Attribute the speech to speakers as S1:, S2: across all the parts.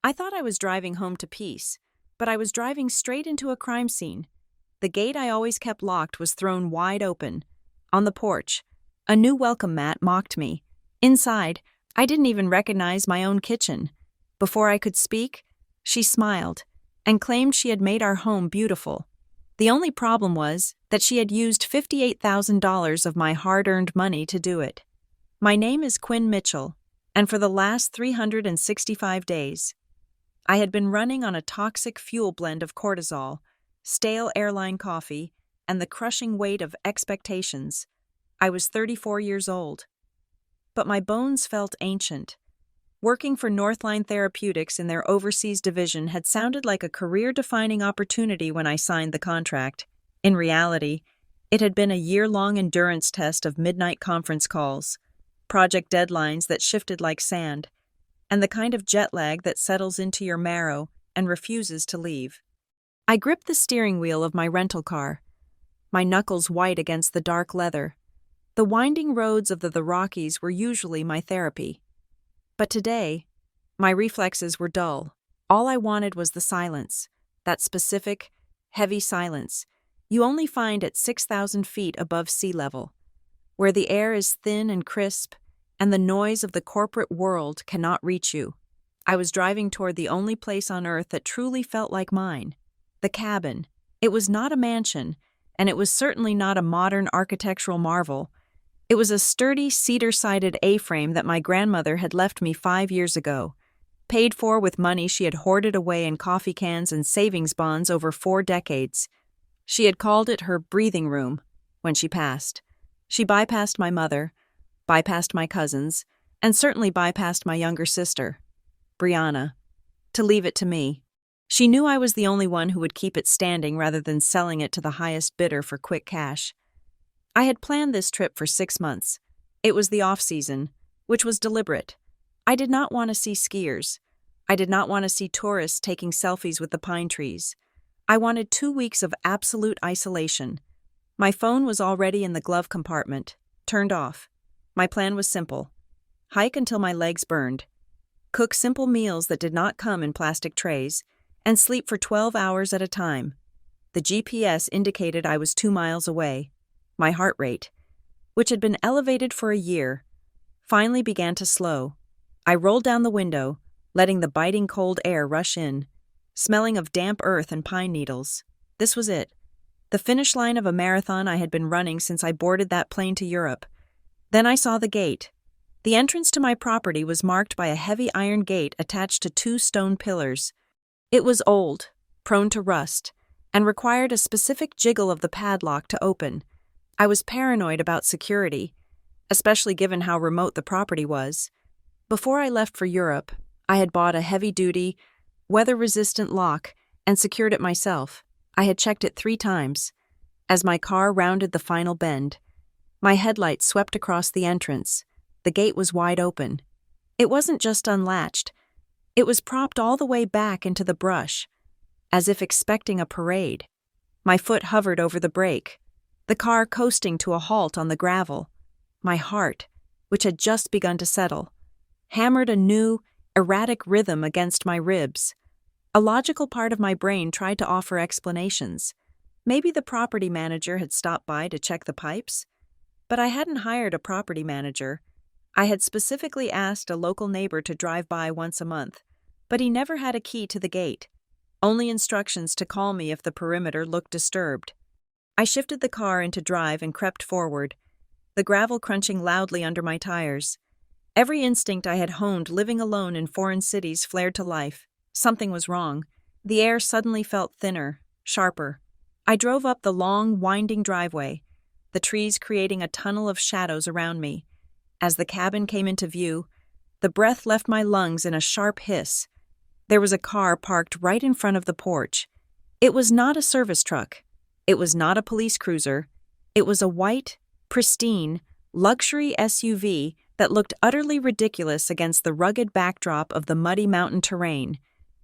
S1: I thought I was driving home to peace, but I was driving straight into a crime scene. The gate I always kept locked was thrown wide open. On the porch, a new welcome mat mocked me. Inside, I didn't even recognize my own kitchen. Before I could speak, she smiled and claimed she had made our home beautiful. The only problem was that she had used $58,000 of my hard-earned money to do it. My name is Quinn Mitchell, and for the last 365 days, I had been running on a toxic fuel blend of cortisol, stale airline coffee, and the crushing weight of expectations. I was 34 years old. But my bones felt ancient. Working for Northline Therapeutics in their overseas division had sounded like a career-defining opportunity when I signed the contract. In reality, it had been a year-long endurance test of midnight conference calls, project deadlines that shifted like sand, and the kind of jet lag that settles into your marrow and refuses to leave. I gripped the steering wheel of my rental car, my knuckles white against the dark leather. The winding roads of the Rockies were usually my therapy. But today, my reflexes were dull. All I wanted was the silence, that specific, heavy silence you only find at 6,000 feet above sea level, where the air is thin and crisp, and the noise of the corporate world cannot reach you. I was driving toward the only place on earth that truly felt like mine, the cabin. It was not a mansion, and it was certainly not a modern architectural marvel. It was a sturdy cedar-sided A-frame that my grandmother had left me 5 years ago, paid for with money she had hoarded away in coffee cans and savings bonds over 4 decades. She had called it her breathing room when she passed. She bypassed my mother, bypassed my cousins, and certainly bypassed my younger sister, Brianna, to leave it to me. She knew I was the only one who would keep it standing rather than selling it to the highest bidder for quick cash. I had planned this trip for 6 months. It was the off-season, which was deliberate. I did not want to see skiers. I did not want to see tourists taking selfies with the pine trees. I wanted 2 weeks of absolute isolation. My phone was already in the glove compartment, turned off. My plan was simple. Hike until my legs burned. Cook simple meals that did not come in plastic trays, and sleep for 12 hours at a time. The GPS indicated I was 2 miles away. My heart rate, which had been elevated for a year, finally began to slow. I rolled down the window, letting the biting cold air rush in, smelling of damp earth and pine needles. This was it, the finish line of a marathon I had been running since I boarded that plane to Europe. Then I saw the gate. The entrance to my property was marked by a heavy iron gate attached to 2 stone pillars. It was old, prone to rust, and required a specific jiggle of the padlock to open. I was paranoid about security, especially given how remote the property was. Before I left for Europe, I had bought a heavy-duty, weather-resistant lock and secured it myself. I had checked it 3 times. As my car rounded the final bend, my headlights swept across the entrance. The gate was wide open. It wasn't just unlatched. It was propped all the way back into the brush, as if expecting a parade. My foot hovered over the brake, the car coasting to a halt on the gravel. My heart, which had just begun to settle, hammered a new, erratic rhythm against my ribs. A logical part of my brain tried to offer explanations. Maybe the property manager had stopped by to check the pipes? But I hadn't hired a property manager. I had specifically asked a local neighbor to drive by once a month, but he never had a key to the gate, only instructions to call me if the perimeter looked disturbed. I shifted the car into drive and crept forward, the gravel crunching loudly under my tires. Every instinct I had honed living alone in foreign cities flared to life. Something was wrong. The air suddenly felt thinner, sharper. I drove up the long, winding driveway, the trees creating a tunnel of shadows around me. As the cabin came into view, the breath left my lungs in a sharp hiss. There was a car parked right in front of the porch. It was not a service truck. It was not a police cruiser. It was a white, pristine, luxury SUV that looked utterly ridiculous against the rugged backdrop of the muddy mountain terrain.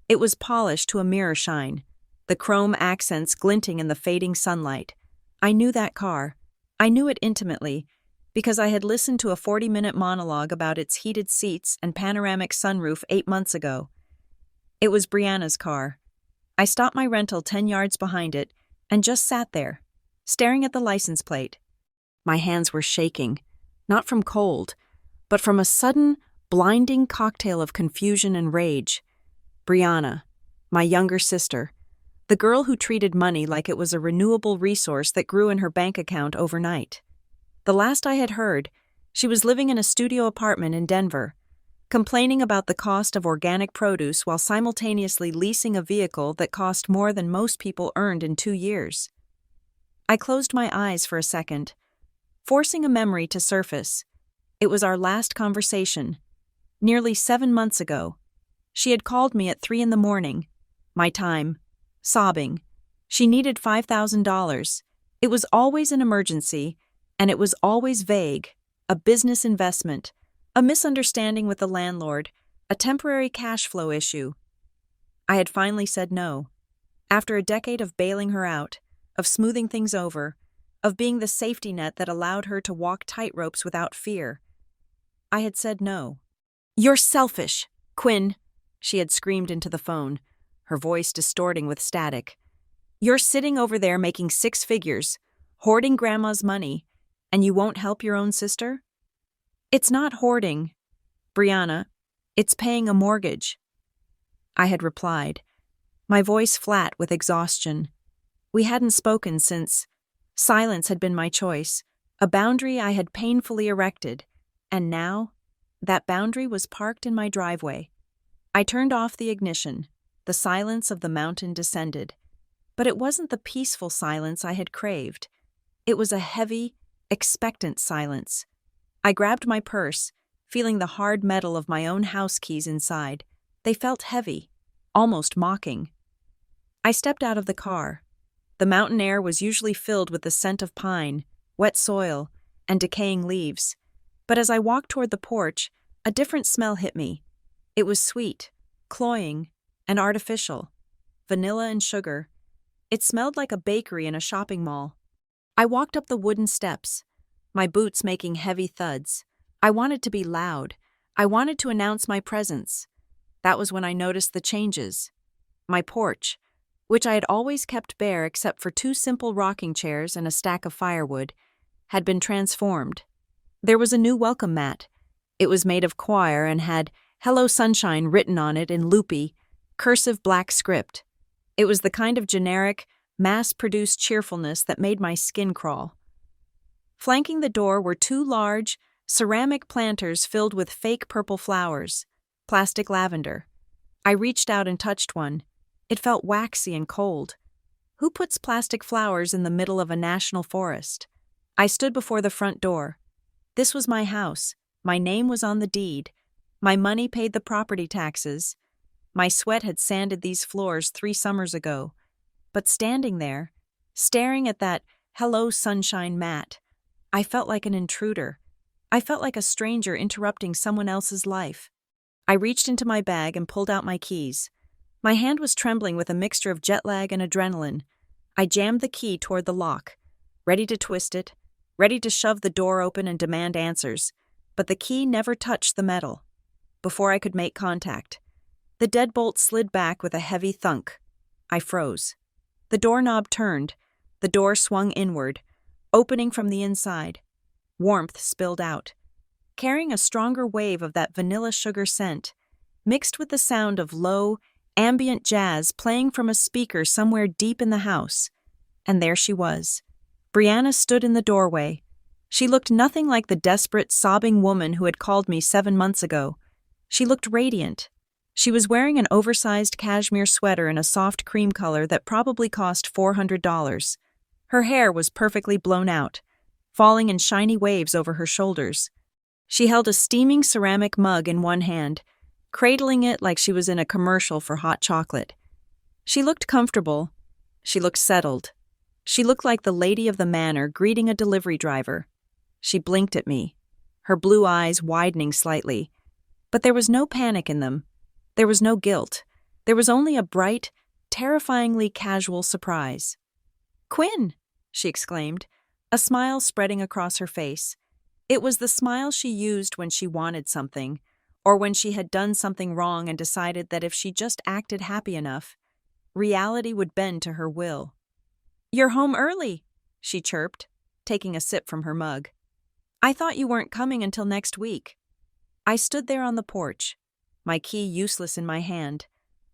S1: It was polished to a mirror shine, the chrome accents glinting in the fading sunlight. I knew that car. I knew it intimately, because I had listened to a 40-minute monologue about its heated seats and panoramic sunroof 8 months ago. It was Brianna's car. I stopped my rental 10 yards behind it and just sat there, staring at the license plate. My hands were shaking, not from cold, but from a sudden, blinding cocktail of confusion and rage. Brianna, my younger sister, the girl who treated money like it was a renewable resource that grew in her bank account overnight. The last I had heard, she was living in a studio apartment in Denver, complaining about the cost of organic produce while simultaneously leasing a vehicle that cost more than most people earned in 2 years. I closed my eyes for a second, forcing a memory to surface. It was our last conversation, nearly 7 months ago. She had called me at 3 a.m, my time, sobbing. She needed $5,000. It was always an emergency, and it was always vague, a business investment, a misunderstanding with the landlord, a temporary cash flow issue. I had finally said no. After a decade of bailing her out, of smoothing things over, of being the safety net that allowed her to walk tightropes without fear, I had said no. "You're selfish, Quinn," she had screamed into the phone, her voice distorting with static. "You're sitting over there making 6 figures, hoarding Grandma's money, and you won't help your own sister? It's not hoarding, Brianna. It's paying a mortgage." I had replied, my voice flat with exhaustion. We hadn't spoken since. Silence had been my choice, a boundary I had painfully erected, and now, that boundary was parked in my driveway. I turned off the ignition. The silence of the mountain descended. But it wasn't the peaceful silence I had craved. It was a heavy, expectant silence. I grabbed my purse, feeling the hard metal of my own house keys inside. They felt heavy, almost mocking. I stepped out of the car. The mountain air was usually filled with the scent of pine, wet soil, and decaying leaves. But as I walked toward the porch, a different smell hit me. It was sweet, cloying, and artificial. Vanilla and sugar. It smelled like a bakery in a shopping mall. I walked up the wooden steps, my boots making heavy thuds. I wanted to be loud. I wanted to announce my presence. That was when I noticed the changes. My porch, which I had always kept bare except for 2 simple rocking chairs and a stack of firewood, had been transformed. There was a new welcome mat. It was made of coir and had "Hello Sunshine" written on it in loopy, cursive black script. It was the kind of generic, mass-produced cheerfulness that made my skin crawl. Flanking the door were 2 large, ceramic planters filled with fake purple flowers, plastic lavender. I reached out and touched one. It felt waxy and cold. Who puts plastic flowers in the middle of a national forest? I stood before the front door. This was my house. My name was on the deed. My money paid the property taxes. My sweat had sanded these floors 3 summers ago. But standing there, staring at that "Hello Sunshine" mat, I felt like an intruder. I felt like a stranger interrupting someone else's life. I reached into my bag and pulled out my keys. My hand was trembling with a mixture of jet lag and adrenaline. I jammed the key toward the lock, ready to twist it, ready to shove the door open and demand answers, but the key never touched the metal. Before I could make contact, the deadbolt slid back with a heavy thunk. I froze. The doorknob turned. The door swung inward, opening from the inside. Warmth spilled out, carrying a stronger wave of that vanilla sugar scent, mixed with the sound of low, ambient jazz playing from a speaker somewhere deep in the house. And there she was. Brianna stood in the doorway. She looked nothing like the desperate, sobbing woman who had called me 7 months ago. She looked radiant. She was wearing an oversized cashmere sweater in a soft cream color that probably cost $400. Her hair was perfectly blown out, falling in shiny waves over her shoulders. She held a steaming ceramic mug in one hand, cradling it like she was in a commercial for hot chocolate. She looked comfortable. She looked settled. She looked like the lady of the manor greeting a delivery driver. She blinked at me, her blue eyes widening slightly. But there was no panic in them. There was no guilt. There was only a bright, terrifyingly casual surprise. "Quinn!" she exclaimed, a smile spreading across her face. It was the smile she used when she wanted something, or when she had done something wrong and decided that if she just acted happy enough, reality would bend to her will. "You're home early," she chirped, taking a sip from her mug. "I thought you weren't coming until next week." I stood there on the porch, my key useless in my hand,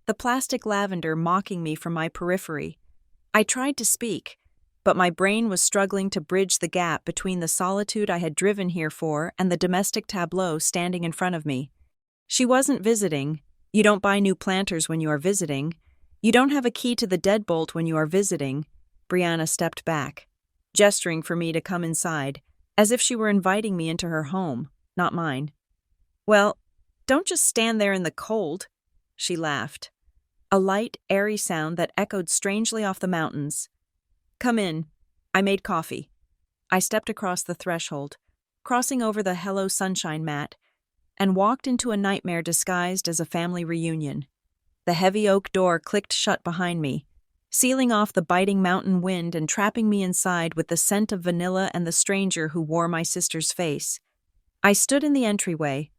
S1: the plastic lavender mocking me from my periphery. I tried to speak, but my brain was struggling to bridge the gap between the solitude I had driven here for and the domestic tableau standing in front of me. She wasn't visiting. You don't buy new planters when you are visiting. You don't have a key to the deadbolt when you are visiting. Brianna stepped back, gesturing for me to come inside, as if she were inviting me into her home, not mine. "Well, don't just stand there in the cold," she laughed. A light, airy sound that echoed strangely off the mountains. "Come in. I made coffee." I stepped across the threshold, crossing over the Hello Sunshine mat, and walked into a nightmare disguised as a family reunion. The heavy oak door clicked shut behind me, sealing off the biting mountain wind and trapping me inside with the scent of vanilla and the stranger who wore my sister's face. I stood in the entryway,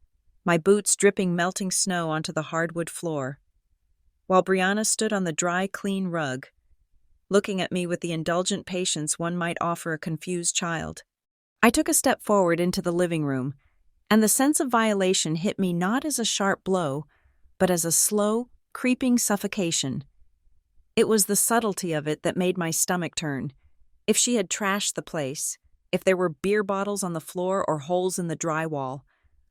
S1: my boots dripping melting snow onto the hardwood floor, while Brianna stood on the dry, clean rug, looking at me with the indulgent patience one might offer a confused child. I took a step forward into the living room, and the sense of violation hit me not as a sharp blow, but as a slow, creeping suffocation. It was the subtlety of it that made my stomach turn. If she had trashed the place, if there were beer bottles on the floor or holes in the drywall,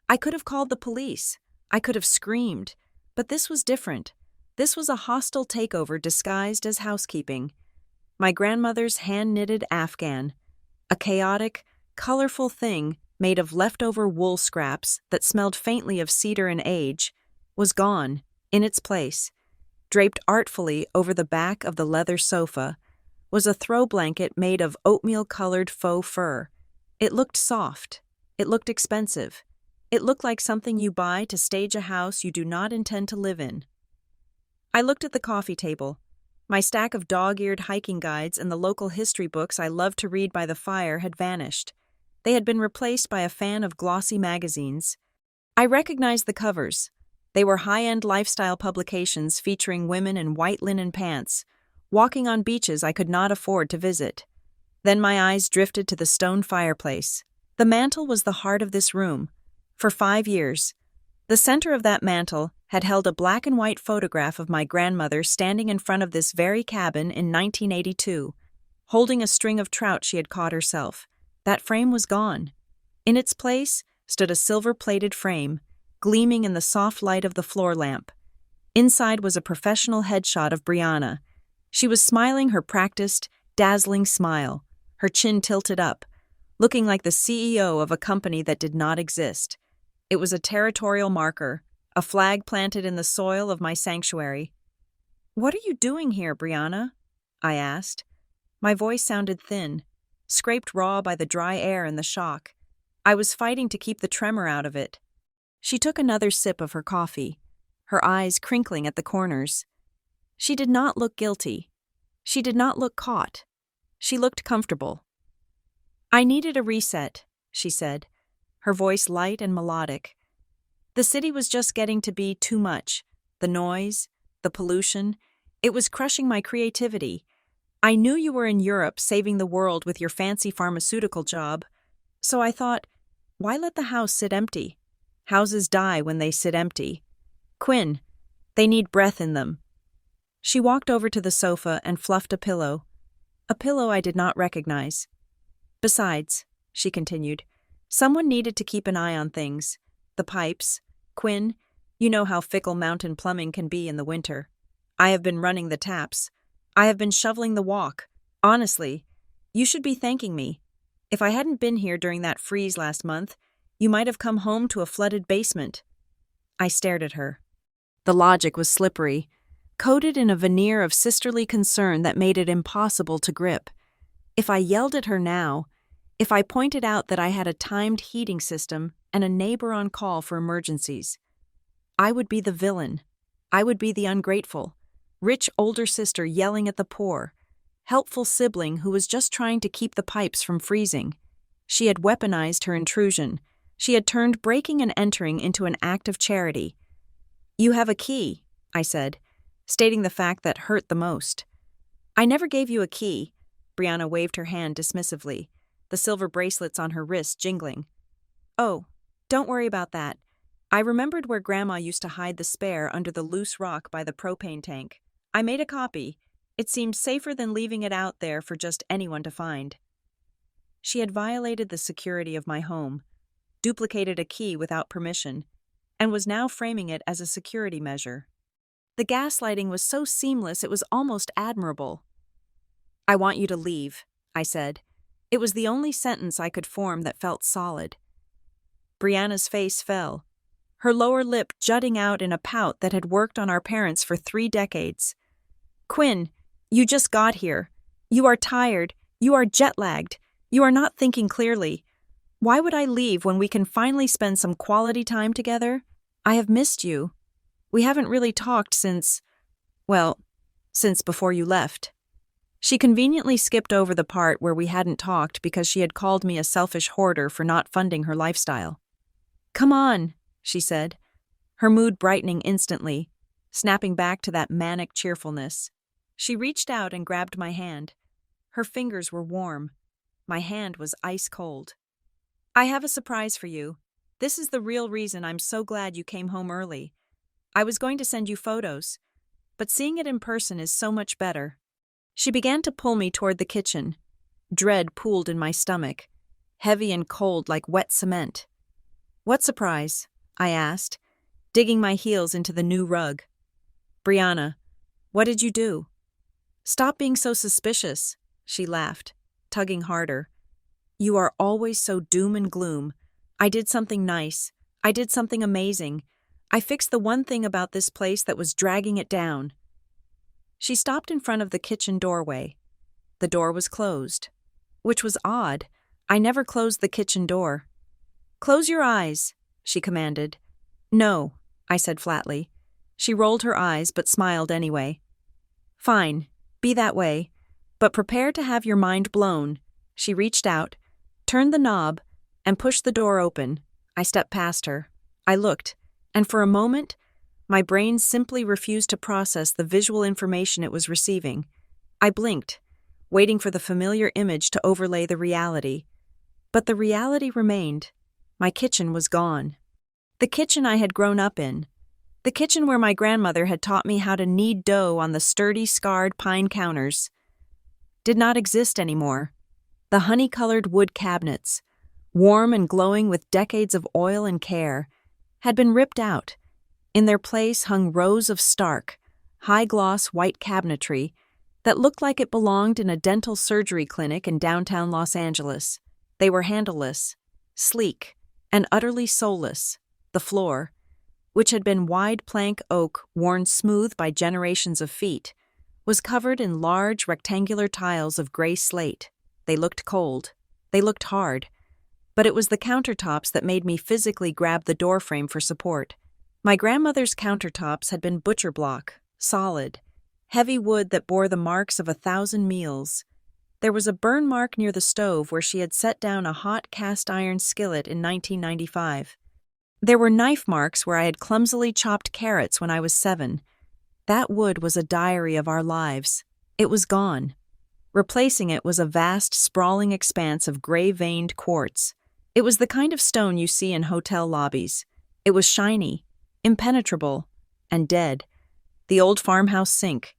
S1: I could have called the police. I could have screamed. But this was different. This was a hostile takeover disguised as housekeeping. My grandmother's hand-knitted Afghan, a chaotic, colorful thing made of leftover wool scraps that smelled faintly of cedar and age, was gone. In its place, draped artfully over the back of the leather sofa, was a throw blanket made of oatmeal-colored faux fur. It looked soft. It looked expensive. It looked like something you buy to stage a house you do not intend to live in. I looked at the coffee table. My stack of dog-eared hiking guides and the local history books I loved to read by the fire had vanished. They had been replaced by a fan of glossy magazines. I recognized the covers. They were high-end lifestyle publications featuring women in white linen pants, walking on beaches I could not afford to visit. Then my eyes drifted to the stone fireplace. The mantel was the heart of this room. For 5 years, the center of that mantel had held a black and white photograph of my grandmother standing in front of this very cabin in 1982, holding a string of trout she had caught herself. That frame was gone. In its place stood a silver-plated frame, gleaming in the soft light of the floor lamp. Inside was a professional headshot of Brianna. She was smiling her practiced, dazzling smile, her chin tilted up, looking like the CEO of a company that did not exist. It was a territorial marker, a flag planted in the soil of my sanctuary. "What are you doing here, Brianna?" I asked. My voice sounded thin, scraped raw by the dry air and the shock. I was fighting to keep the tremor out of it. She took another sip of her coffee, her eyes crinkling at the corners. She did not look guilty. She did not look caught. She looked comfortable. "I needed a reset," she said, her voice light and melodic. The city was just getting to be too much. The noise, the pollution, it was crushing my creativity. I knew you were in Europe saving the world with your fancy pharmaceutical job, so I thought, why let the house sit empty? Houses die when they sit empty. Quinn, they need breath in them. She walked over to the sofa and fluffed a pillow I did not recognize. "Besides," she continued, "someone needed to keep an eye on things. The pipes. Quinn, you know how fickle mountain plumbing can be in the winter. I have been running the taps. I have been shoveling the walk. Honestly, you should be thanking me. If I hadn't been here during that freeze last month, you might have come home to a flooded basement." I stared at her. The logic was slippery, coated in a veneer of sisterly concern that made it impossible to grip. If I yelled at her now, if I pointed out that I had a timed heating system and a neighbor on call for emergencies, I would be the villain. I would be the ungrateful, rich older sister yelling at the poor, helpful sibling who was just trying to keep the pipes from freezing. She had weaponized her intrusion, She had turned breaking and entering into an act of charity. "You have a key," I said, stating the fact that hurt the most. "I never gave you a key." Brianna waved her hand dismissively, the silver bracelets on her wrist jingling. "Oh, don't worry about that. I remembered where Grandma used to hide the spare under the loose rock by the propane tank. I made a copy. It seemed safer than leaving it out there for just anyone to find." She had violated the security of my home, duplicated a key without permission, and was now framing it as a security measure. The gaslighting was so seamless it was almost admirable. "I want you to leave," I said. It was the only sentence I could form that felt solid. Brianna's face fell, her lower lip jutting out in a pout that had worked on our parents for 3 decades. "Quinn, you just got here. You are tired. You are jet-lagged. You are not thinking clearly. Why would I leave when we can finally spend some quality time together? I have missed you. We haven't really talked since before you left." She conveniently skipped over the part where we hadn't talked because she had called me a selfish hoarder for not funding her lifestyle. "Come on," she said, her mood brightening instantly, snapping back to that manic cheerfulness. She reached out and grabbed my hand. Her fingers were warm. My hand was ice cold. "I have a surprise for you. This is the real reason I'm so glad you came home early. I was going to send you photos, but seeing it in person is so much better." She began to pull me toward the kitchen. Dread pooled in my stomach, heavy and cold like wet cement. "What surprise?" I asked, digging my heels into the new rug. "Brianna, what did you do?" "Stop being so suspicious," she laughed, tugging harder. "You are always so doom and gloom. I did something nice. I did something amazing. I fixed the one thing about this place that was dragging it down." She stopped in front of the kitchen doorway. The door was closed, which was odd. I never closed the kitchen door. "Close your eyes," she commanded. "No," I said flatly. She rolled her eyes but smiled anyway. "Fine, be that way, but prepare to have your mind blown." She reached out, turned the knob, and pushed the door open. I stepped past her. I looked, and for a moment, my brain simply refused to process the visual information it was receiving. I blinked, waiting for the familiar image to overlay the reality. But the reality remained. My kitchen was gone. The kitchen I had grown up in. The kitchen where my grandmother had taught me how to knead dough on the sturdy, scarred pine counters. Did not exist anymore. The honey-colored wood cabinets, warm and glowing with decades of oil and care, had been ripped out. In their place hung rows of stark, high-gloss white cabinetry that looked like it belonged in a dental surgery clinic in downtown Los Angeles. They were handleless, sleek, and utterly soulless. The floor, which had been wide plank oak worn smooth by generations of feet, was covered in large rectangular tiles of gray slate. They looked cold. They looked hard. But it was the countertops that made me physically grab the doorframe for support. My grandmother's countertops had been butcher block, solid, heavy wood that bore the marks of 1,000 meals. There was a burn mark near the stove where she had set down a hot cast-iron skillet in 1995. There were knife marks where I had clumsily chopped carrots when I was 7. That wood was a diary of our lives. It was gone. Replacing it was a vast, sprawling expanse of gray-veined quartz. It was the kind of stone you see in hotel lobbies. It was shiny, impenetrable, and dead. The old farmhouse sink,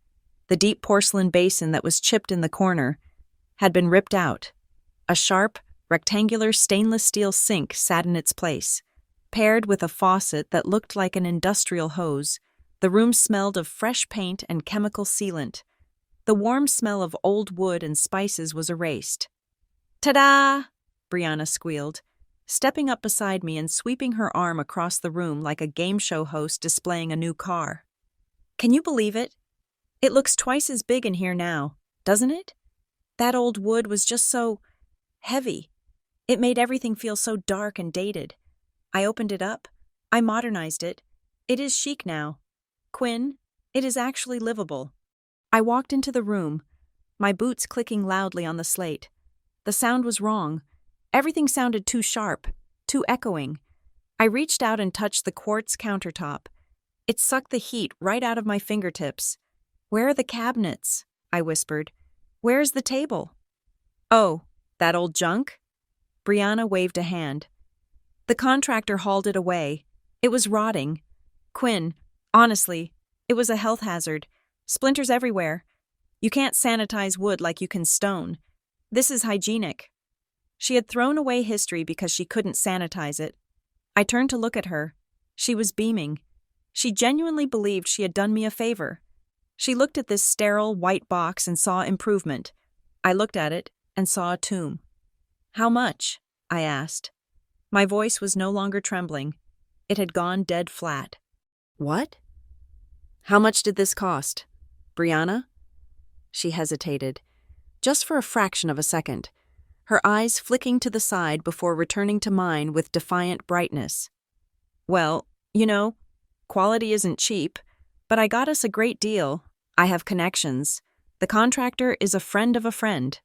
S1: the deep porcelain basin that was chipped in the corner, had been ripped out. A sharp, rectangular stainless steel sink sat in its place. Paired with a faucet that looked like an industrial hose, the room smelled of fresh paint and chemical sealant. The warm smell of old wood and spices was erased. "Ta-da!" Brianna squealed, stepping up beside me and sweeping her arm across the room like a game show host displaying a new car. "Can you believe it? It looks twice as big in here now, doesn't it? That old wood was just so heavy. It made everything feel so dark and dated. I opened it up. I modernized it. It is chic now. Quinn, it is actually livable." I walked into the room, my boots clicking loudly on the slate. The sound was wrong. Everything sounded too sharp. too echoing. I reached out and touched the quartz countertop. It sucked the heat right out of my fingertips. "Where are the cabinets?" I whispered. "Where's the table?" "Oh, that old junk?" Brianna waved a hand. The contractor hauled it away. It was rotting. "Quinn, honestly, it was a health hazard. Splinters everywhere. You can't sanitize wood like you can stone. This is hygienic." She had thrown away history because she couldn't sanitize it. I turned to look at her. She was beaming. She genuinely believed she had done me a favor. She looked at this sterile white box and saw improvement. I looked at it and saw a tomb. "How much?" I asked. My voice was no longer trembling. It had gone dead flat. "What? How much did this cost? Brianna?" She hesitated, just for a fraction of a second, her eyes flicking to the side before returning to mine with defiant brightness. "Well, quality isn't cheap, but I got us a great deal. I have connections. The contractor is a friend of a friend."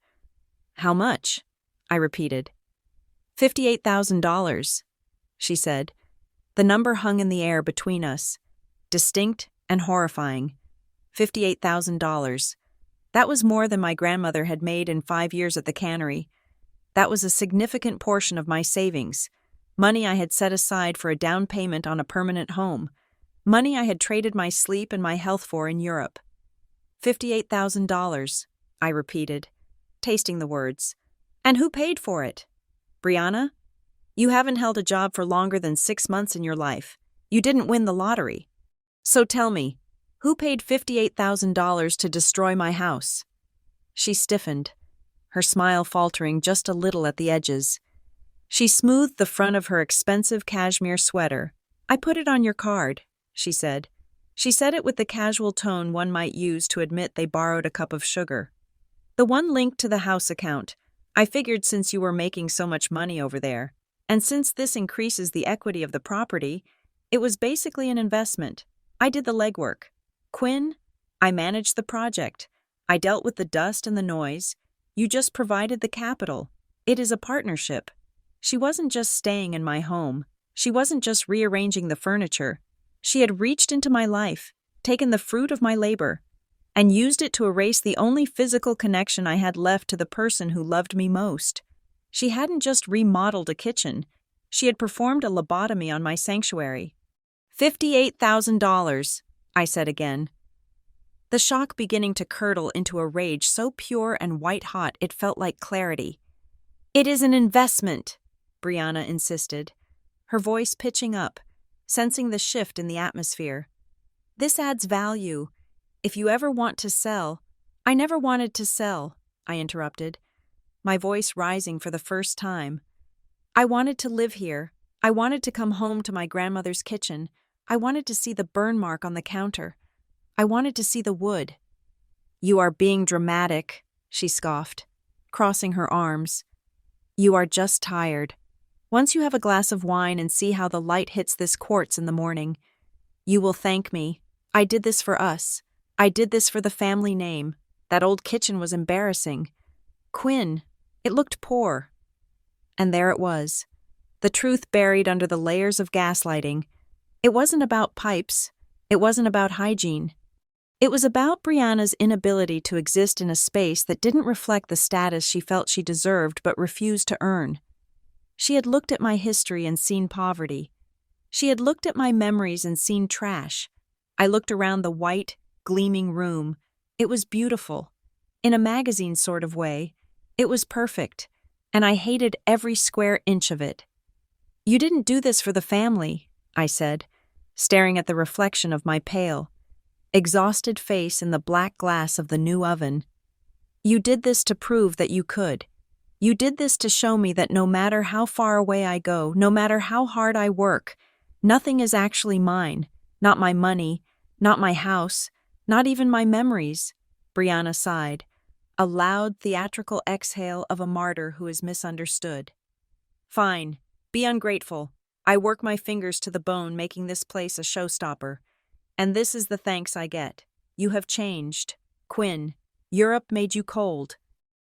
S1: "How much?" I repeated. $58,000, she said. The number hung in the air between us, distinct and horrifying. $58,000. That was more than my grandmother had made in 5 years at the cannery. That was a significant portion of my savings, money I had set aside for a down payment on a permanent home, money I had traded my sleep and my health for in Europe. $58,000, I repeated, tasting the words. "And who paid for it?" "Brianna, you haven't held a job for longer than 6 months in your life. You didn't win the lottery. So tell me, who paid $58,000 to destroy my house?" She stiffened, her smile faltering just a little at the edges. She smoothed the front of her expensive cashmere sweater. "I put it on your card," she said. She said it with the casual tone one might use to admit they borrowed a cup of sugar. "The one linked to the house account. I figured since you were making so much money over there, and since this increases the equity of the property, it was basically an investment. I did the legwork. Quinn, I managed the project. I dealt with the dust and the noise. You just provided the capital. It is a partnership." She wasn't just staying in my home. She wasn't just rearranging the furniture. She had reached into my life, taken the fruit of my labor, and used it to erase the only physical connection I had left to the person who loved me most. She hadn't just remodeled a kitchen. She had performed a lobotomy on my sanctuary. $58,000, I said again, the shock beginning to curdle into a rage so pure and white-hot it felt like clarity. "It is an investment," Brianna insisted, her voice pitching up, sensing the shift in the atmosphere. "This adds value. If you ever want to sell—" "I never wanted to sell," I interrupted, my voice rising for the first time. "I wanted to live here. I wanted to come home to my grandmother's kitchen. I wanted to see the burn mark on the counter. I wanted to see the wood." "You are being dramatic," she scoffed, crossing her arms. "You are just tired. Once you have a glass of wine and see how the light hits this quartz in the morning, you will thank me. I did this for us. I did this for the family name. That old kitchen was embarrassing. Quinn, it looked poor." And there it was, the truth buried under the layers of gaslighting. It wasn't about pipes. It wasn't about hygiene. It was about Brianna's inability to exist in a space that didn't reflect the status she felt she deserved but refused to earn. She had looked at my history and seen poverty. She had looked at my memories and seen trash. I looked around the white, gleaming room. It was beautiful. In a magazine sort of way, it was perfect, and I hated every square inch of it. "You didn't do this for the family," I said, staring at the reflection of my pale, exhausted face in the black glass of the new oven. "You did this to prove that you could. You did this to show me that no matter how far away I go, no matter how hard I work, nothing is actually mine. Not my money, not my house, not even my memories." Brianna sighed, a loud theatrical exhale of a martyr who is misunderstood. "Fine, be ungrateful. I work my fingers to the bone making this place a showstopper. And this is the thanks I get. You have changed. Quinn, Europe made you cold."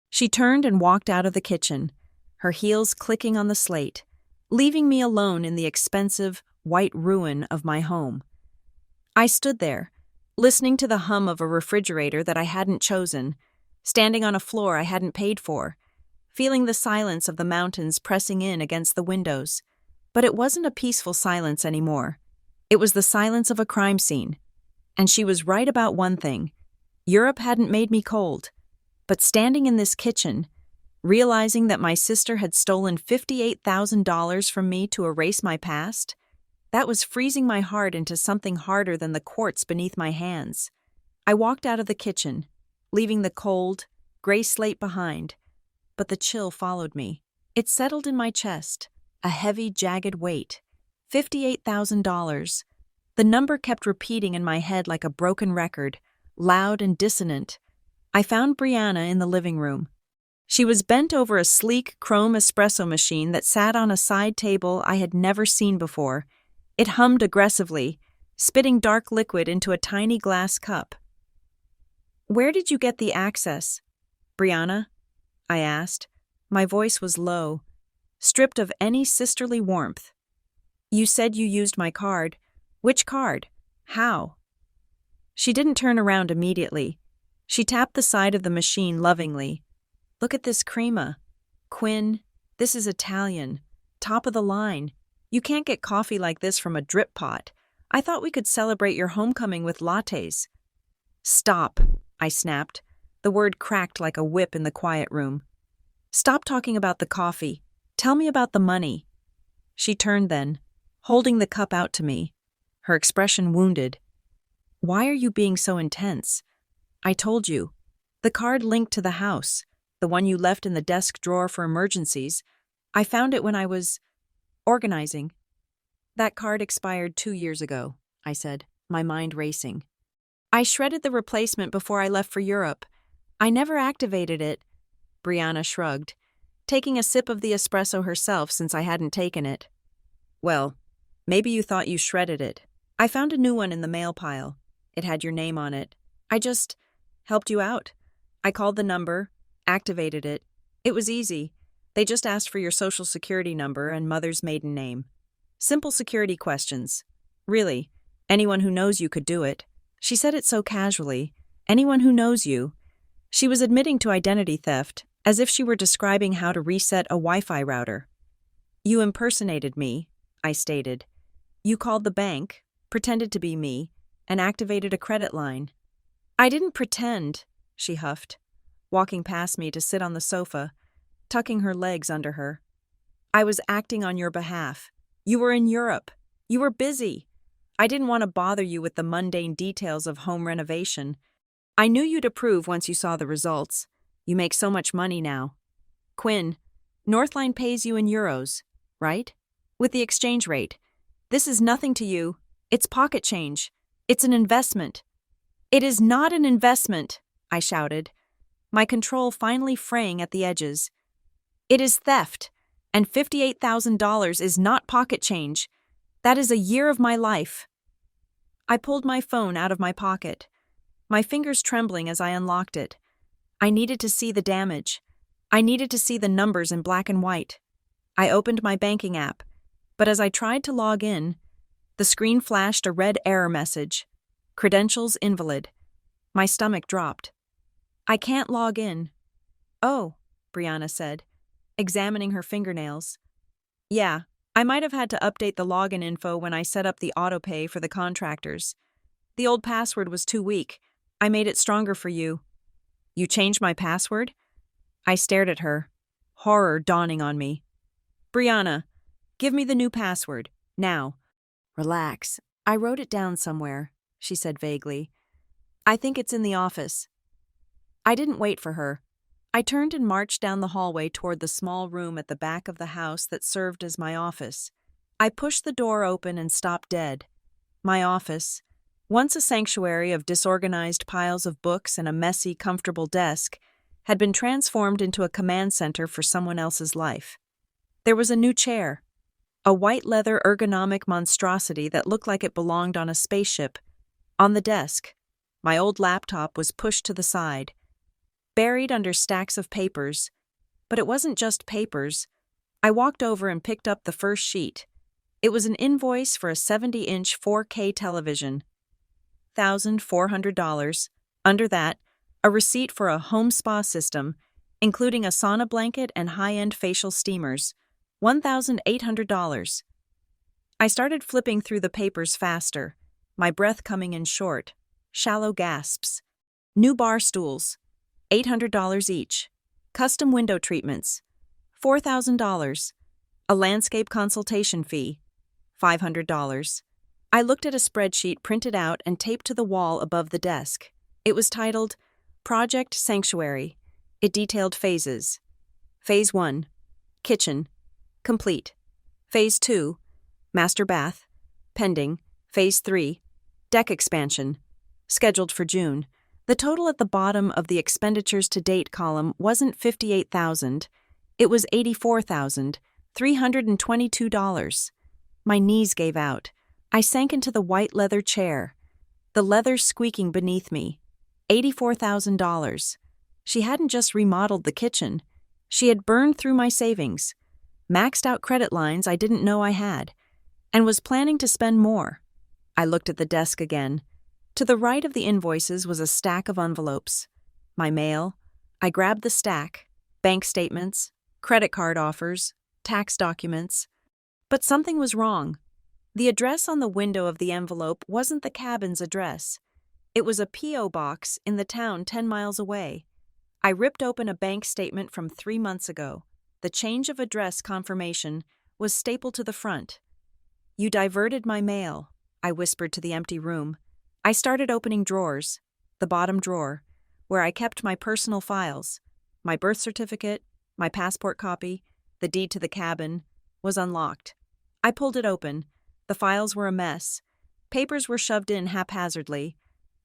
S1: She turned and walked out of the kitchen, her heels clicking on the slate, leaving me alone in the expensive, white ruin of my home. I stood there, listening to the hum of a refrigerator that I hadn't chosen, standing on a floor I hadn't paid for, feeling the silence of the mountains pressing in against the windows. But it wasn't a peaceful silence anymore. It was the silence of a crime scene. And she was right about one thing. Europe hadn't made me cold. But standing in this kitchen, realizing that my sister had stolen $58,000 from me to erase my past, that was freezing my heart into something harder than the quartz beneath my hands. I walked out of the kitchen, leaving the cold, gray slate behind, but the chill followed me. It settled in my chest, a heavy, jagged weight. $58,000. The number kept repeating in my head like a broken record, loud and dissonant. I found Brianna in the living room. She was bent over a sleek chrome espresso machine that sat on a side table I had never seen before. It hummed aggressively, spitting dark liquid into a tiny glass cup. "Where did you get the access, Brianna?" I asked. My voice was low, stripped of any sisterly warmth. "You said you used my card. Which card? How?" She didn't turn around immediately. She tapped the side of the machine lovingly. "Look at this crema. Quinn, this is Italian. Top of the line. You can't get coffee like this from a drip pot. I thought we could celebrate your homecoming with lattes." "Stop," I snapped. The word cracked like a whip in the quiet room. "Stop talking about the coffee. Tell me about the money." She turned then, holding the cup out to me, her expression wounded. "Why are you being so intense? I told you. The card linked to the house, the one you left in the desk drawer for emergencies. I found it when I was organizing." "That card expired 2 years ago," I said, my mind racing. "I shredded the replacement before I left for Europe. I never activated it." Brianna shrugged, taking a sip of the espresso herself since I hadn't taken it. "Well, maybe you thought you shredded it. I found a new one in the mail pile. It had your name on it. I just helped you out. I called the number, activated it. It was easy. They just asked for your social security number and mother's maiden name. Simple security questions. Really, anyone who knows you could do it." She said it so casually. Anyone who knows you. She was admitting to identity theft, as if she were describing how to reset a Wi-Fi router. "You impersonated me," I stated. "You called the bank, pretended to be me, and activated a credit line." "I didn't pretend," she huffed, walking past me to sit on the sofa, tucking her legs under her. "I was acting on your behalf. You were in Europe. You were busy. I didn't want to bother you with the mundane details of home renovation. I knew you'd approve once you saw the results. You make so much money now. Quinn, Northline pays you in euros, right? With the exchange rate. This is nothing to you. It's pocket change. It's an investment." "It is not an investment," I shouted, my control finally fraying at the edges. "It is theft, and $58,000 is not pocket change. That is a year of my life." I pulled my phone out of my pocket, my fingers trembling as I unlocked it. I needed to see the damage. I needed to see the numbers in black and white. I opened my banking app, but as I tried to log in, the screen flashed a red error message. "Credentials invalid." My stomach dropped. "I can't log in." "Oh," Brianna said, examining her fingernails. "Yeah, I might have had to update the login info when I set up the autopay for the contractors. The old password was too weak. I made it stronger for you." "You changed my password?" I stared at her, horror dawning on me. "Brianna, give me the new password, now." "Relax. I wrote it down somewhere," she said vaguely. "I think it's in the office." I didn't wait for her. I turned and marched down the hallway toward the small room at the back of the house that served as my office. I pushed the door open and stopped dead. My office, once a sanctuary of disorganized piles of books and a messy, comfortable desk, had been transformed into a command center for someone else's life. There was a new chair, a white leather ergonomic monstrosity that looked like it belonged on a spaceship. On the desk, my old laptop was pushed to the side, buried under stacks of papers. But it wasn't just papers. I walked over and picked up the first sheet. It was an invoice for a 70-inch 4K television. $1,400. Under that, a receipt for a home spa system, including a sauna blanket and high-end facial steamers. $1,800. I started flipping through the papers faster, my breath coming in short, shallow gasps. New bar stools, $800 each. Custom window treatments, $4,000. A landscape consultation fee, $500. I looked at a spreadsheet printed out and taped to the wall above the desk. It was titled Project Sanctuary. It detailed phases. Phase 1, kitchen, complete. Phase 2, master bath, pending. Phase 3, deck expansion, scheduled for June. The total at the bottom of the expenditures to date column wasn't $58,000. It was $84,322. My knees gave out. I sank into the white leather chair, the leather squeaking beneath me. $84,000. She hadn't just remodeled the kitchen. She had burned through my savings, maxed out credit lines I didn't know I had, and was planning to spend more. I looked at the desk again. To the right of the invoices was a stack of envelopes. My mail. I grabbed the stack. Bank statements, credit card offers, tax documents. But something was wrong. The address on the window of the envelope wasn't the cabin's address. It was a P.O. box in the town 10 miles away. I ripped open a bank statement from 3 months ago. The change of address confirmation was stapled to the front. "You diverted my mail," I whispered to the empty room. I started opening drawers. The bottom drawer, where I kept my personal files, my birth certificate, my passport copy, the deed to the cabin, was unlocked. I pulled it open. The files were a mess. Papers were shoved in haphazardly.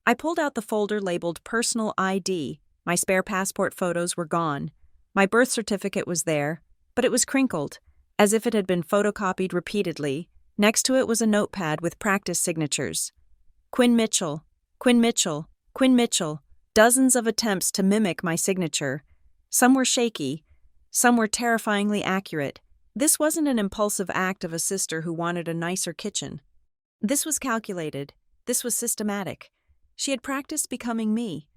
S1: I pulled out the folder labeled Personal ID. My spare passport photos were gone. My birth certificate was there, but it was crinkled, as if it had been photocopied repeatedly. Next to it was a notepad with practice signatures. Quinn Mitchell, Quinn Mitchell, Quinn Mitchell. Dozens of attempts to mimic my signature. Some were shaky, some were terrifyingly accurate. This wasn't an impulsive act of a sister who wanted a nicer kitchen. This was calculated. This was systematic. She had practiced becoming me.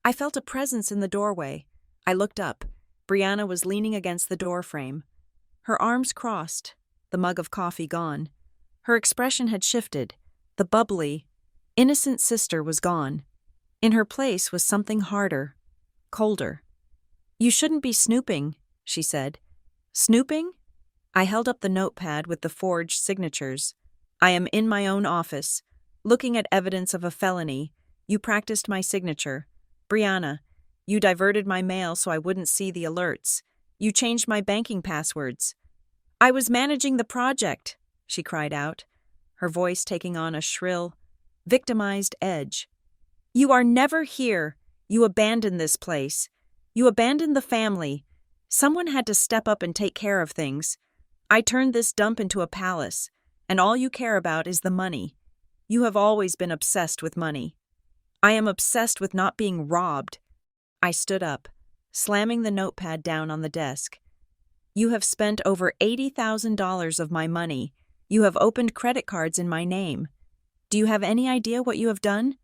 S1: I felt a presence in the doorway. I looked up. Brianna was leaning against the door frame. Her arms crossed, the mug of coffee gone. Her expression had shifted. The bubbly, innocent sister was gone. In her place was something harder, colder. "You shouldn't be snooping," she said. "Snooping?" I held up the notepad with the forged signatures. "I am in my own office, looking at evidence of a felony. You practiced my signature. Brianna, you diverted my mail so I wouldn't see the alerts. You changed my banking passwords." "I was managing the project," she cried out, her voice taking on a shrill, victimized edge. "You are never here. You abandoned this place. You abandoned the family. Someone had to step up and take care of things. I turned this dump into a palace, and all you care about is the money. You have always been obsessed with money. I am obsessed with not being robbed." I stood up, slamming the notepad down on the desk. "You have spent over $80,000 of my money. You have opened credit cards in my name. Do you have any idea what you have done?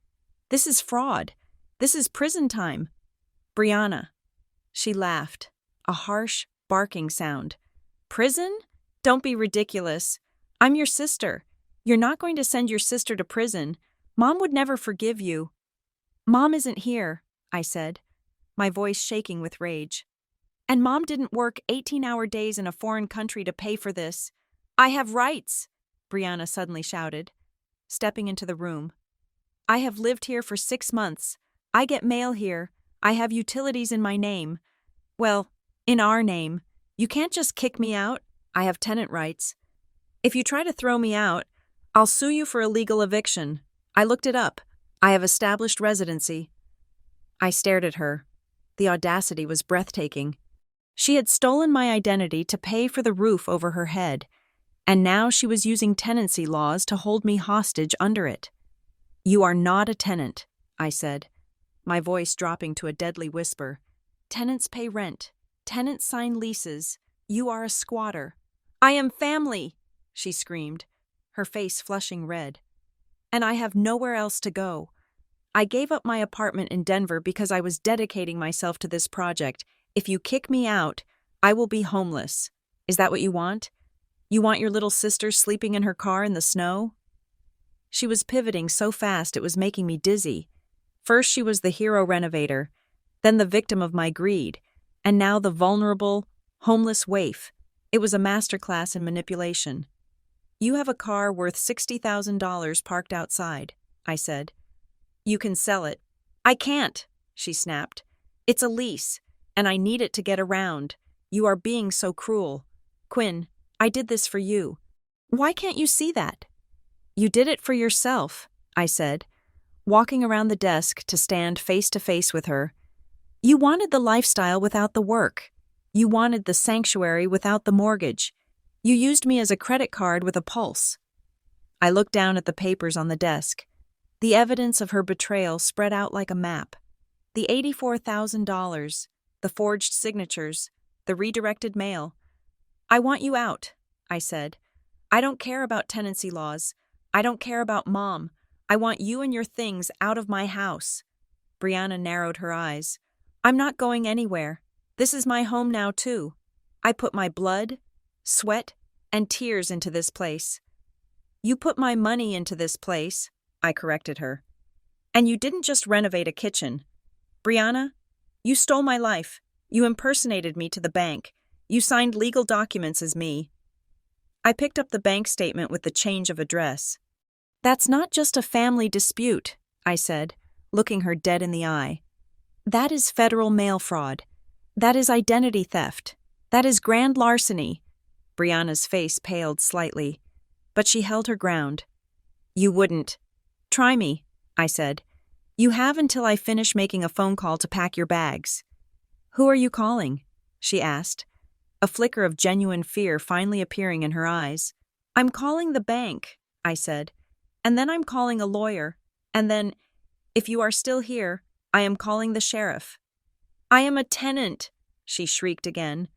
S1: This is fraud. This is prison time. Brianna." She laughed, a harsh, barking sound. "Prison? Don't be ridiculous. I'm your sister. You're not going to send your sister to prison. Mom would never forgive you." "Mom isn't here," I said, my voice shaking with rage. "And Mom didn't work 18-hour days in a foreign country to pay for this. I have rights," Brianna suddenly shouted, stepping into the room. "I have lived here for 6 months. I get mail here. I have utilities in my name. Well, in our name. You can't just kick me out. I have tenant rights. If you try to throw me out, I'll sue you for illegal eviction. I looked it up. I have established residency." I stared at her. The audacity was breathtaking. She had stolen my identity to pay for the roof over her head, and now she was using tenancy laws to hold me hostage under it. "You are not a tenant," I said, my voice dropping to a deadly whisper. "Tenants pay rent. Tenants sign leases. You are a squatter. I am family, she screamed, her face flushing red. And I have nowhere else to go. I gave up my apartment in Denver because I was dedicating myself to this project. If you kick me out, I will be homeless. Is that what you want? You want your little sister sleeping in her car in the snow? She was pivoting so fast it was making me dizzy. First she was the hero renovator, then the victim of my greed, and now the vulnerable, homeless waif. It was a masterclass in manipulation. You have a car worth $60,000 parked outside, I said. You can sell it. I can't, she snapped. It's a lease, and I need it to get around. You are being so cruel. Quinn, I did this for you. Why can't you see that? You did it for yourself, I said, walking around the desk to stand face to face with her. You wanted the lifestyle without the work. You wanted the sanctuary without the mortgage. You used me as a credit card with a pulse. I looked down at the papers on the desk. The evidence of her betrayal spread out like a map. The $84,000, the forged signatures, the redirected mail. I want you out, I said. I don't care about tenancy laws. I don't care about Mom. I want you and your things out of my house. Brianna narrowed her eyes. I'm not going anywhere. This is my home now, too. I put my blood, sweat, and tears into this place. You put my money into this place, I corrected her. And you didn't just renovate a kitchen. Brianna, you stole my life. You impersonated me to the bank. You signed legal documents as me. I picked up the bank statement with the change of address. That's not just a family dispute, I said, looking her dead in the eye. That is federal mail fraud. That is identity theft. That is grand larceny. Brianna's face paled slightly, but she held her ground. You wouldn't. Try me, I said. You have until I finish making a phone call to pack your bags. Who are you calling? She asked, a flicker of genuine fear finally appearing in her eyes. I'm calling the bank, I said. And then I'm calling a lawyer. And then, if you are still here, I am calling the sheriff. I am a tenant, she shrieked again,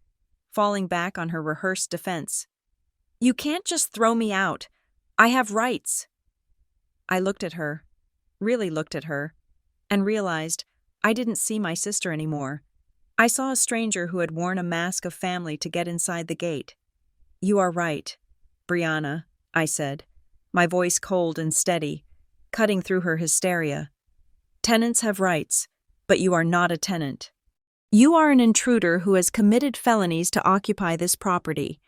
S1: falling back on her rehearsed defense. You can't just throw me out. I have rights. I looked at her, really looked at her, and realized I didn't see my sister anymore. I saw a stranger who had worn a mask of family to get inside the gate. You are right, Brianna, I said, my voice cold and steady, cutting through her hysteria. Tenants have rights, but you are not a tenant. You are an intruder who has committed felonies to occupy this property.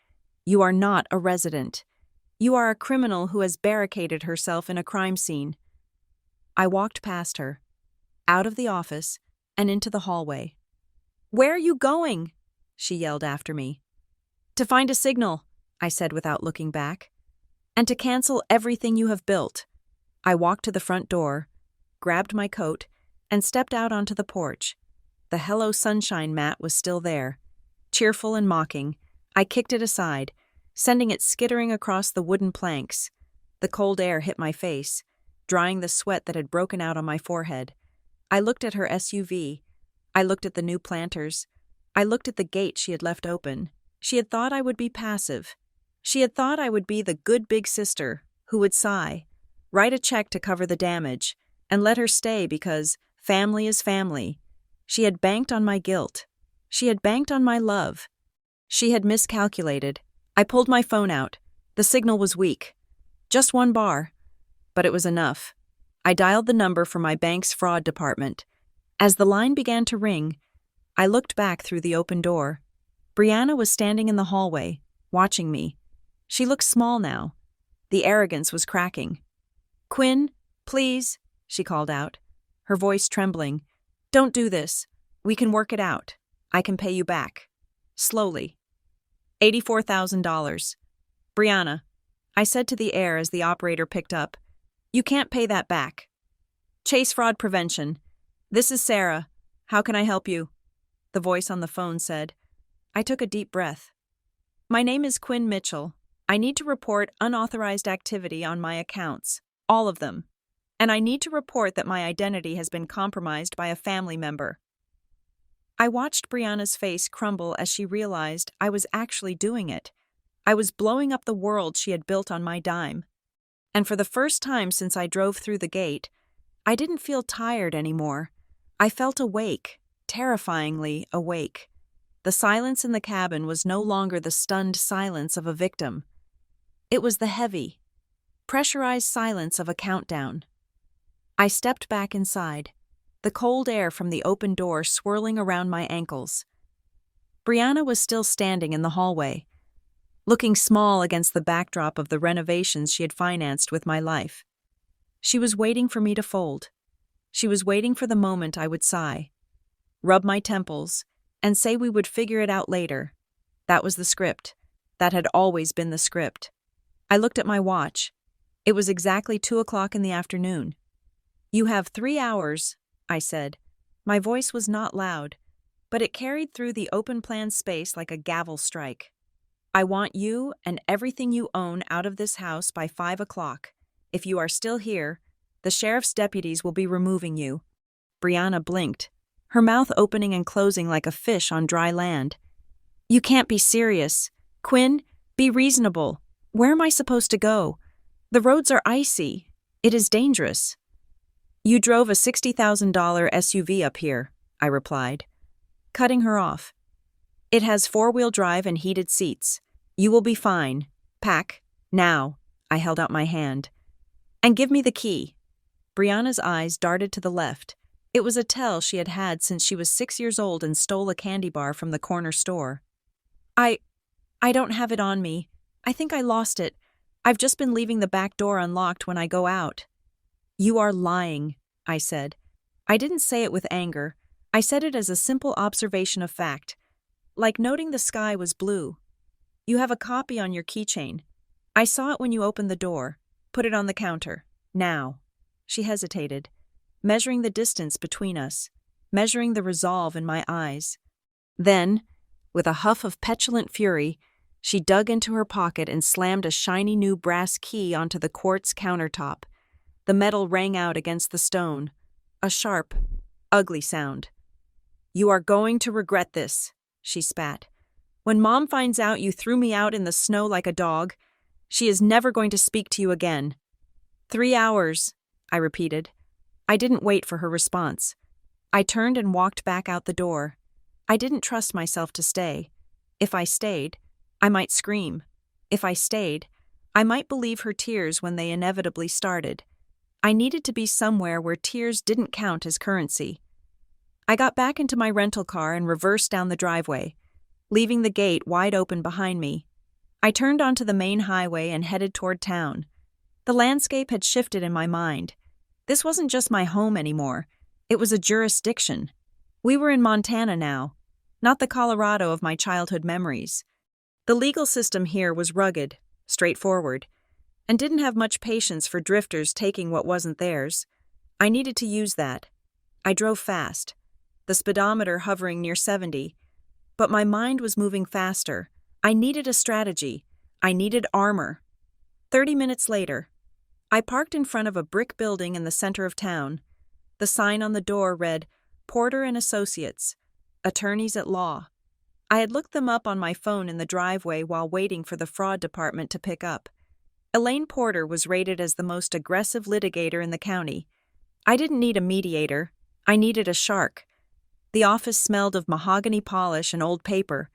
S1: You are not a resident. You are a criminal who has barricaded herself in a crime scene. I walked past her, out of the office, and into the hallway. Where are you going? She yelled after me. To find a signal, I said without looking back. And to cancel everything you have built. I walked to the front door, grabbed my coat, and stepped out onto the porch. The Hello Sunshine mat was still there. Cheerful and mocking, I kicked it aside, sending it skittering across the wooden planks. The cold air hit my face, drying the sweat that had broken out on my forehead. I looked at her SUV. I looked at the new planters. I looked at the gate she had left open. She had thought I would be passive. She had thought I would be the good big sister who would sigh, write a check to cover the damage, and let her stay because family is family. She had banked on my guilt. She had banked on my love. She had miscalculated. I pulled my phone out. The signal was weak. Just one bar. But it was enough. I dialed the number for my bank's fraud department. As the line began to ring, I looked back through the open door. Brianna was standing in the hallway, watching me. She looked small now. The arrogance was cracking. Quinn, please, she called out, her voice trembling. Don't do this. We can work it out. I can pay you back. Slowly. $84,000. Brianna, I said to the air as the operator picked up. You can't pay that back. Chase Fraud Prevention. This is Sarah. How can I help you? The voice on the phone said. I took a deep breath. My name is Quinn Mitchell. I need to report unauthorized activity on my accounts, all of them. And I need to report that my identity has been compromised by a family member. I watched Brianna's face crumble as she realized I was actually doing it. I was blowing up the world she had built on my dime. And for the first time since I drove through the gate, I didn't feel tired anymore. I felt awake, terrifyingly awake. The silence in the cabin was no longer the stunned silence of a victim. It was the heavy, pressurized silence of a countdown. I stepped back inside, the cold air from the open door swirling around my ankles. Brianna was still standing in the hallway, looking small against the backdrop of the renovations she had financed with my life. She was waiting for me to fold. She was waiting for the moment I would sigh, rub my temples, and say we would figure it out later. That was the script. That had always been the script. I looked at my watch. It was exactly 2:00 in the afternoon. "You have 3 hours," I said. My voice was not loud, but it carried through the open-plan space like a gavel strike. "I want you and everything you own out of this house by 5:00. If you are still here, the sheriff's deputies will be removing you." Brianna blinked, her mouth opening and closing like a fish on dry land. "You can't be serious. Quinn, be reasonable. Where am I supposed to go? The roads are icy. It is dangerous." "You drove a $60,000 SUV up here," I replied, cutting her off. "It has 4-wheel drive and heated seats. You will be fine. Pack, now." I held out my hand. "And give me the key." Brianna's eyes darted to the left. It was a tell she had had since she was 6 years old and stole a candy bar from the corner store. I don't have it on me. I think I lost it. I've just been leaving the back door unlocked when I go out." "You are lying," I said. I didn't say it with anger. I said it as a simple observation of fact, like noting the sky was blue. "You have a copy on your keychain. I saw it when you opened the door. Put it on the counter. Now." She hesitated, measuring the distance between us, measuring the resolve in my eyes. Then, with a huff of petulant fury, she dug into her pocket and slammed a shiny new brass key onto the quartz countertop. The metal rang out against the stone, a sharp, ugly sound. "You are going to regret this," she spat. "When Mom finds out you threw me out in the snow like a dog, she is never going to speak to you again." 3 hours, I repeated. I didn't wait for her response. I turned and walked back out the door. I didn't trust myself to stay. If I stayed, I might scream. If I stayed, I might believe her tears when they inevitably started. I needed to be somewhere where tears didn't count as currency. I got back into my rental car and reversed down the driveway, leaving the gate wide open behind me. I turned onto the main highway and headed toward town. The landscape had shifted in my mind. This wasn't just my home anymore. It was a jurisdiction. We were in Montana now, not the Colorado of my childhood memories. The legal system here was rugged, straightforward, and didn't have much patience for drifters taking what wasn't theirs. I needed to use that. I drove fast, the speedometer hovering near 70, but my mind was moving faster. I needed a strategy. I needed armor. 30 minutes later, I parked in front of a brick building in the center of town. The sign on the door read, "Porter and Associates, Attorneys at Law." I had looked them up on my phone in the driveway while waiting for the fraud department to pick up. Elaine Porter was rated as the most aggressive litigator in the county. I didn't need a mediator. I needed a shark. The office smelled of mahogany polish and old paper.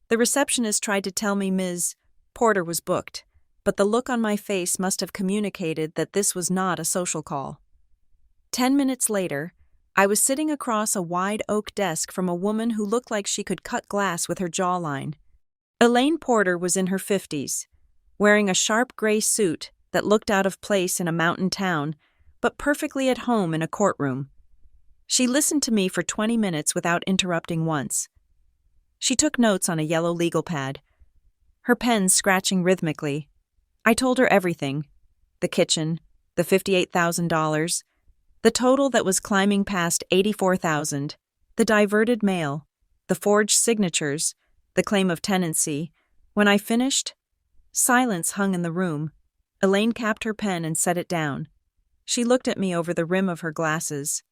S1: The receptionist tried to tell me Ms. Porter was booked, but the look on my face must have communicated that this was not a social call. 10 minutes later, I was sitting across a wide oak desk from a woman who looked like she could cut glass with her jawline. Elaine Porter was in her 50s, wearing a sharp gray suit that looked out of place in a mountain town, but perfectly at home in a courtroom. She listened to me for 20 minutes without interrupting once. She took notes on a yellow legal pad, her pen scratching rhythmically. I told her everything: the kitchen, the $58,000, the total that was climbing past $84,000, the diverted mail, the forged signatures, the claim of tenancy. When I finished, silence hung in the room. Elaine capped her pen and set it down. She looked at me over the rim of her glasses.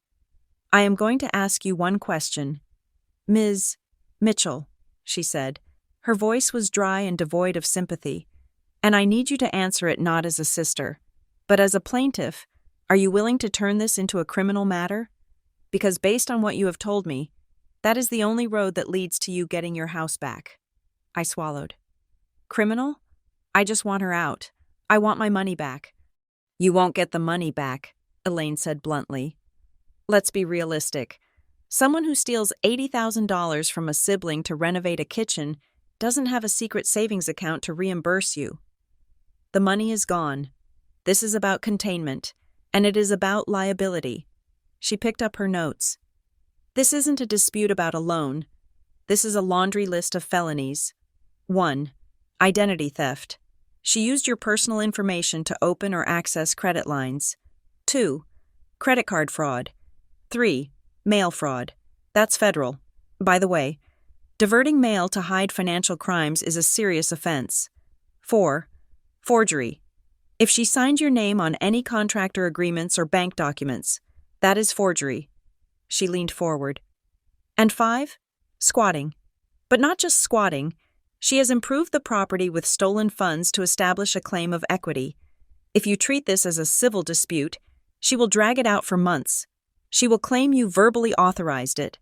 S1: "I am going to ask you one question. Ms. Mitchell, she said. Her voice was dry and devoid of sympathy. And I need you to answer it not as a sister, but as a plaintiff. Are you willing to turn this into a criminal matter? Because based on what you have told me, that is the only road that leads to you getting your house back. I swallowed. Criminal? I just want her out. I want my money back. You won't get the money back, Elaine said bluntly. Let's be realistic. Someone who steals $80,000 from a sibling to renovate a kitchen doesn't have a secret savings account to reimburse you. The money is gone. This is about containment, and it is about liability. She picked up her notes. This isn't a dispute about a loan. This is a laundry list of felonies. 1. Identity theft. She used your personal information to open or access credit lines. 2. Credit card fraud. 3. Mail fraud. That's federal. By the way, diverting mail to hide financial crimes is a serious offense. 4. Forgery. If she signed your name on any contractor agreements or bank documents, that is forgery. She leaned forward. And 5. Squatting. But not just squatting. She has improved the property with stolen funds to establish a claim of equity. If you treat this as a civil dispute, she will drag it out for months. She will claim you verbally authorized it.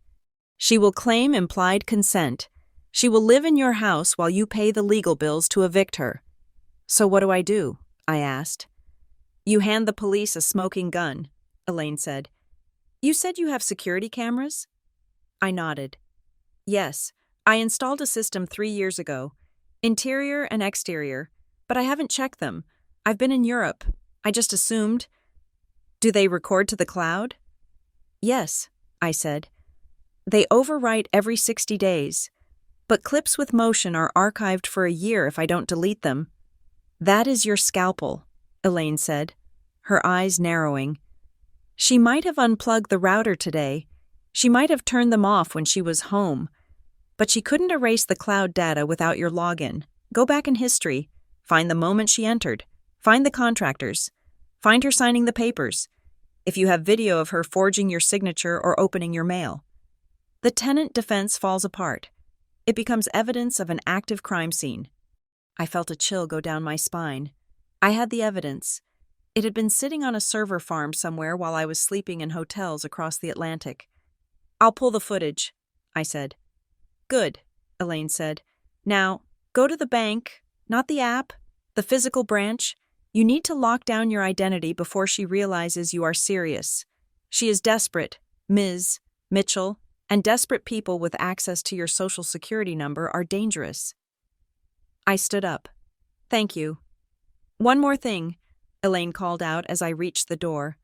S1: She will claim implied consent. She will live in your house while you pay the legal bills to evict her. So what do? I asked. You hand the police a smoking gun, Elaine said. You said you have security cameras? I nodded. Yes, I installed a system 3 years ago, interior and exterior, but I haven't checked them. I've been in Europe. I just assumed. Do they record to the cloud? Yes, I said. They overwrite every 60 days, but clips with motion are archived for a year if I don't delete them. That is your scalpel, Elaine said, her eyes narrowing. She might have unplugged the router today. She might have turned them off when she was home. But she couldn't erase the cloud data without your login. Go back in history. Find the moment she entered. Find the contractors. Find her signing the papers. If you have video of her forging your signature or opening your mail. The tenant defense falls apart. It becomes evidence of an active crime scene. I felt a chill go down my spine. I had the evidence. It had been sitting on a server farm somewhere while I was sleeping in hotels across the Atlantic. I'll pull the footage, I said. Good, Elaine said. Now, go to the bank, not the app, the physical branch. You need to lock down your identity before she realizes you are serious. She is desperate, Ms. Mitchell, and desperate people with access to your social security number are dangerous. I stood up. Thank you. One more thing, Elaine called out as I reached the door.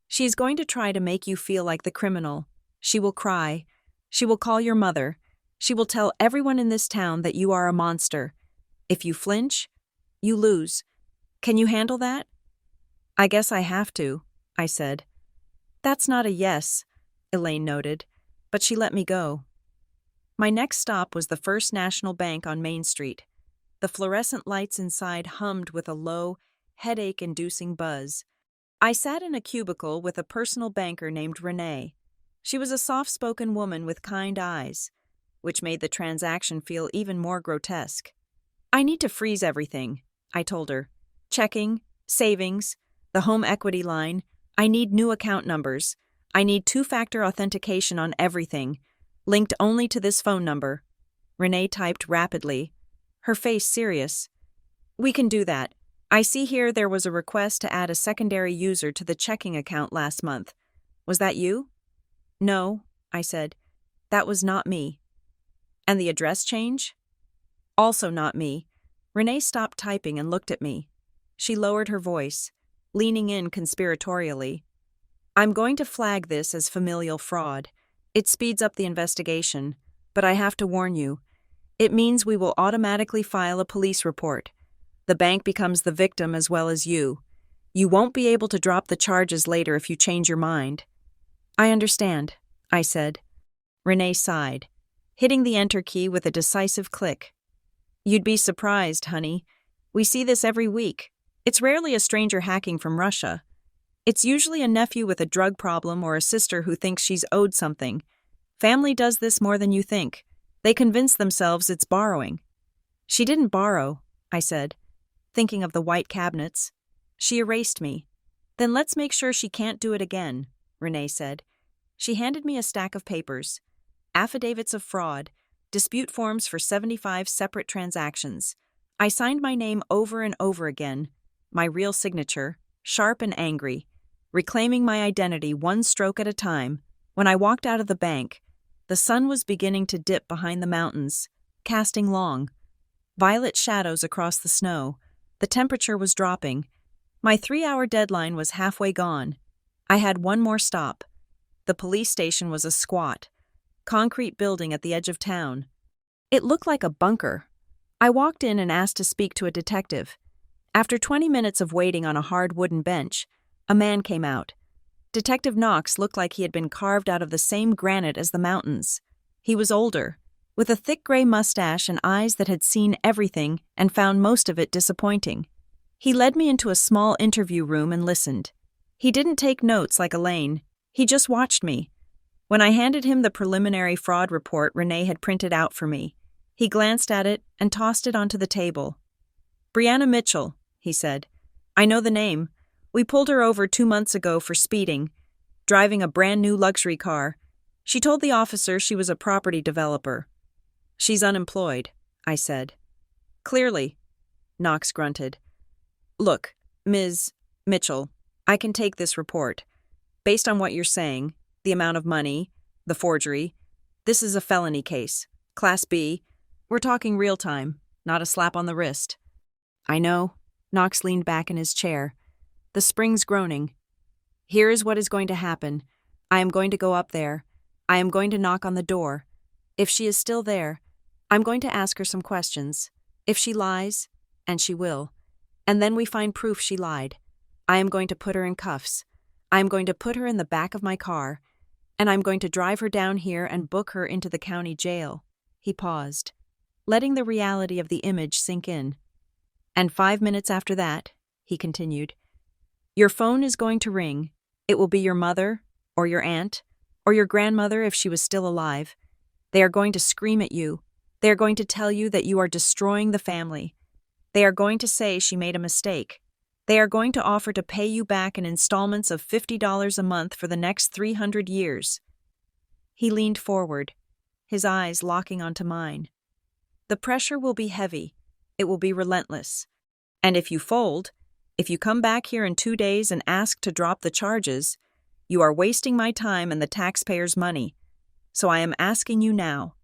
S1: She is going to try to make you feel like the criminal. She will cry. She will call your mother. She will tell everyone in this town that you are a monster. If you flinch, you lose. Can you handle that? I guess I have to, I said. That's not a yes, Elaine noted, but she let me go. My next stop was the First National Bank on Main Street. The fluorescent lights inside hummed with a low, headache-inducing buzz. I sat in a cubicle with a personal banker named Renee. She was a soft-spoken woman with kind eyes, which made the transaction feel even more grotesque. I need to freeze everything, I told her. Checking, savings, the home equity line. I need new account numbers. I need two-factor authentication on everything, linked only to this phone number. Renee typed rapidly, her face serious. We can do that. I see here there was a request to add a secondary user to the checking account last month. Was that you? No, I said. That was not me. And the address change? Also not me. Renee stopped typing and looked at me. She lowered her voice, leaning in conspiratorially. I'm going to flag this as familial fraud. It speeds up the investigation, but I have to warn you. It means we will automatically file a police report. The bank becomes the victim as well as you. You won't be able to drop the charges later if you change your mind. I understand, I said. Renee sighed, hitting the enter key with a decisive click. You'd be surprised, honey. We see this every week. It's rarely a stranger hacking from Russia. It's usually a nephew with a drug problem or a sister who thinks she's owed something. Family does this more than you think. They convince themselves it's borrowing. She didn't borrow, I said, thinking of the white cabinets. She erased me. Then let's make sure she can't do it again, Renee said. She handed me a stack of papers. Affidavits of fraud, dispute forms for 75 separate transactions. I signed my name over and over again, my real signature, sharp and angry, reclaiming my identity one stroke at a time. When I walked out of the bank, the sun was beginning to dip behind the mountains, casting long, violet shadows across the snow. The temperature was dropping. My 3-hour deadline was halfway gone. I had one more stop. The police station was a squat, concrete building at the edge of town. It looked like a bunker. I walked in and asked to speak to a detective. After 20 minutes of waiting on a hard wooden bench, a man came out. Detective Knox looked like he had been carved out of the same granite as the mountains. He was older, with a thick gray mustache and eyes that had seen everything and found most of it disappointing. He led me into a small interview room and listened. He didn't take notes like Elaine. He just watched me. When I handed him the preliminary fraud report Renee had printed out for me, he glanced at it and tossed it onto the table. "Brianna Mitchell," he said. "I know the name. We pulled her over 2 months ago for speeding, driving a brand new luxury car. She told the officer she was a property developer." "She's unemployed," I said. "Clearly," Knox grunted. "Look, Ms. Mitchell, I can take this report. Based on what you're saying, the amount of money, the forgery, this is a felony case. Class B. We're talking real time, not a slap on the wrist." "I know." Knox leaned back in his chair, the springs groaning. "Here is what is going to happen. I am going to go up there. I am going to knock on the door. If she is still there, I'm going to ask her some questions. If she lies, and she will, and then we find proof she lied, I am going to put her in cuffs. I am going to put her in the back of my car, and I'm going to drive her down here and book her into the county jail." He paused, letting the reality of the image sink in. "And 5 minutes after that," he continued, "your phone is going to ring. It will be your mother, or your aunt, or your grandmother if she was still alive. They are going to scream at you. They are going to tell you that you are destroying the family. They are going to say she made a mistake. They are going to offer to pay you back in installments of $50 a month for the next 300 years. He leaned forward, his eyes locking onto mine. "The pressure will be heavy. It will be relentless. And if you fold, if you come back here in 2 days and ask to drop the charges, you are wasting my time and the taxpayers' money. So I am asking you now,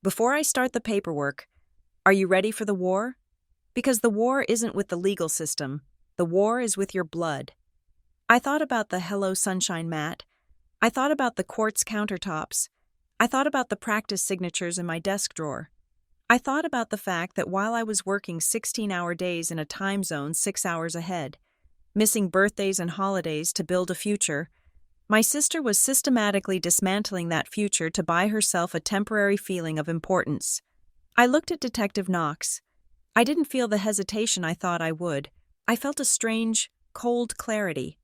S1: before I start the paperwork, are you ready for the war? Because the war isn't with the legal system. The war is with your blood." I thought about the Hello Sunshine mat. I thought about the quartz countertops. I thought about the practice signatures in my desk drawer. I thought about the fact that while I was working 16-hour days in a time zone 6 hours ahead, missing birthdays and holidays to build a future, my sister was systematically dismantling that future to buy herself a temporary feeling of importance. I looked at Detective Knox. I didn't feel the hesitation I thought I would. I felt a strange, cold clarity.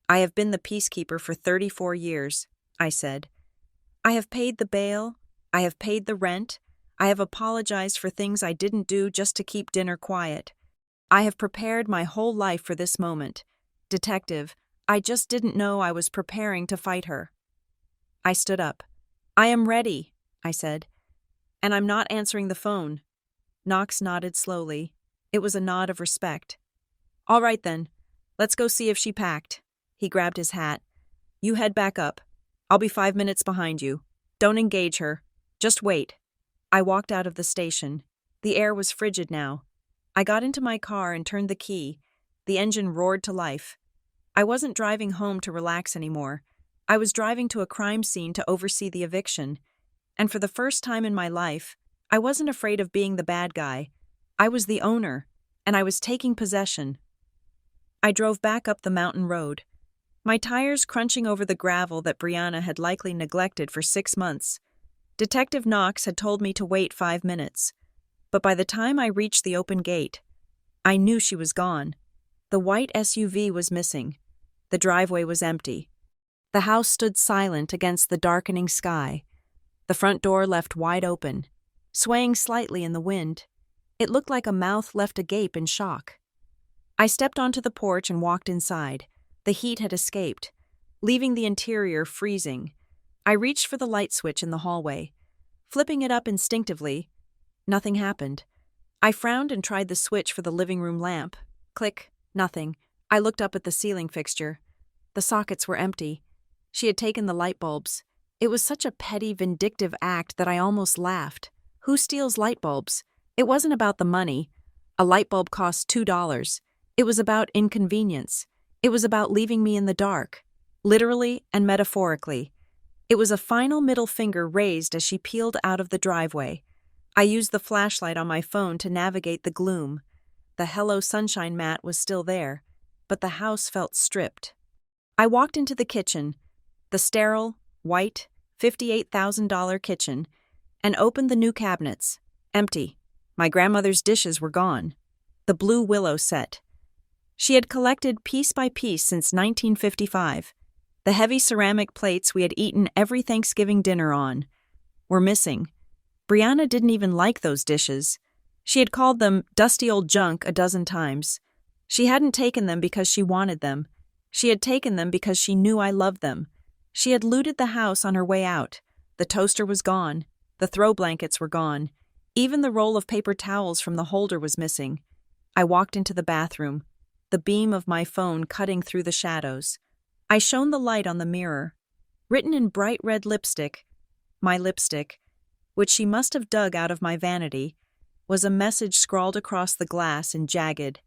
S1: "I have been the peacekeeper for 34 years, I said. "I have paid the bail. I have paid the rent. I have apologized for things I didn't do just to keep dinner quiet. I have prepared my whole life for this moment. Detective, I just didn't know I was preparing to fight her." I stood up. "I am ready," I said. "And I'm not answering the phone." Knox nodded slowly. It was a nod of respect. "All right then, let's go see if she packed." He grabbed his hat. "You head back up. I'll be 5 minutes behind you. Don't engage her. Just wait." I walked out of the station. The air was frigid now. I got into my car and turned the key. The engine roared to life. I wasn't driving home to relax anymore. I was driving to a crime scene to oversee the eviction. And for the first time in my life, I wasn't afraid of being the bad guy. I was the owner, and I was taking possession. I drove back up the mountain road, my tires crunching over the gravel that Brianna had likely neglected for 6 months. Detective Knox had told me to wait 5 minutes, but by the time I reached the open gate, I knew she was gone. The white SUV was missing. The driveway was empty. The house stood silent against the darkening sky. The front door left wide open, swaying slightly in the wind. It looked like a mouth left agape in shock. I stepped onto the porch and walked inside. The heat had escaped, leaving the interior freezing. I reached for the light switch in the hallway. Flipping it up instinctively, nothing happened. I frowned and tried the switch for the living room lamp. Click, nothing. I looked up at the ceiling fixture. The sockets were empty. She had taken the light bulbs. It was such a petty, vindictive act that I almost laughed. Who steals light bulbs? It wasn't about the money. A light bulb cost $2. It was about inconvenience. It was about leaving me in the dark, literally and metaphorically. It was a final middle finger raised as she peeled out of the driveway. I used the flashlight on my phone to navigate the gloom. The Hello Sunshine mat was still there, but the house felt stripped. I walked into the kitchen, the sterile, white, $58,000 kitchen, and opened the new cabinets. Empty. My grandmother's dishes were gone. The blue willow set. She had collected piece by piece since 1955. The heavy ceramic plates we had eaten every Thanksgiving dinner on were missing. Brianna didn't even like those dishes. She had called them dusty old junk a dozen times. She hadn't taken them because she wanted them. She had taken them because she knew I loved them. She had looted the house on her way out. The toaster was gone. The throw blankets were gone. Even the roll of paper towels from the holder was missing. I walked into the bathroom, the beam of my phone cutting through the shadows. I shone the light on the mirror. Written in bright red lipstick, my lipstick, which she must have dug out of my vanity, was a message scrawled across the glass in jagged,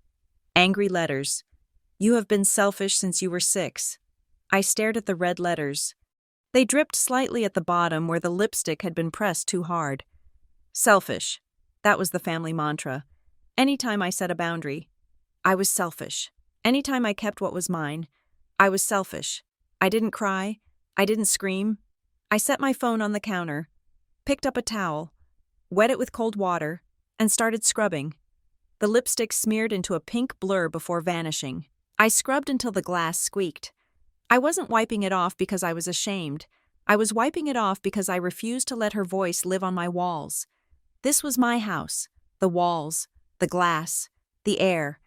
S1: angry letters. You have been selfish since you were 6. I stared at the red letters. They dripped slightly at the bottom where the lipstick had been pressed too hard. Selfish. That was the family mantra. Anytime I set a boundary, I was selfish. Anytime I kept what was mine, I was selfish. I didn't cry. I didn't scream. I set my phone on the counter, picked up a towel, wet it with cold water, and started scrubbing. The lipstick smeared into a pink blur before vanishing. I scrubbed until the glass squeaked. I wasn't wiping it off because I was ashamed. I was wiping it off because I refused to let her voice live on my walls. This was my house. The walls, the glass, the air.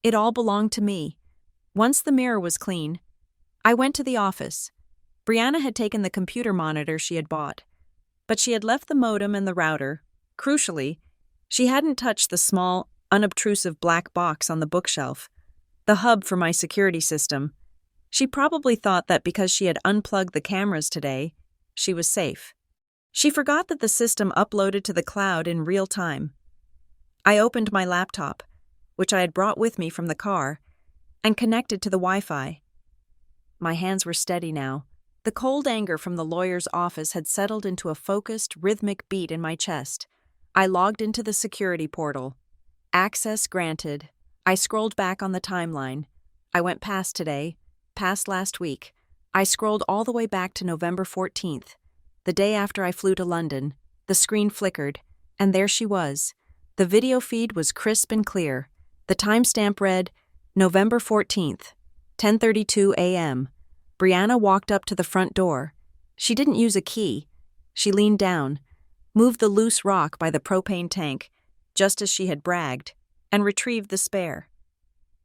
S1: It all belonged to me. Once the mirror was clean, I went to the office. Brianna had taken the computer monitor she had bought, but she had left the modem and the router. Crucially, she hadn't touched the small, unobtrusive black box on the bookshelf, the hub for my security system. She probably thought that because she had unplugged the cameras today, she was safe. She forgot that the system uploaded to the cloud in real time. I opened my laptop, which I had brought with me from the car, and connected to the Wi-Fi. My hands were steady now. The cold anger from the lawyer's office had settled into a focused, rhythmic beat in my chest. I logged into the security portal. Access granted. I scrolled back on the timeline. I went past today, past last week. I scrolled all the way back to November 14th, the day after I flew to London. The screen flickered, and there she was. The video feed was crisp and clear. The timestamp read, November 14th, 10:32 a.m. Brianna walked up to the front door. She didn't use a key. She leaned down, moved the loose rock by the propane tank, just as she had bragged, and retrieved the spare.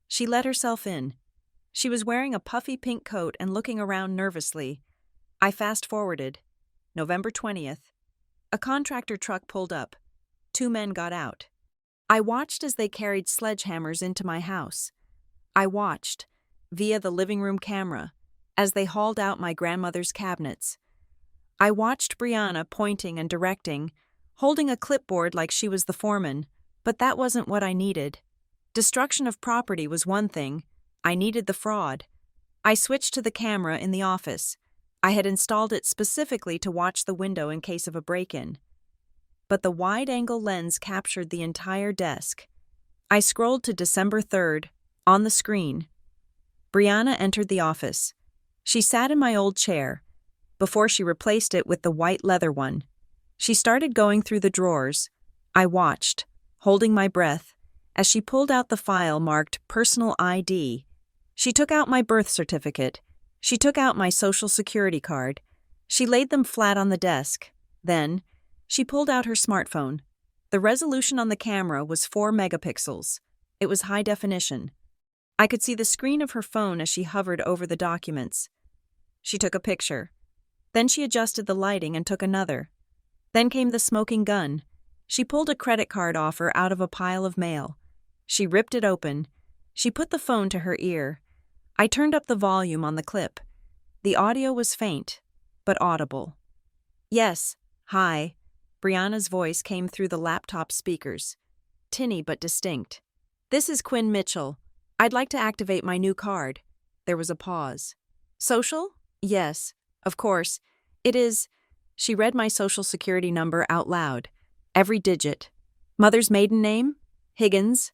S1: She let herself in. She was wearing a puffy pink coat and looking around nervously. I fast-forwarded. November 20th. A contractor truck pulled up. 2 men got out. I watched as they carried sledgehammers into my house. I watched, via the living room camera, as they hauled out my grandmother's cabinets. I watched Brianna pointing and directing, holding a clipboard like she was the foreman, but that wasn't what I needed. Destruction of property was one thing. I needed the fraud. I switched to the camera in the office. I had installed it specifically to watch the window in case of a break-in. But the wide-angle lens captured the entire desk. I scrolled to December 3rd, on the screen. Brianna entered the office. She sat in my old chair, before she replaced it with the white leather one. She started going through the drawers. I watched, holding my breath, as she pulled out the file marked Personal ID. She took out my birth certificate. She took out my social security card. She laid them flat on the desk. Then, she pulled out her smartphone. The resolution on the camera was 4 megapixels. It was high definition. I could see the screen of her phone as she hovered over the documents. She took a picture. Then she adjusted the lighting and took another. Then came the smoking gun. She pulled a credit card offer out of a pile of mail. She ripped it open. She put the phone to her ear. I turned up the volume on the clip. The audio was faint, but audible. "Yes, hi." Brianna's voice came through the laptop speakers. Tinny but distinct. "This is Quinn Mitchell. I'd like to activate my new card." There was a pause. "Social? Yes, of course. It is." She read my social security number out loud. Every digit. "Mother's maiden name? Higgins."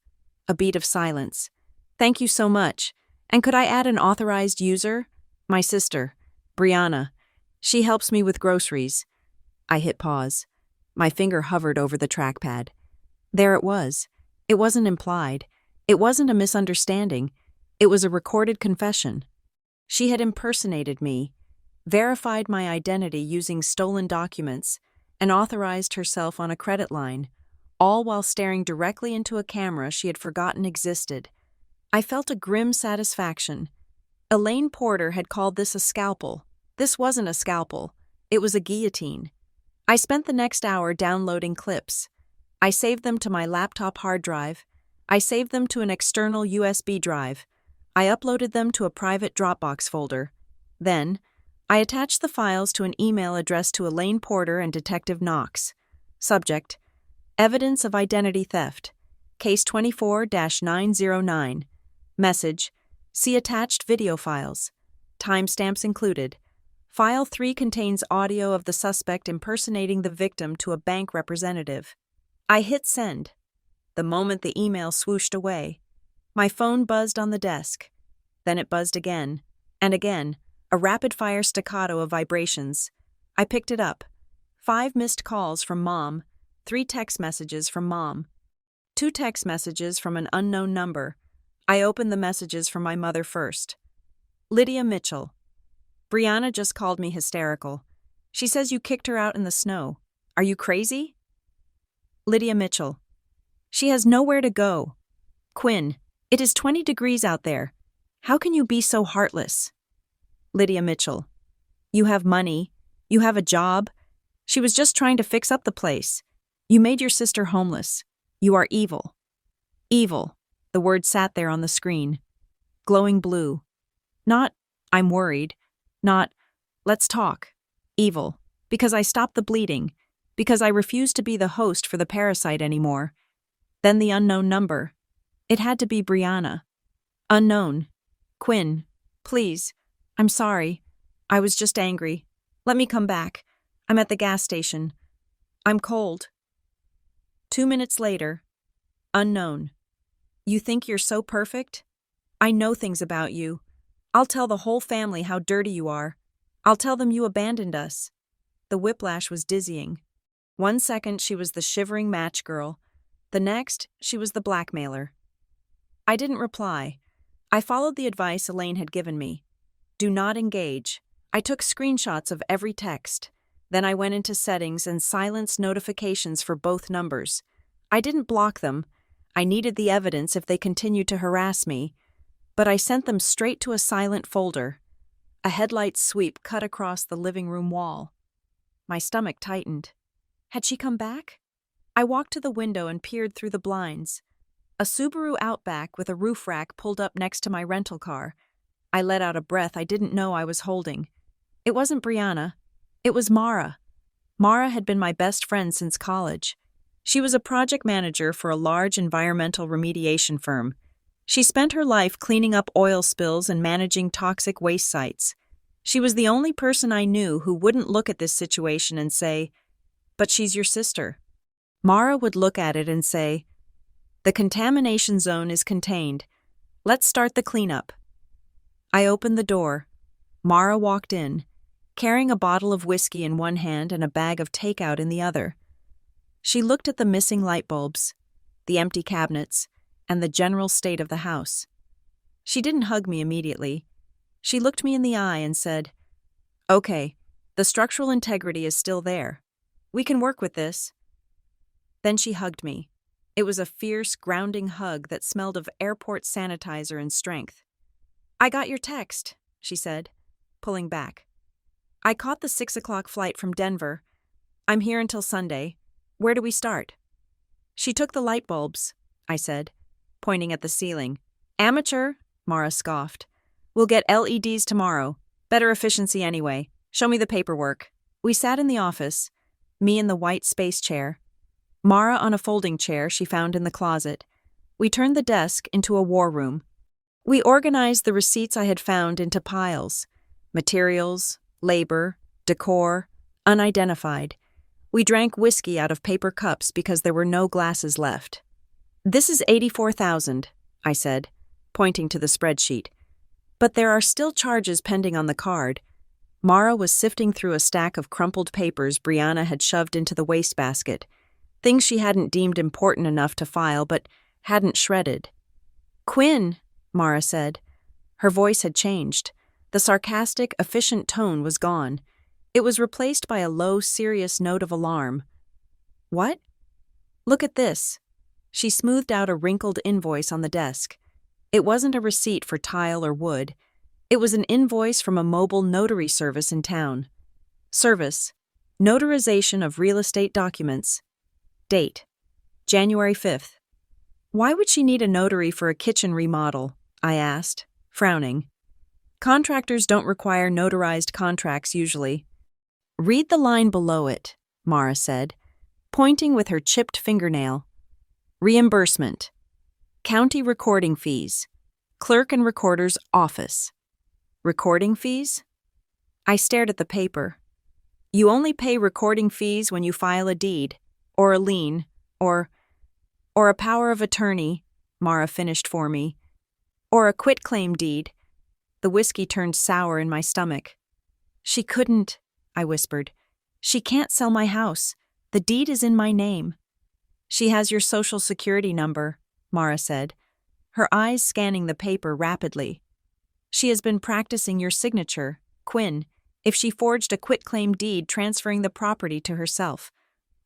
S1: A beat of silence. "Thank you so much. And could I add an authorized user?" "My sister, Brianna. She helps me with groceries." I hit pause. My finger hovered over the trackpad. There it was. It wasn't implied. It wasn't a misunderstanding. It was a recorded confession. She had impersonated me, verified my identity using stolen documents, and authorized herself on a credit line, all while staring directly into a camera she had forgotten existed. I felt a grim satisfaction. Elaine Porter had called this a scalpel. This wasn't a scalpel. It was a guillotine. I spent the next hour downloading clips. I saved them to my laptop hard drive. I saved them to an external USB drive. I uploaded them to a private Dropbox folder. Then, I attached the files to an email addressed to Elaine Porter and Detective Knox. Subject: Evidence of Identity Theft. Case 24-909. Message: See attached video files. Timestamps included. File 3 contains audio of the suspect impersonating the victim to a bank representative. I hit send. The moment the email swooshed away, my phone buzzed on the desk. Then it buzzed again, and again, a rapid-fire staccato of vibrations. I picked it up. 5 missed calls from Mom, 3 text messages from Mom, 2 text messages from an unknown number. I opened the messages from my mother first. Lydia Mitchell. Brianna just called me hysterical. She says you kicked her out in the snow. Are you crazy? Lydia Mitchell. She has nowhere to go. Quinn, it is 20 degrees out there. How can you be so heartless? Lydia Mitchell. You have money. You have a job. She was just trying to fix up the place. You made your sister homeless. You are evil. Evil. The word sat there on the screen. Glowing blue. Not, I'm worried. Not, let's talk. Evil. Because I stopped the bleeding. Because I refused to be the host for the parasite anymore. Then the unknown number. It had to be Brianna. Unknown. Quinn, please. I'm sorry. I was just angry. Let me come back. I'm at the gas station. I'm cold. 2 minutes later. Unknown. You think you're so perfect? I know things about you. I'll tell the whole family how dirty you are. I'll tell them you abandoned us. The whiplash was dizzying. 1 second she was the shivering match girl. The next, she was the blackmailer. I didn't reply. I followed the advice Elaine had given me. Do not engage. I took screenshots of every text. Then I went into settings and silenced notifications for both numbers. I didn't block them. I needed the evidence if they continued to harass me. But I sent them straight to a silent folder. A headlight sweep cut across the living room wall. My stomach tightened. Had she come back? I walked to the window and peered through the blinds. A Subaru Outback with a roof rack pulled up next to my rental car. I let out a breath I didn't know I was holding. It wasn't Brianna. It was Mara. Mara had been my best friend since college. She was a project manager for a large environmental remediation firm. She spent her life cleaning up oil spills and managing toxic waste sites. She was the only person I knew who wouldn't look at this situation and say, "But she's your sister." Mara would look at it and say, "The contamination zone is contained. Let's start the cleanup." I opened the door. Mara walked in, carrying a bottle of whiskey in one hand and a bag of takeout in the other. She looked at the missing light bulbs, the empty cabinets, and the general state of the house. She didn't hug me immediately. She looked me in the eye and said, "Okay, the structural integrity is still there. We can work with this." Then she hugged me. It was a fierce, grounding hug that smelled of airport sanitizer and strength. "I got your text," she said, pulling back. "I caught the 6 o'clock flight from Denver. I'm here until Sunday. Where do we start?" "She took the light bulbs," I said, pointing at the ceiling. "Amateur," Mara scoffed. "We'll get LEDs tomorrow. Better efficiency anyway. Show me the paperwork." We sat in the office, me in the white space chair, Mara on a folding chair she found in the closet. We turned the desk into a war room. We organized the receipts I had found into piles: materials, labor, decor, unidentified. We drank whiskey out of paper cups because there were no glasses left. "This is $84,000, I said, pointing to the spreadsheet. "But there are still charges pending on the card." Mara was sifting through a stack of crumpled papers Brianna had shoved into the wastebasket, things she hadn't deemed important enough to file but hadn't shredded. "Quinn," Mara said. Her voice had changed. The sarcastic, efficient tone was gone. It was replaced by a low, serious note of alarm. "What?" "Look at this." She smoothed out a wrinkled invoice on the desk. It wasn't a receipt for tile or wood. It was an invoice from a mobile notary service in town. Service: notarization of real estate documents. Date: January 5th. "Why would she need a notary for a kitchen remodel?" I asked, frowning. "Contractors don't require notarized contracts usually." "Read the line below it," Mara said, pointing with her chipped fingernail. "Reimbursement. County recording fees. Clerk and Recorder's Office." "Recording fees?" I stared at the paper. "You only pay recording fees when you file a deed, or a lien, or a power of attorney," Mara finished for me. "Or a quitclaim deed." The whiskey turned sour in my stomach. "She couldn't," I whispered. "She can't sell my house. The deed is in my name." "She has your social security number," Mara said, her eyes scanning the paper rapidly. "She has been practicing your signature, Quinn, if she forged a quitclaim deed transferring the property to herself,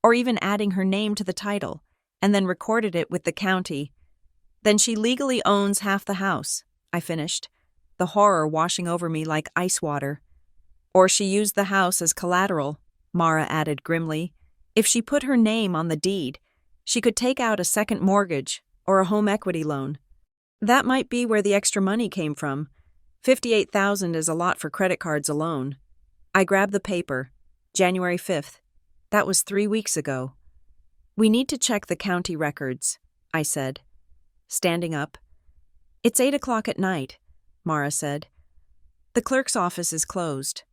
S1: or even adding her name to the title, and then recorded it with the county. Then she legally owns half the house," I finished, the horror washing over me like ice water. "Or she used the house as collateral," Mara added grimly. "If she put her name on the deed, she could take out a second mortgage or a home equity loan. That might be where the extra money came from. $58,000 is a lot for credit cards alone." I grabbed the paper. January 5th. That was 3 weeks ago. "We need to check the county records," I said, standing up. "It's 8 o'clock at night," Mara said. "The clerk's office is closed."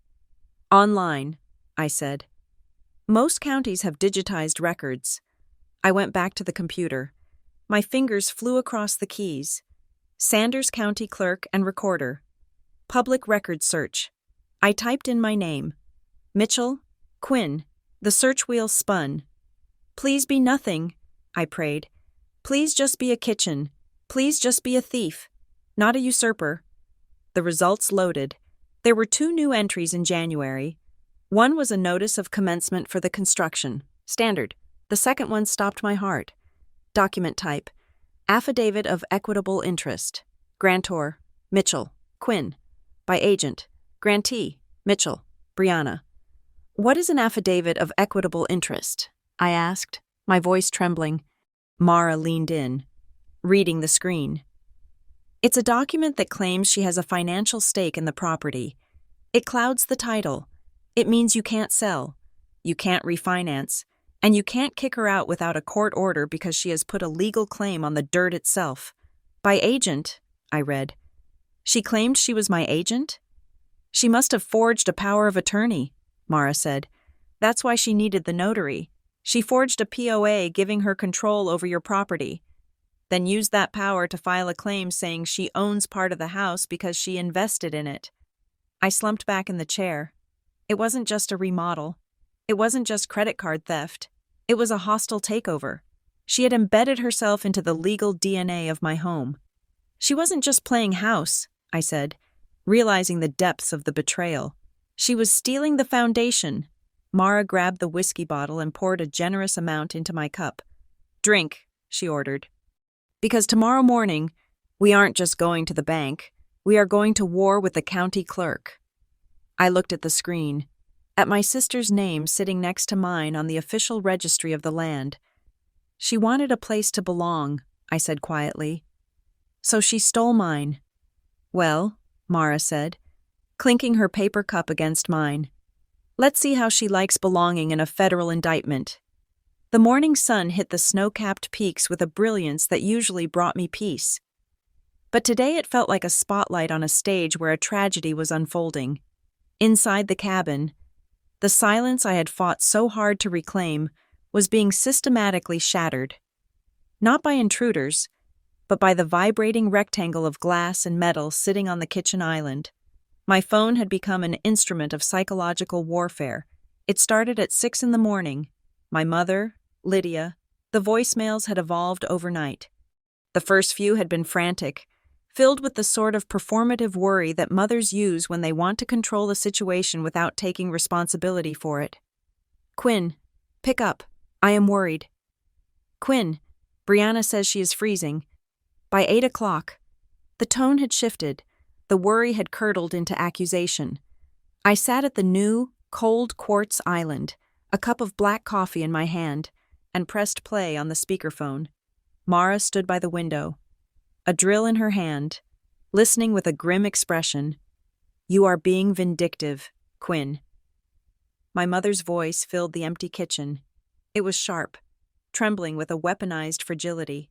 S1: "Online," I said. "Most counties have digitized records." I went back to the computer. My fingers flew across the keys. Sanders County Clerk and Recorder. Public record search. I typed in my name. Mitchell, Quinn. The search wheel spun. "Please be nothing," I prayed. "Please just be a kitchen. Please just be a thief. Not a usurper." The results loaded. There were 2 new entries in January. One was a notice of commencement for the construction. Standard. The second one stopped my heart. Document type: Affidavit of Equitable Interest. Grantor: Mitchell, Quinn. By agent: Grantee: Mitchell, Brianna. "What is an affidavit of equitable interest?" I asked, my voice trembling. Mara leaned in, reading the screen. "It's a document that claims she has a financial stake in the property. It clouds the title. It means you can't sell, you can't refinance, and you can't kick her out without a court order because she has put a legal claim on the dirt itself. By agent," I read. "She claimed she was my agent?" "She must have forged a power of attorney," Mara said. "That's why she needed the notary. She forged a POA giving her control over your property, then used that power to file a claim saying she owns part of the house because she invested in it." I slumped back in the chair. It wasn't just a remodel. It wasn't just credit card theft. It was a hostile takeover. She had embedded herself into the legal DNA of my home. "She wasn't just playing house," I said. realizing the depths of the betrayal. She was stealing the foundation. Mara grabbed the whiskey bottle and poured a generous amount into my cup. "Drink," she ordered. "Because tomorrow morning, we aren't just going to the bank, we are going to war with the county clerk." I looked at the screen, at my sister's name sitting next to mine on the official registry of the land. "She wanted a place to belong," I said quietly. "So she stole mine." "Well," Mara said, clinking her paper cup against mine, "let's see how she likes belonging in a federal indictment." The morning sun hit the snow-capped peaks with a brilliance that usually brought me peace. But today it felt like a spotlight on a stage where a tragedy was unfolding. Inside the cabin, the silence I had fought so hard to reclaim was being systematically shattered. Not by intruders, but by the vibrating rectangle of glass and metal sitting on the kitchen island. My phone had become an instrument of psychological warfare. It started at 6 a.m. My mother, Lydia, the voicemails had evolved overnight. The first few had been frantic, filled with the sort of performative worry that mothers use when they want to control a situation without taking responsibility for it. "Quinn, pick up. I am worried." "Quinn, Brianna says she is freezing." By 8 o'clock, the tone had shifted. The worry had curdled into accusation. I sat at the new, cold quartz island, a cup of black coffee in my hand, and pressed play on the speakerphone. Mara stood by the window, a drill in her hand, listening with a grim expression. "You are being vindictive, Quinn." My mother's voice filled the empty kitchen. It was sharp, trembling with a weaponized fragility.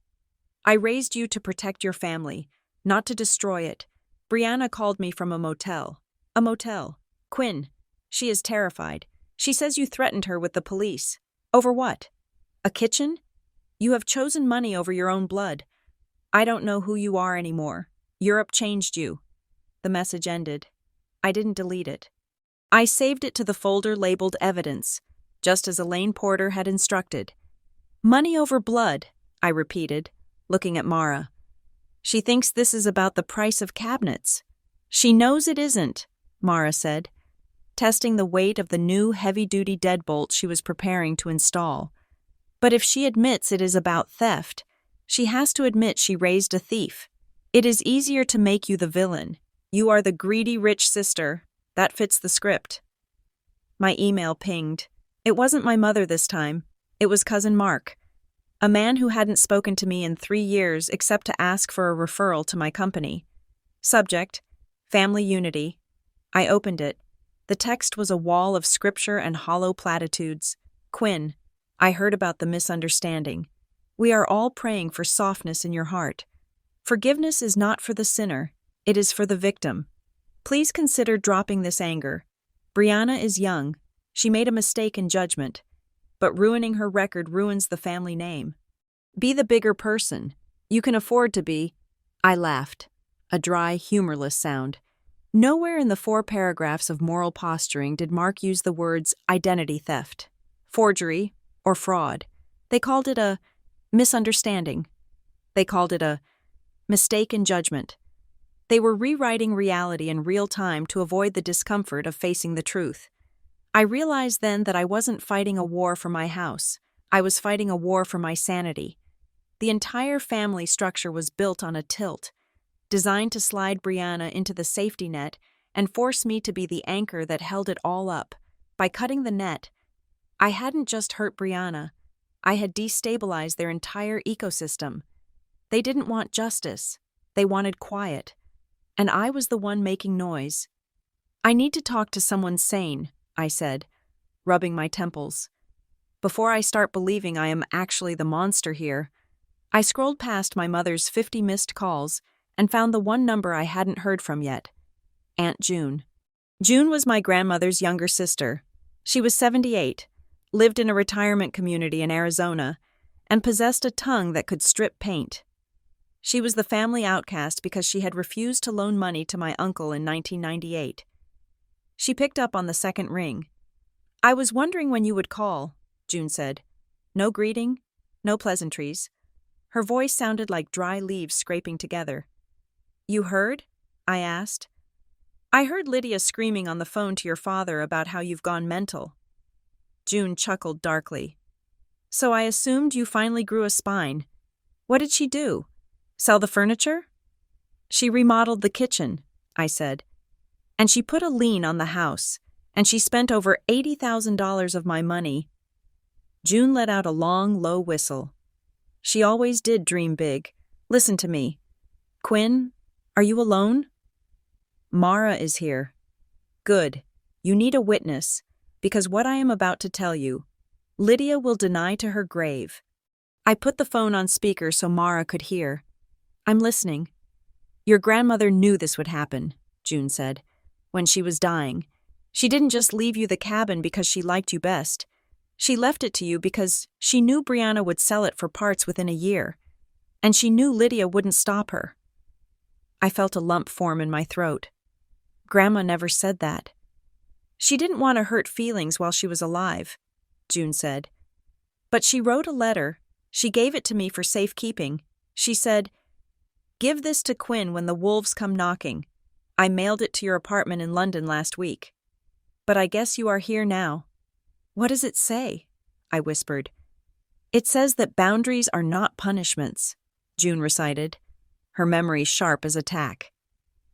S1: "I raised you to protect your family, not to destroy it. Brianna called me from a motel. A motel. Quinn, she is terrified. She says you threatened her with the police. Over what? A kitchen? You have chosen money over your own blood. I don't know who you are anymore. Europe changed you." The message ended. I didn't delete it. I saved it to the folder labeled Evidence, just as Elaine Porter had instructed. "Money over blood," I repeated, looking at Mara. "She thinks this is about the price of cabinets." "She knows it isn't," Mara said, testing the weight of the new heavy-duty deadbolt she was preparing to install. "But if she admits it is about theft, she has to admit she raised a thief. It is easier to make you the villain. You are the greedy rich sister. That fits the script." My email pinged. It wasn't my mother this time. It was Cousin Mark, a man who hadn't spoken to me in 3 years except to ask for a referral to my company. Subject: Family Unity. I opened it. The text was a wall of scripture and hollow platitudes. "Quinn, I heard about the misunderstanding. We are all praying for softness in your heart. Forgiveness is not for the sinner, it is for the victim. Please consider dropping this anger. Brianna is young. She made a mistake in judgment, but ruining her record ruins the family name. Be the bigger person. You can afford to be." I laughed, a dry, humorless sound. Nowhere in the 4 paragraphs of moral posturing did Mark use the words identity theft, forgery, or fraud. They called it a misunderstanding. They called it a mistake in judgment. They were rewriting reality in real time to avoid the discomfort of facing the truth. I realized then that I wasn't fighting a war for my house. I was fighting a war for my sanity. The entire family structure was built on a tilt, designed to slide Brianna into the safety net and force me to be the anchor that held it all up. By cutting the net, I hadn't just hurt Brianna, I had destabilized their entire ecosystem. They didn't want justice, they wanted quiet. And I was the one making noise. "I need to talk to someone sane," I said, rubbing my temples. "Before I start believing I am actually the monster here." I scrolled past my mother's 50 missed calls and found the one number I hadn't heard from yet. Aunt June. June was my grandmother's younger sister. She was 78, lived in a retirement community in Arizona, and possessed a tongue that could strip paint. She was the family outcast because she had refused to loan money to my uncle in 1998. She picked up on the second ring. "I was wondering when you would call," June said. No greeting, no pleasantries. Her voice sounded like dry leaves scraping together. "You heard?" I asked. I heard Lydia screaming on the phone to your father about how you've gone mental. June chuckled darkly. So I assumed you finally grew a spine. What did she do? Sell the furniture? She remodeled the kitchen, I said. And she put a lien on the house, and she spent over $80,000 of my money. June let out a long, low whistle. She always did dream big. Listen to me. Quinn, are you alone? Mara is here. Good. You need a witness, because what I am about to tell you, Lydia will deny to her grave. I put the phone on speaker so Mara could hear. I'm listening. Your grandmother knew this would happen, June said, when she was dying. She didn't just leave you the cabin because she liked you best. She left it to you because she knew Brianna would sell it for parts within a year, and she knew Lydia wouldn't stop her. I felt a lump form in my throat. Grandma never said that. She didn't want to hurt feelings while she was alive, June said. But she wrote a letter. She gave it to me for safekeeping. She said, "Give this to Quinn when the wolves come knocking. I mailed it to your apartment in London last week. But I guess you are here now." What does it say? I whispered. It says that boundaries are not punishments, June recited, her memory sharp as a tack.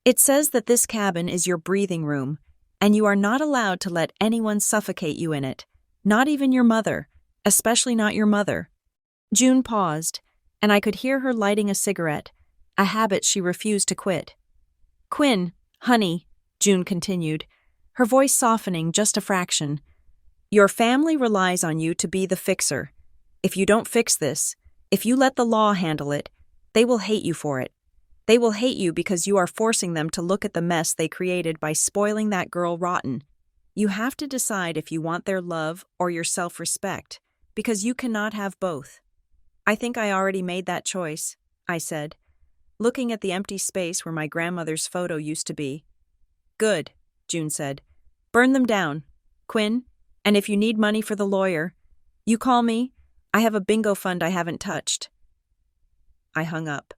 S1: It says that this cabin is your breathing room, and you are not allowed to let anyone suffocate you in it, not even your mother, especially not your mother. June paused, and I could hear her lighting a cigarette, a habit she refused to quit. Quinn, honey, June continued, her voice softening just a fraction. Your family relies on you to be the fixer. If you don't fix this, if you let the law handle it, they will hate you for it. They will hate you because you are forcing them to look at the mess they created by spoiling that girl rotten. You have to decide if you want their love or your self-respect, because you cannot have both. I think I already made that choice, I said, looking at the empty space where my grandmother's photo used to be. Good, June said. Burn them down, Quinn, and if you need money for the lawyer, you call me. I have a bingo fund I haven't touched. I hung up,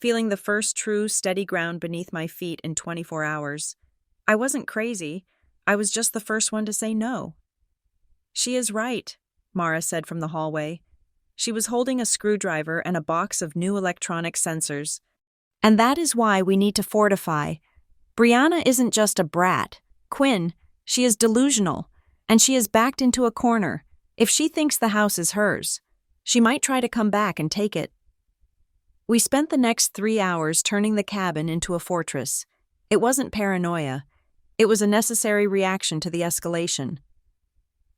S1: feeling the first true steady ground beneath my feet in 24 hours. I wasn't crazy. I was just the first one to say no. She is right, Mara said from the hallway. She was holding a screwdriver and a box of new electronic sensors. And that is why we need to fortify. Brianna isn't just a brat. Quinn, she is delusional, and she is backed into a corner. If she thinks the house is hers, she might try to come back and take it. We spent the next 3 hours turning the cabin into a fortress. It wasn't paranoia. It was a necessary reaction to the escalation.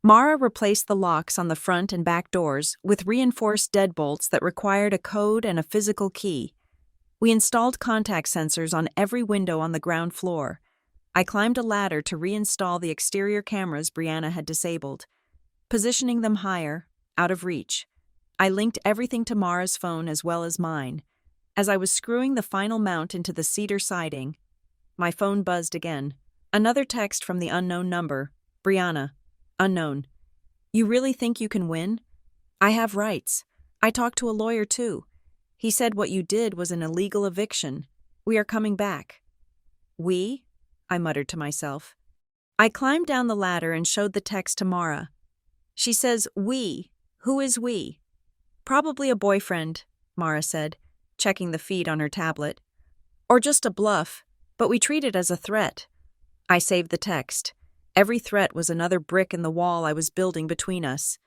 S1: Mara replaced the locks on the front and back doors with reinforced deadbolts that required a code and a physical key. We installed contact sensors on every window on the ground floor. I climbed a ladder to reinstall the exterior cameras Brianna had disabled, positioning them higher, out of reach. I linked everything to Mara's phone as well as mine. As I was screwing the final mount into the cedar siding, my phone buzzed again. Another text from the unknown number. Brianna. Unknown. You really think you can win? I have rights. I talked to a lawyer too. He said what you did was an illegal eviction. We are coming back. We? I muttered to myself. I climbed down the ladder and showed the text to Mara. She says, we. Who is we? Probably a boyfriend, Mara said, checking the feed on her tablet. Or just a bluff, but we treat it as a threat. I saved the text. Every threat was another brick in the wall I was building between us.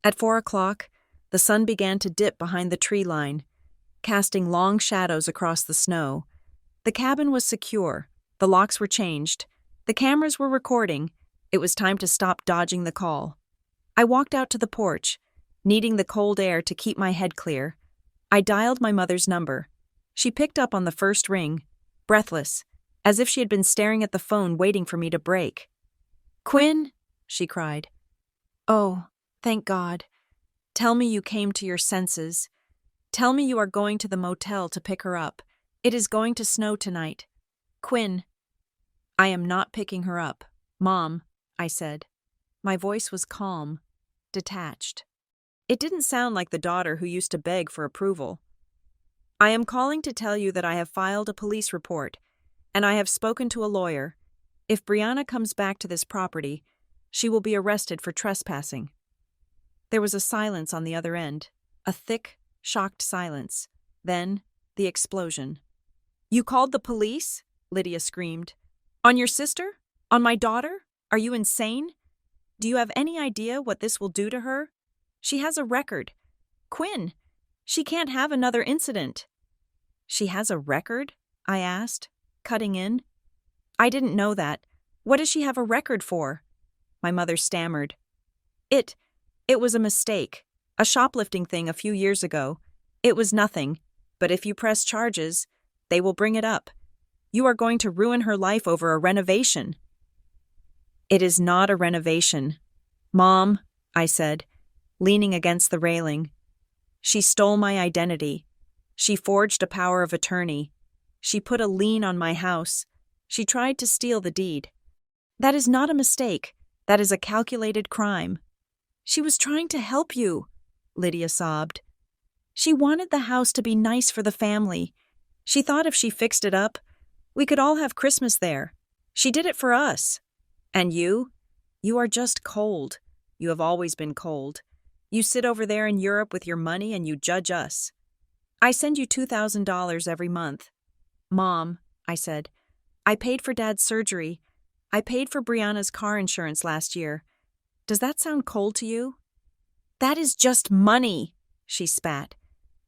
S1: At 4 o'clock, the sun began to dip behind the tree line, casting long shadows across the snow. The cabin was secure. The locks were changed. The cameras were recording. It was time to stop dodging the call. I walked out to the porch, needing the cold air to keep my head clear. I dialed my mother's number. She picked up on the first ring, breathless, as if she had been staring at the phone waiting for me to break. Quinn, she cried. Oh, thank God. Tell me you came to your senses. Tell me you are going to the motel to pick her up. It is going to snow tonight. Quinn. I am not picking her up, Mom, I said. My voice was calm, detached. It didn't sound like the daughter who used to beg for approval. I am calling to tell you that I have filed a police report. And I have spoken to a lawyer. If Brianna comes back to this property, she will be arrested for trespassing." There was a silence on the other end, a thick, shocked silence. Then, the explosion. "You called the police?" Lydia screamed. "On your sister? On my daughter? Are you insane? Do you have any idea what this will do to her? She has a record. Quinn, she can't have another incident." "She has a record?" I asked, cutting in. "I didn't know that. What does she have a record for?" My mother stammered. It was a mistake, a shoplifting thing a few years ago. It was nothing, but if you press charges, they will bring it up. You are going to ruin her life over a renovation." "It is not a renovation. Mom," I said, leaning against the railing. "She stole my identity. She forged a power of attorney. She put a lien on my house. She tried to steal the deed. That is not a mistake. That is a calculated crime." "She was trying to help you," Lydia sobbed. "She wanted the house to be nice for the family. She thought if she fixed it up, we could all have Christmas there. She did it for us. And you? You are just cold. You have always been cold. You sit over there in Europe with your money and you judge us. I send you $2,000 every month." "Mom," I said, "I paid for Dad's surgery. I paid for Brianna's car insurance last year. Does that sound cold to you?" "That is just money," she spat.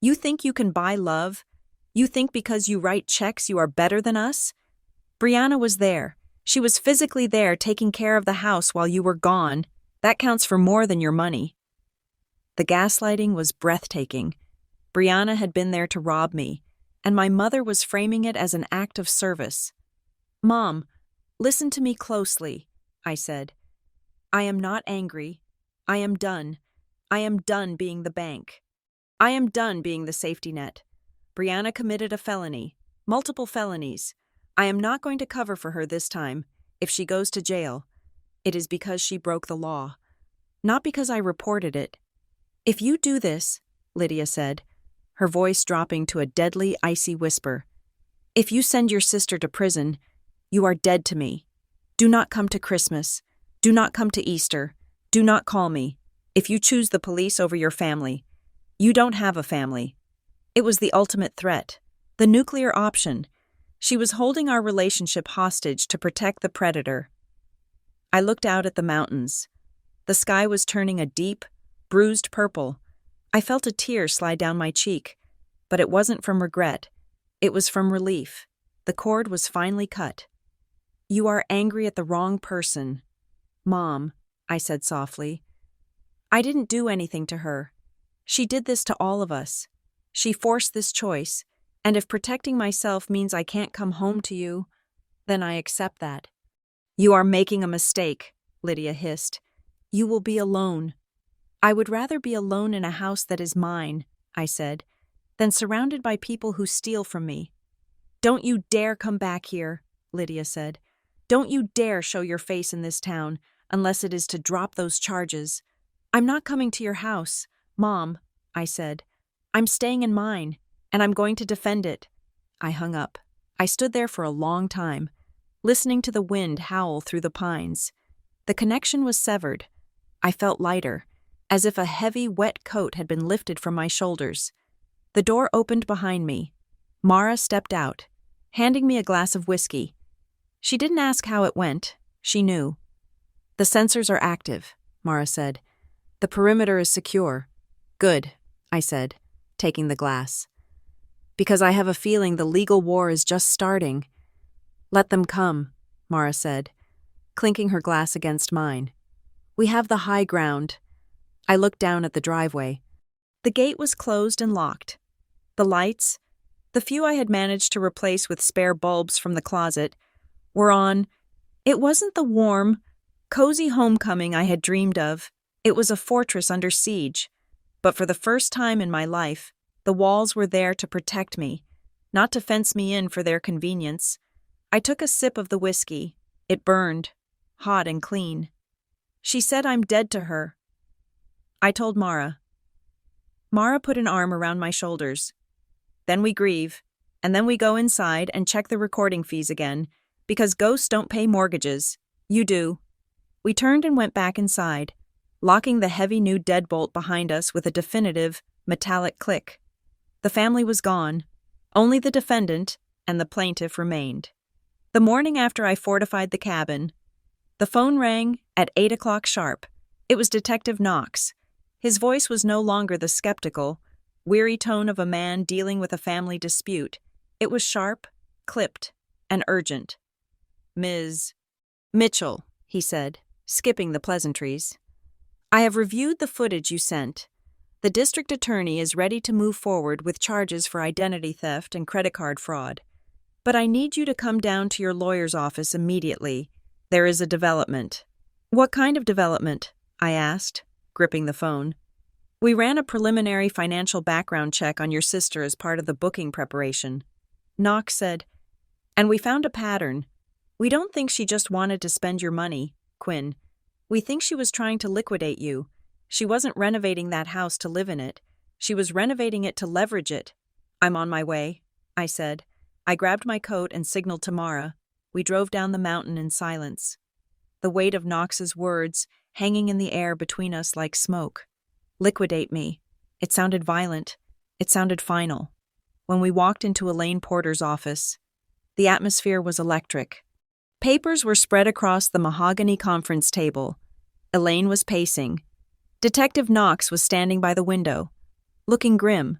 S1: "You think you can buy love? You think because you write checks you are better than us? Brianna was there. She was physically there taking care of the house while you were gone. That counts for more than your money." The gaslighting was breathtaking. Brianna had been there to rob me, and my mother was framing it as an act of service. "Mom, listen to me closely," I said. "I am not angry. I am done. I am done being the bank. I am done being the safety net. Brianna committed a felony, multiple felonies. I am not going to cover for her this time. If she goes to jail, it is because she broke the law, not because I reported it. If you do this," Lydia said, her voice dropping to a deadly, icy whisper, "if you send your sister to prison, you are dead to me. Do not come to Christmas. Do not come to Easter. Do not call me. If you choose the police over your family, you don't have a family." It was the ultimate threat, the nuclear option. She was holding our relationship hostage to protect the predator. I looked out at the mountains. The sky was turning a deep, bruised purple. I felt a tear slide down my cheek, but it wasn't from regret. It was from relief. The cord was finally cut. "You are angry at the wrong person." "Mom," I said softly, "I didn't do anything to her. She did this to all of us. She forced this choice, and if protecting myself means I can't come home to you, then I accept that." "You are making a mistake," Lydia hissed. "You will be alone." "I would rather be alone in a house that is mine," I said, "than surrounded by people who steal from me." "Don't you dare come back here," Lydia said. "Don't you dare show your face in this town, unless it is to drop those charges." "I'm not coming to your house, Mom," I said. "I'm staying in mine, and I'm going to defend it." I hung up. I stood there for a long time, listening to the wind howl through the pines. The connection was severed. I felt lighter, as if a heavy, wet coat had been lifted from my shoulders. The door opened behind me. Mara stepped out, handing me a glass of whiskey. She didn't ask how it went. She knew. "The sensors are active," Mara said. "The perimeter is secure." "Good," I said, taking the glass. "Because I have a feeling the legal war is just starting." "Let them come," Mara said, clinking her glass against mine. "We have the high ground." I looked down at the driveway. The gate was closed and locked. The lights, the few I had managed to replace with spare bulbs from the closet, were on. It wasn't the warm, cozy homecoming I had dreamed of. It was a fortress under siege. But for the first time in my life, the walls were there to protect me, not to fence me in for their convenience. I took a sip of the whiskey. It burned, hot and clean. "She said I'm dead to her." I told Mara. Mara put an arm around my shoulders. "Then we grieve. and then we go inside and check the recording fees again, because ghosts don't pay mortgages. You do. We turned and went back inside, locking the heavy new deadbolt behind us with a definitive, metallic click. The family was gone. Only the defendant and the plaintiff remained. The morning after I fortified the cabin, the phone rang at 8 o'clock sharp. It was Detective Knox. His voice was no longer the skeptical, weary tone of a man dealing with a family dispute. It was sharp, clipped, and urgent. "Ms. Mitchell," he said, skipping the pleasantries. "I have reviewed the footage you sent. The district attorney is ready to move forward with charges for identity theft and credit card fraud. But I need you to come down to your lawyer's office immediately. There is a development." "What kind of development?" I asked, gripping the phone. "We ran a preliminary financial background check on your sister as part of the booking preparation," Knox said, "and we found a pattern. We don't think she just wanted to spend your money, Quinn. We think she was trying to liquidate you. She wasn't renovating that house to live in it. She was renovating it to leverage it." "I'm on my way," I said. I grabbed my coat and signaled to Mara. We drove down the mountain in silence, the weight of Knox's words hanging in the air between us like smoke. Liquidate me. It sounded violent. It sounded final. When we walked into Elaine Porter's office, the atmosphere was electric. Papers were spread across the mahogany conference table. Elaine was pacing. Detective Knox was standing by the window, looking grim.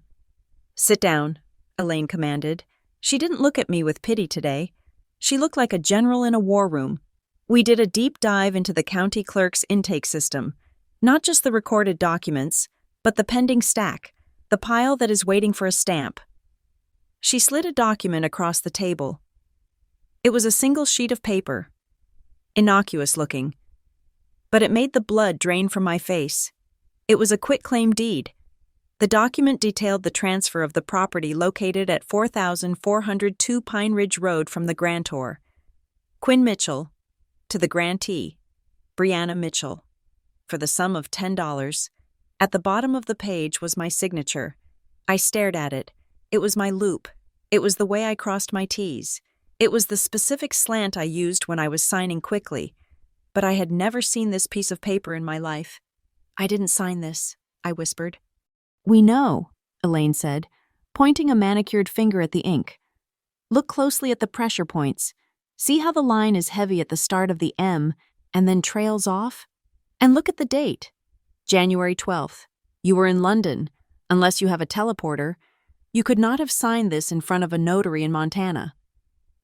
S1: "Sit down," Elaine commanded. She didn't look at me with pity today. She looked like a general in a war room. We did a deep dive into the county clerk's intake system, not just the recorded documents, but the pending stack, the pile that is waiting for a stamp. She slid a document across the table. It was a single sheet of paper, innocuous looking, but it made the blood drain from my face. It was a quitclaim deed. The document detailed the transfer of the property located at 4402 Pine Ridge Road from the grantor, Quinn Mitchell, to the grantee, Brianna Mitchell, for the sum of $10. At the bottom of the page was my signature. I stared at it. It was my loop. It was the way I crossed my T's. It was the specific slant I used when I was signing quickly. But I had never seen this piece of paper in my life. "I didn't sign this," I whispered. "We know," Elaine said, pointing a manicured finger at the ink. "Look closely at the pressure points. See how the line is heavy at the start of the M and then trails off? And look at the date. January 12th. You were in London. Unless you have a teleporter, you could not have signed this in front of a notary in Montana."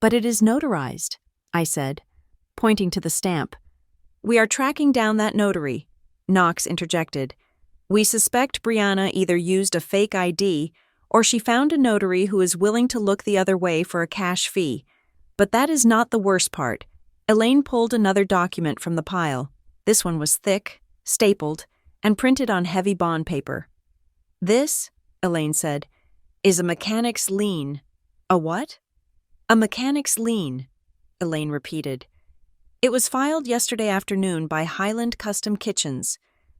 S1: "But it is notarized," I said, pointing to the stamp. "We are tracking down that notary," Knox interjected. "We suspect Brianna either used a fake ID or she found a notary who is willing to look the other way for a cash fee. But that is not the worst part." Elaine pulled another document from the pile. This one was thick, stapled, and printed on heavy bond paper. "This," Elaine said, "is a mechanic's lien." "A what?" "A mechanic's lien," Elaine repeated. "It was filed yesterday afternoon by Highland Custom Kitchens.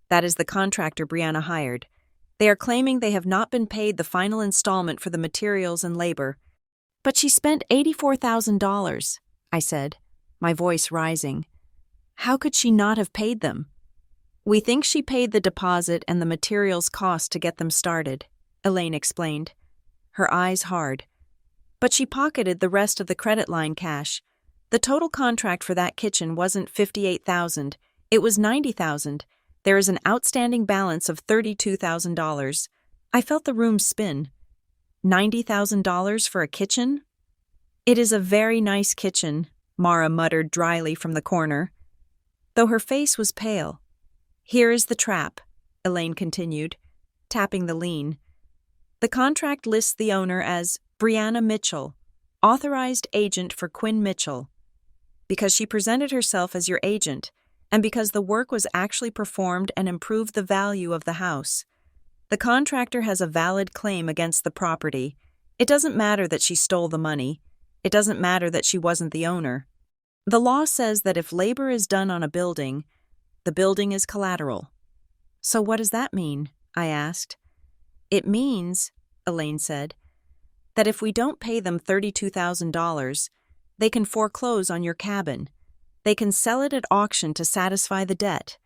S1: That is the contractor Brianna hired. They are claiming they have not been paid the final installment for the materials and labor." "But she spent $84,000, I said, my voice rising. "How could she not have paid them?" "We think she paid the deposit and the materials cost to get them started," Elaine explained, her eyes hard. "But she pocketed the rest of the credit line cash. The total contract for that kitchen wasn't $58,000, it was $90,000. There is an outstanding balance of $32,000. I felt the room spin. $90,000 for a kitchen? "It is a very nice kitchen," Mara muttered dryly from the corner, though her face was pale. "Here is the trap," Elaine continued, tapping the lien. "The contract lists the owner as Brianna Mitchell, authorized agent for Quinn Mitchell. Because she presented herself as your agent, and because the work was actually performed and improved the value of the house, the contractor has a valid claim against the property. It doesn't matter that she stole the money. It doesn't matter that she wasn't the owner. The law says that if labor is done on a building, the building is collateral." "So what does that mean?" I asked. "It means," Elaine said, that if we don't pay them $32,000, they can foreclose on your cabin. They can sell it at auction to satisfy the debt.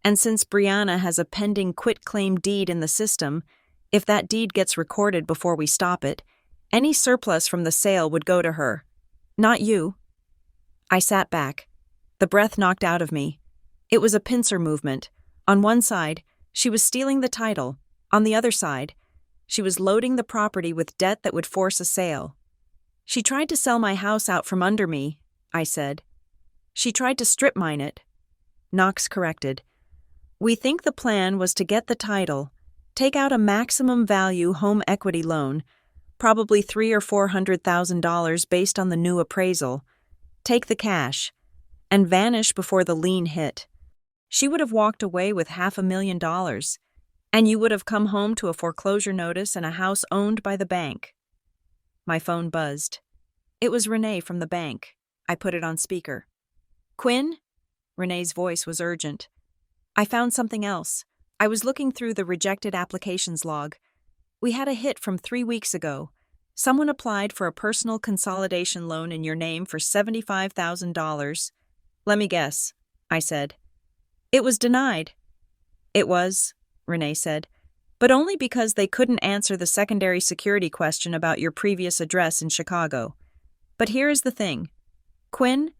S1: And since Brianna has a pending quitclaim deed in the system, if that deed gets recorded before we stop it, any surplus from the sale would go to her. Not you. I sat back. The breath knocked out of me. It was a pincer movement. On one side, she was stealing the title. On the other side, she was loading the property with debt that would force a sale. She tried to sell my house out from under me, I said. She tried to strip mine it. Knox corrected. We think the plan was to get the title, take out a maximum value home equity loan, probably $300,000 or $400,000 based on the new appraisal, take the cash, and vanish before the lien hit. She would have walked away with $500,000, and you would have come home to a foreclosure notice and a house owned by the bank. My phone buzzed. It was Renee from the bank. I put it on speaker. Quinn? Renee's voice was urgent. I found something else. I was looking through the rejected applications log. We had a hit from 3 weeks ago. Someone applied for a personal consolidation loan in your name for $75,000. Let me guess, I said. It was denied. It was, Renee said, but only because they couldn't answer the secondary security question about your previous address in Chicago. But here is the thing. Quinn,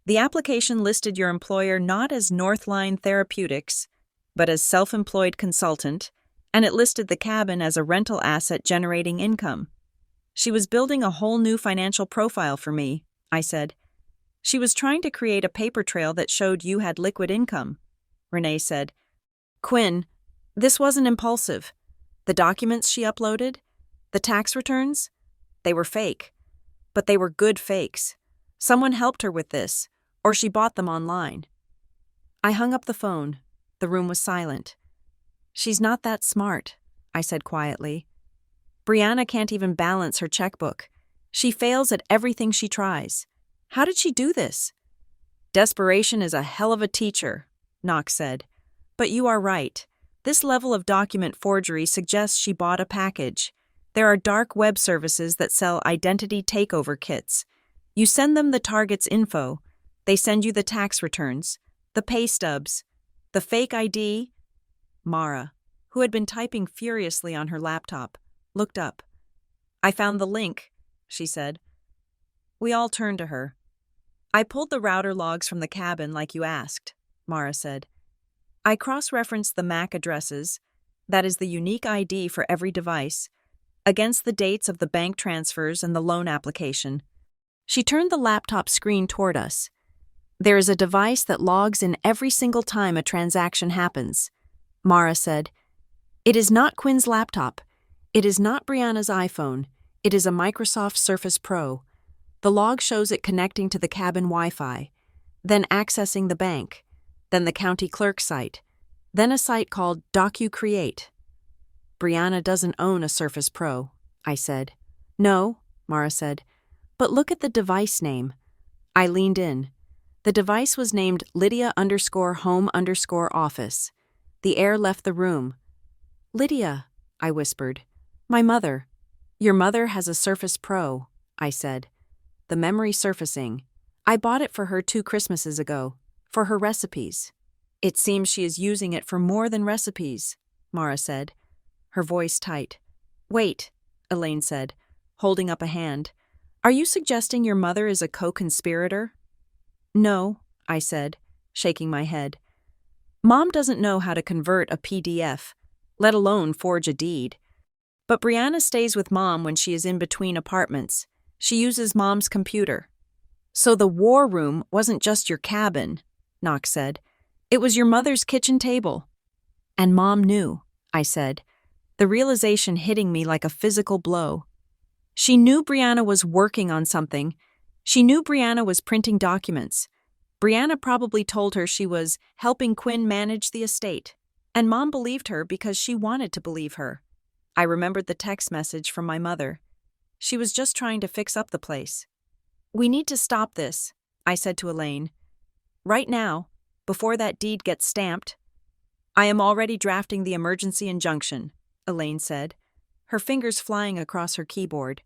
S1: the application listed your employer not as Northline Therapeutics, but as self-employed consultant, and it listed the cabin as a rental asset generating income. She was building a whole new financial profile for me, I said. She was trying to create a paper trail that showed you had liquid income. Renee said, Quinn, this wasn't impulsive. The documents she uploaded, the tax returns, they were fake. But they were good fakes. Someone helped her with this, or she bought them online. I hung up the phone. The room was silent. She's not that smart, I said quietly. Brianna can't even balance her checkbook. She fails at everything she tries. How did she do this? Desperation is a hell of a teacher, Knox said. But you are right. This level of document forgery suggests she bought a package. There are dark web services that sell identity takeover kits. You send them the target's info. They send you the tax returns, the pay stubs, the fake ID. Mara, who had been typing furiously on her laptop, looked up. I found the link, she said. We all turned to her. I pulled the router logs from the cabin like you asked, Mara said. I cross-referenced the MAC addresses, that is the unique ID for every device, against the dates of the bank transfers and the loan application. She turned the laptop screen toward us. There is a device that logs in every single time a transaction happens, Mara said. It is not Quinn's laptop. It is not Brianna's iPhone. It is a Microsoft Surface Pro. The log shows it connecting to the cabin Wi-Fi, then accessing the bank, then the county clerk site, then a site called DocuCreate. Brianna doesn't own a Surface Pro, I said. No, Mara said. But look at the device name. I leaned in. The device was named Lydia_home_office. The air left the room. Lydia, I whispered. My mother. Your mother has a Surface Pro, I said. The memory surfacing. I bought it for her 2 Christmases ago, for her recipes. It seems she is using it for more than recipes, Mara said. Her voice tight. Wait, Elaine said, holding up a hand. Are you suggesting your mother is a co-conspirator? No, I said, shaking my head. Mom doesn't know how to convert a PDF, let alone forge a deed. But Brianna stays with Mom when she is in between apartments. She uses Mom's computer. So the war room wasn't just your cabin, Knox said. It was your mother's kitchen table. And Mom knew, I said, the realization hitting me like a physical blow. She knew Brianna was working on something. She knew Brianna was printing documents. Brianna probably told her she was helping Quinn manage the estate. And Mom believed her because she wanted to believe her. I remembered the text message from my mother. She was just trying to fix up the place. We need to stop this, I said to Elaine. Right now, before that deed gets stamped. I am already drafting the emergency injunction, Elaine said, her fingers flying across her keyboard.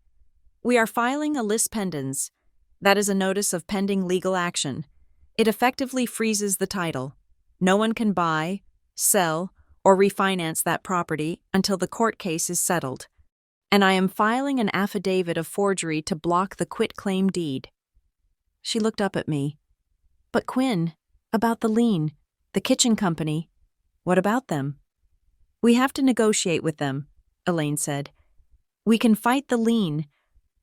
S1: We are filing a lis pendens. That is a notice of pending legal action. It effectively freezes the title. No one can buy, sell, or refinance that property until the court case is settled. And I am filing an affidavit of forgery to block the quitclaim deed. She looked up at me. But Quinn, about the lien, the kitchen company, what about them? We have to negotiate with them, Elaine said. We can fight the lien,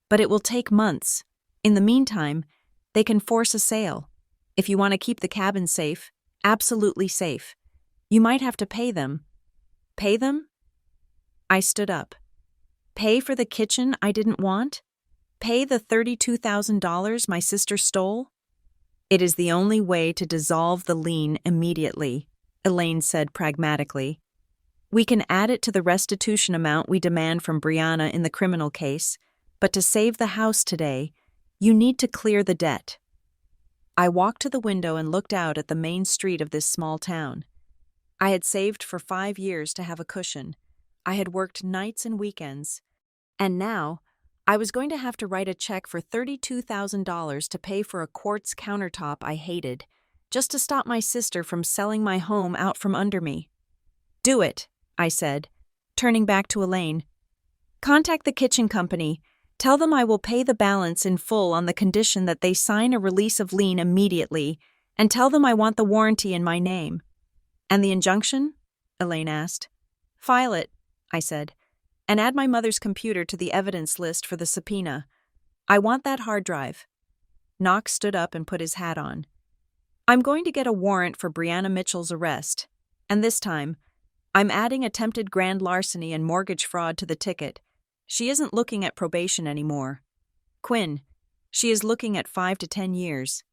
S1: but it will take months. In the meantime, they can force a sale. If you want to keep the cabin safe, absolutely safe, you might have to pay them. Pay them? I stood up. Pay for the kitchen I didn't want? Pay the $32,000 my sister stole? It is the only way to dissolve the lien immediately, Elaine said pragmatically. We can add it to the restitution amount we demand from Brianna in the criminal case, but to save the house today, you need to clear the debt. I walked to the window and looked out at the main street of this small town. I had saved for 5 years to have a cushion. I had worked nights and weekends. And now, I was going to have to write a check for $32,000 to pay for a quartz countertop I hated, just to stop my sister from selling my home out from under me. Do it, I said, turning back to Elaine. Contact the kitchen company. Tell them I will pay the balance in full on the condition that they sign a release of lien immediately, and tell them I want the warranty in my name. And the injunction? Elaine asked. File it, I said, and add my mother's computer to the evidence list for the subpoena. I want that hard drive. Knox stood up and put his hat on. I'm going to get a warrant for Brianna Mitchell's arrest, and this time, I'm adding attempted grand larceny and mortgage fraud to the ticket. She isn't looking at probation anymore. Quinn, she is looking at 5 to 10 years.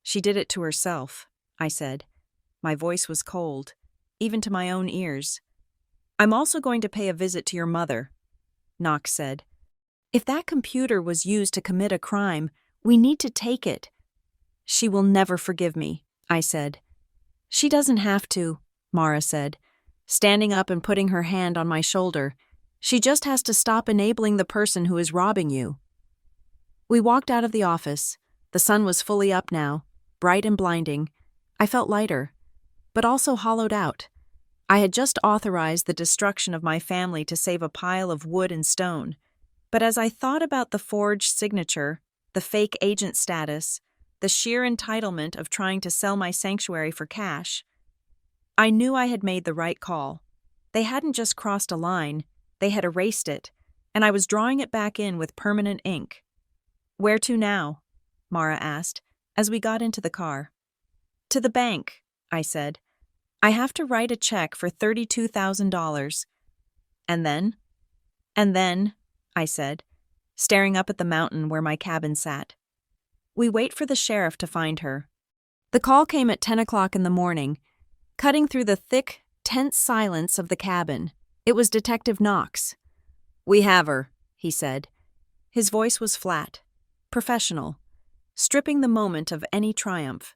S1: She did it to herself, I said. My voice was cold, even to my own ears. I'm also going to pay a visit to your mother, Knox said. If that computer was used to commit a crime, we need to take it. She will never forgive me, I said. She doesn't have to, Mara said, standing up and putting her hand on my shoulder. She just has to stop enabling the person who is robbing you. We walked out of the office. The sun was fully up now, bright and blinding. I felt lighter, but also hollowed out. I had just authorized the destruction of my family to save a pile of wood and stone. But as I thought about the forged signature, the fake agent status, the sheer entitlement of trying to sell my sanctuary for cash, I knew I had made the right call. They hadn't just crossed a line, they had erased it, and I was drawing it back in with permanent ink. Where to now? Mara asked, as we got into the car. To the bank, I said. I have to write a check for $32,000. And then? And then, I said, staring up at the mountain where my cabin sat. We wait for the sheriff to find her. The call came at 10 o'clock in the morning, cutting through the thick, tense silence of the cabin. It was Detective Knox. We have her, he said. His voice was flat, professional, stripping the moment of any triumph.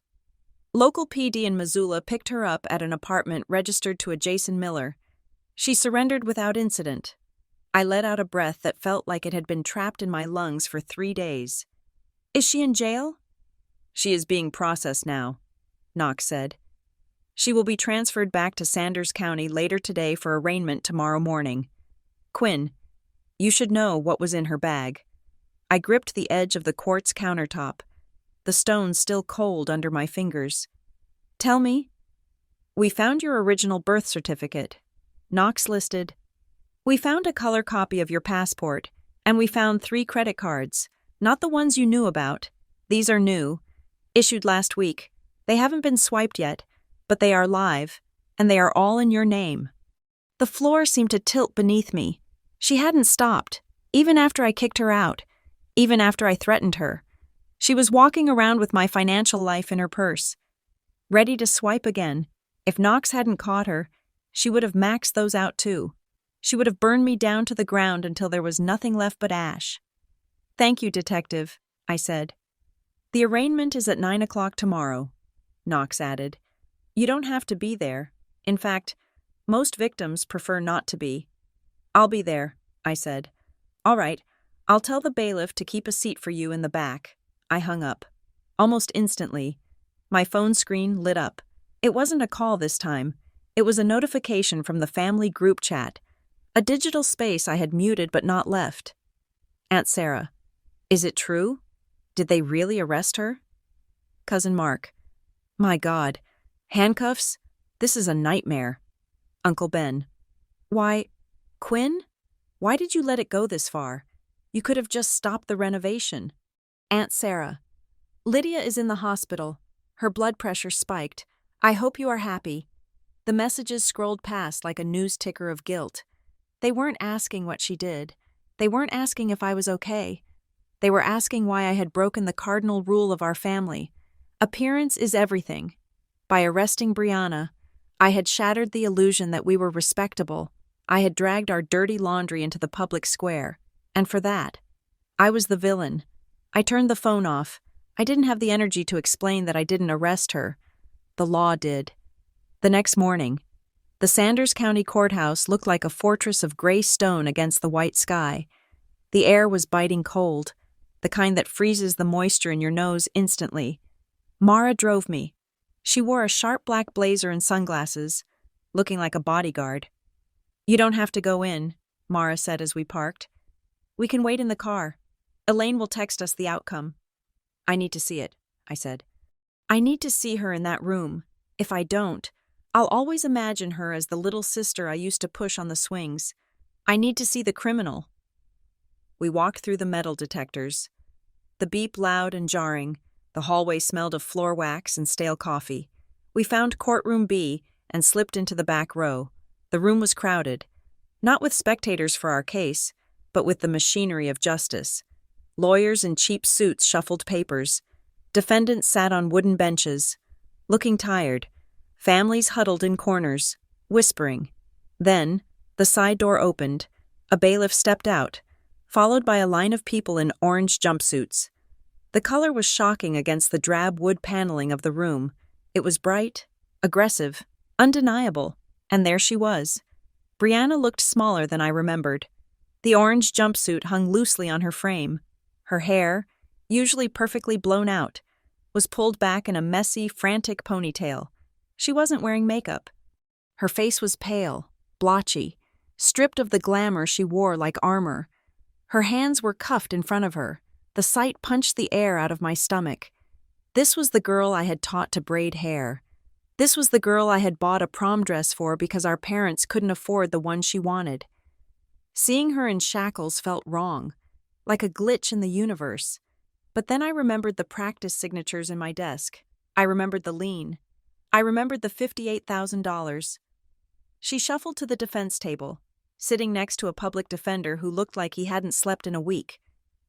S1: Local PD in Missoula picked her up at an apartment registered to a Jason Miller. She surrendered without incident. I let out a breath that felt like it had been trapped in my lungs for 3 days. Is she in jail? She is being processed now, Knox said. She will be transferred back to Sanders County later today for arraignment tomorrow morning. Quinn, you should know what was in her bag. I gripped the edge of the quartz countertop, the stone still cold under my fingers. Tell me. We found your original birth certificate. Knox listed. We found a color copy of your passport, and we found 3 credit cards, not the ones you knew about. These are new, issued last week. They haven't been swiped yet, but they are live, and they are all in your name. The floor seemed to tilt beneath me. She hadn't stopped, even after I kicked her out, even after I threatened her. She was walking around with my financial life in her purse, ready to swipe again. If Knox hadn't caught her, she would have maxed those out too. She would have burned me down to the ground until there was nothing left but ash. Thank you, Detective, I said. The arraignment is at 9 o'clock tomorrow, Knox added. You don't have to be there. In fact, most victims prefer not to be. I'll be there, I said. All right, I'll tell the bailiff to keep a seat for you in the back. I hung up. Almost instantly, my phone screen lit up. It wasn't a call this time. It was a notification from the family group chat, a digital space I had muted but not left. Aunt Sarah, is it true? Did they really arrest her? Cousin Mark, my God, handcuffs? This is a nightmare. Uncle Ben, why, Quinn? Why did you let it go this far? You could have just stopped the renovation. Aunt Sarah, Lydia is in the hospital. Her blood pressure spiked. I hope you are happy. The messages scrolled past like a news ticker of guilt. They weren't asking what she did. They weren't asking if I was okay. They were asking why I had broken the cardinal rule of our family. Appearance is everything. By arresting Brianna, I had shattered the illusion that we were respectable. I had dragged our dirty laundry into the public square. And for that, I was the villain. I turned the phone off. I didn't have the energy to explain that I didn't arrest her. The law did. The next morning, the Sanders County Courthouse looked like a fortress of gray stone against the white sky. The air was biting cold, the kind that freezes the moisture in your nose instantly. Mara drove me. She wore a sharp black blazer and sunglasses, looking like a bodyguard. You don't have to go in, Mara said as we parked. We can wait in the car. Elaine will text us the outcome. I need to see it, I said. I need to see her in that room. If I don't, I'll always imagine her as the little sister I used to push on the swings. I need to see the criminal. We walked through the metal detectors. The beep loud and jarring. The hallway smelled of floor wax and stale coffee. We found courtroom B and slipped into the back row. The room was crowded, not with spectators for our case, but with the machinery of justice. Lawyers in cheap suits shuffled papers. Defendants sat on wooden benches, looking tired. Families huddled in corners, whispering. Then, the side door opened. A bailiff stepped out, followed by a line of people in orange jumpsuits. The color was shocking against the drab wood paneling of the room. It was bright, aggressive, undeniable, and there she was. Brianna looked smaller than I remembered. The orange jumpsuit hung loosely on her frame. Her hair, usually perfectly blown out, was pulled back in a messy, frantic ponytail. She wasn't wearing makeup. Her face was pale, blotchy, stripped of the glamour she wore like armor. Her hands were cuffed in front of her. The sight punched the air out of my stomach. This was the girl I had taught to braid hair. This was the girl I had bought a prom dress for because our parents couldn't afford the one she wanted. Seeing her in shackles felt wrong, like a glitch in the universe. But then I remembered the practice signatures in my desk. I remembered the lien. I remembered the $58,000. She shuffled to the defense table, sitting next to a public defender who looked like he hadn't slept in a week.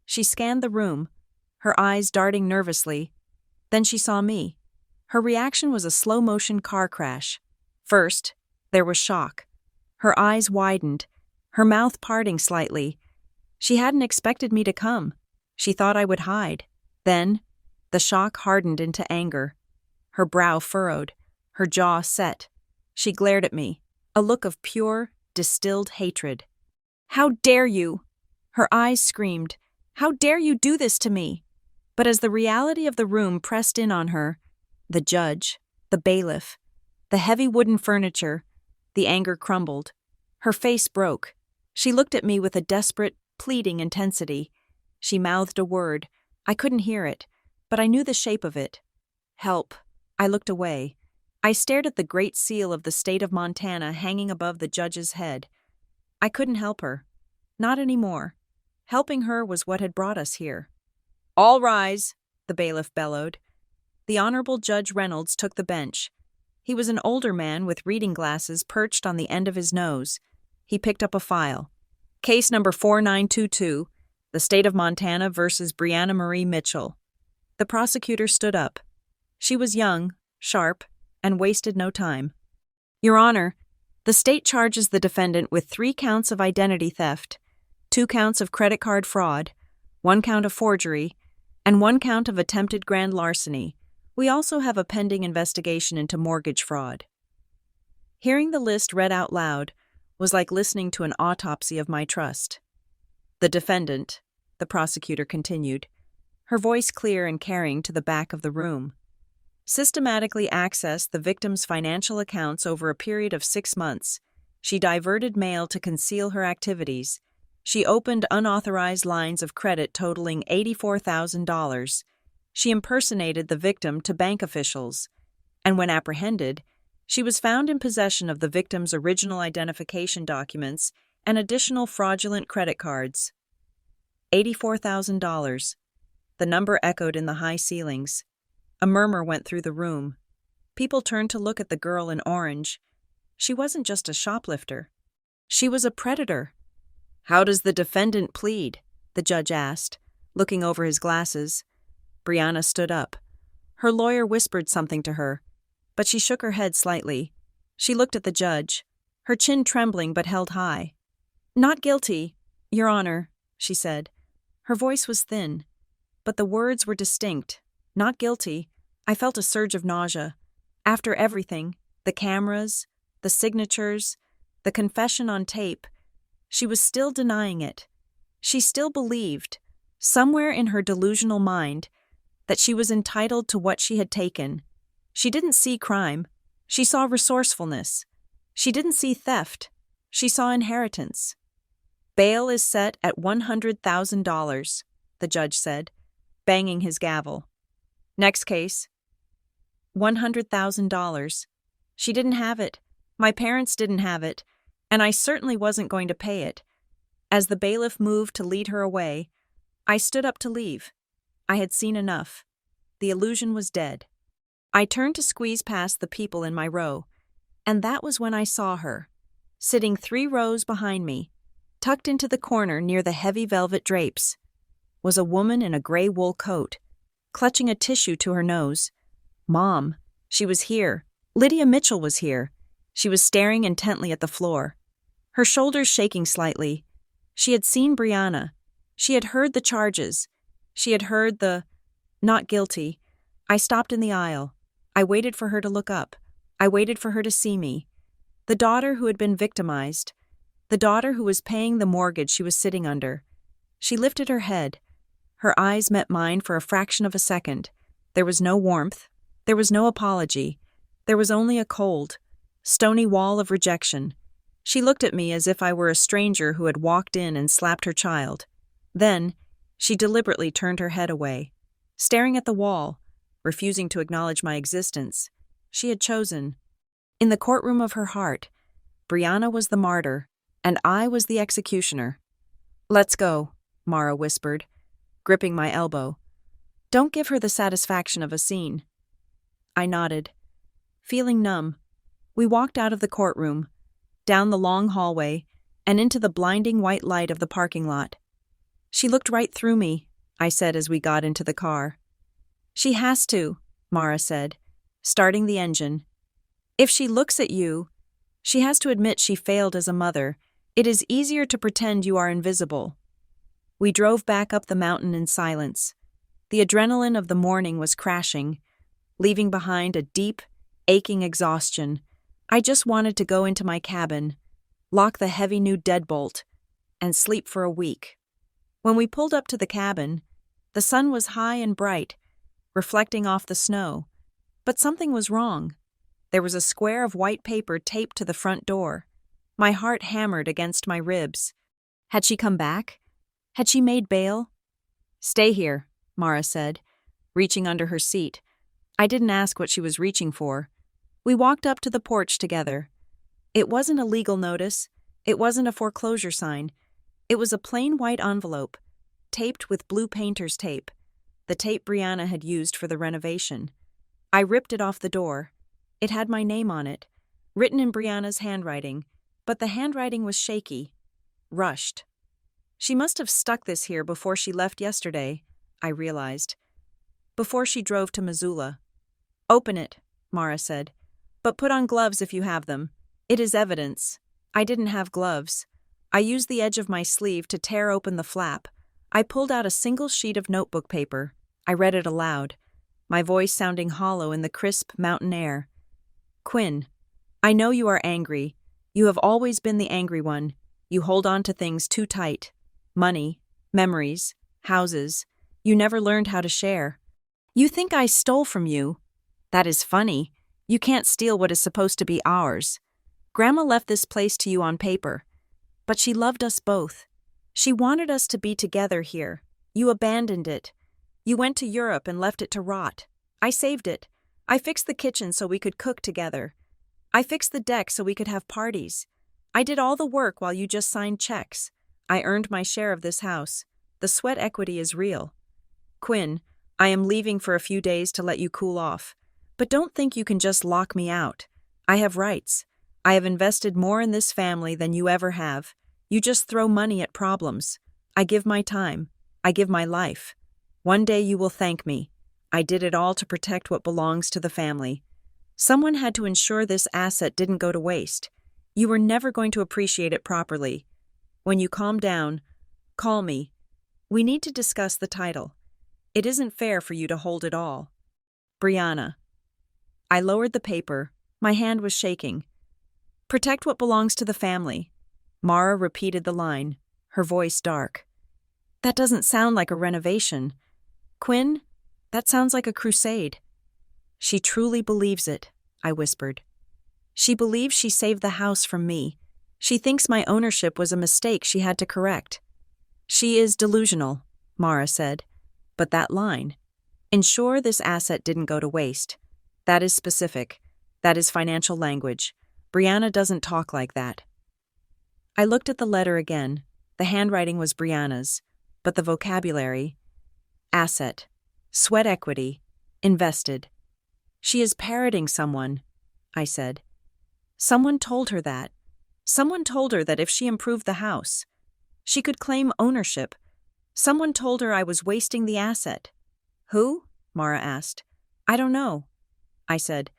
S1: She scanned the room, her eyes darting nervously. Then she saw me. Her reaction was a slow-motion car crash. First, there was shock. Her eyes widened, her mouth parting slightly. She hadn't expected me to come. She thought I would hide. Then, the shock hardened into anger. Her brow furrowed, her jaw set. She glared at me, a look of pure, distilled hatred. "How dare you?" Her eyes screamed. "How dare you do this to me?" But as the reality of the room pressed in on her, the judge, the bailiff, the heavy wooden furniture, the anger crumbled. Her face broke. She looked at me with a desperate, pleading intensity. She mouthed a word. I couldn't hear it, but I knew the shape of it. Help. I looked away. I stared at the great seal of the state of Montana hanging above the judge's head. I couldn't help her. Not anymore. Helping her was what had brought us here. "All rise," the bailiff bellowed. The Honorable Judge Reynolds took the bench. He was an older man with reading glasses perched on the end of his nose. He picked up a file. Case number 4922, the state of Montana versus Brianna Marie Mitchell. The prosecutor stood up. She was young, sharp, and wasted no time. "Your Honor, the state charges the defendant with 3 counts of identity theft, 2 counts of credit card fraud, 1 count of forgery, and 1 count of attempted grand larceny. We also have a pending investigation into mortgage fraud." Hearing the list read out loud was like listening to an autopsy of my trust. The defendant, the prosecutor continued, her voice clear and carrying to the back of the room. Systematically accessed the victim's financial accounts over a period of 6 months. She diverted mail to conceal her activities. She opened unauthorized lines of credit totaling $84,000. She impersonated the victim to bank officials. And when apprehended, she was found in possession of the victim's original identification documents and additional fraudulent credit cards. $84,000. The number echoed in the high ceilings. A murmur went through the room. People turned to look at the girl in orange. She wasn't just a shoplifter. She was a predator. "How does the defendant plead?" the judge asked, looking over his glasses. Brianna stood up. Her lawyer whispered something to her, but she shook her head slightly. She looked at the judge, her chin trembling but held high. "Not guilty, Your Honor," she said. Her voice was thin, but the words were distinct. Not guilty. I felt a surge of nausea. After everything, the cameras, the signatures, the confession on tape, she was still denying it. She still believed, somewhere in her delusional mind, that she was entitled to what she had taken. She didn't see crime. She saw resourcefulness. She didn't see theft. She saw inheritance. "Bail is set at $100,000, the judge said, banging his gavel. "Next case." $100,000. She didn't have it. My parents didn't have it, and I certainly wasn't going to pay it. As the bailiff moved to lead her away, I stood up to leave. I had seen enough. The illusion was dead. I turned to squeeze past the people in my row, and that was when I saw her, sitting 3 rows behind me, tucked into the corner near the heavy velvet drapes, was a woman in a gray wool coat, clutching a tissue to her nose. Mom. She was here. Lydia Mitchell was here. She was staring intently at the floor, her shoulders shaking slightly. She had seen Brianna. She had heard the charges. She had heard the "not guilty." I stopped in the aisle. I waited for her to look up. I waited for her to see me. The daughter who had been victimized. The daughter who was paying the mortgage she was sitting under. She lifted her head. Her eyes met mine for a fraction of a second. There was no warmth. There was no apology. There was only a cold, stony wall of rejection. She looked at me as if I were a stranger who had walked in and slapped her child. Then, she deliberately turned her head away, staring at the wall, refusing to acknowledge my existence. She had chosen. In the courtroom of her heart, Brianna was the martyr, and I was the executioner. "Let's go," Mara whispered, gripping my elbow. "Don't give her the satisfaction of a scene." I nodded. Feeling numb, we walked out of the courtroom, down the long hallway, and into the blinding white light of the parking lot. "She looked right through me," I said as we got into the car. "She has to," Mara said, starting the engine. "If she looks at you, she has to admit she failed as a mother. It is easier to pretend you are invisible." We drove back up the mountain in silence. The adrenaline of the morning was crashing, leaving behind a deep, aching exhaustion. I just wanted to go into my cabin, lock the heavy new deadbolt, and sleep for a week. When we pulled up to the cabin, the sun was high and bright, reflecting off the snow. But something was wrong. There was a square of white paper taped to the front door. My heart hammered against my ribs. Had she come back? Had she made bail? "Stay here," Mara said, reaching under her seat. I didn't ask what she was reaching for. We walked up to the porch together. It wasn't a legal notice. It wasn't a foreclosure sign. It was a plain white envelope, taped with blue painter's tape, the tape Brianna had used for the renovation. I ripped it off the door. It had my name on it, written in Brianna's handwriting, but the handwriting was shaky, rushed. She must have stuck this here before she left yesterday, I realized. Before she drove to Missoula. "Open it," Mara said, "but put on gloves if you have them. It is evidence." I didn't have gloves. I used the edge of my sleeve to tear open the flap. I pulled out a single sheet of notebook paper. I read it aloud, my voice sounding hollow in the crisp mountain air. "Quinn, I know you are angry. You have always been the angry one. You hold on to things too tight. Money, memories, houses. You never learned how to share. You think I stole from you? That is funny. You can't steal what is supposed to be ours. Grandma left this place to you on paper. But she loved us both. She wanted us to be together here. You abandoned it. You went to Europe and left it to rot. I saved it. I fixed the kitchen so we could cook together. I fixed the deck so we could have parties. I did all the work while you just signed checks. I earned my share of this house. The sweat equity is real. Quinn, I am leaving for a few days to let you cool off. But don't think you can just lock me out. I have rights. I have invested more in this family than you ever have. You just throw money at problems. I give my time. I give my life. One day you will thank me. I did it all to protect what belongs to the family. Someone had to ensure this asset didn't go to waste. You were never going to appreciate it properly. When you calm down, call me. We need to discuss the title. It isn't fair for you to hold it all. Brianna. I lowered the paper. My hand was shaking. Protect what belongs to the family. Mara repeated the line, her voice dark. That doesn't sound like a renovation. Quinn, that sounds like a crusade. She truly believes it, I whispered. She believes she saved the house from me. She thinks my ownership was a mistake she had to correct. She is delusional, Mara said. But that line, ensure this asset didn't go to waste. That is specific. That is financial language. Brianna doesn't talk like that. I looked at the letter again. The handwriting was Brianna's, but the vocabulary, asset, sweat equity, invested. She is parroting someone, I said. Someone told her that. Someone told her that if she improved the house, she could claim ownership. Someone told her I was wasting the asset. Who? Mara asked. I don't know, I said.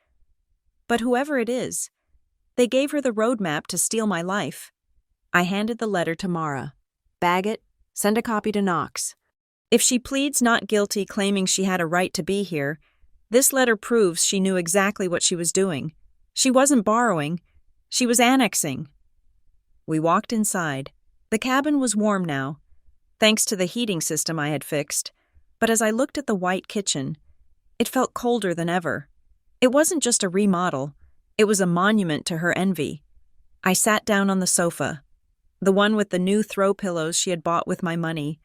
S1: But whoever it is, they gave her the roadmap to steal my life. I handed the letter to Mara. Bag it, send a copy to Knox. If she pleads not guilty claiming she had a right to be here, this letter proves she knew exactly what she was doing. She wasn't borrowing, she was annexing. We walked inside. The cabin was warm now, thanks to the heating system I had fixed, but as I looked at the white kitchen, it felt colder than ever. It wasn't just a remodel, it was a monument to her envy. I sat down on the sofa, the one with the new throw pillows she had bought with my money.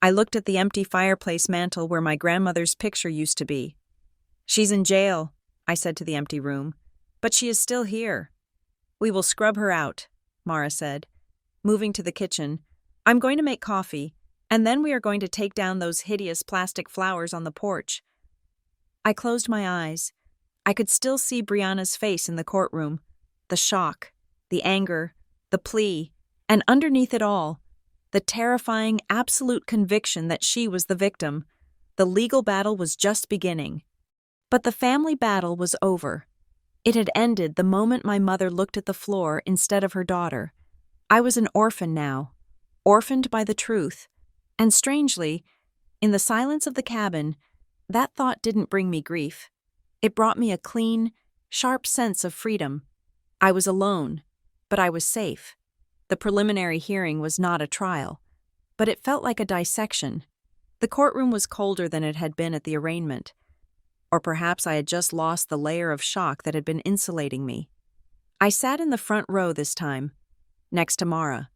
S1: I looked at the empty fireplace mantel where my grandmother's picture used to be. She's in jail, I said to the empty room, but she is still here. We will scrub her out, Mara said. Moving to the kitchen, I'm going to make coffee, and then we are going to take down those hideous plastic flowers on the porch. I closed my eyes. I could still see Brianna's face in the courtroom, the shock, the anger, the plea, and underneath it all, the terrifying, absolute conviction that she was the victim. The legal battle was just beginning. But the family battle was over. It had ended the moment my mother looked at the floor instead of her daughter. I was an orphan now, orphaned by the truth. And strangely, in the silence of the cabin, that thought didn't bring me grief. It brought me a clean, sharp sense of freedom. I was alone, but I was safe. The preliminary hearing was not a trial, but it felt like a dissection. The courtroom was colder than it had been at the arraignment. Or perhaps I had just lost the layer of shock that had been insulating me. I sat in the front row this time, next to Mara.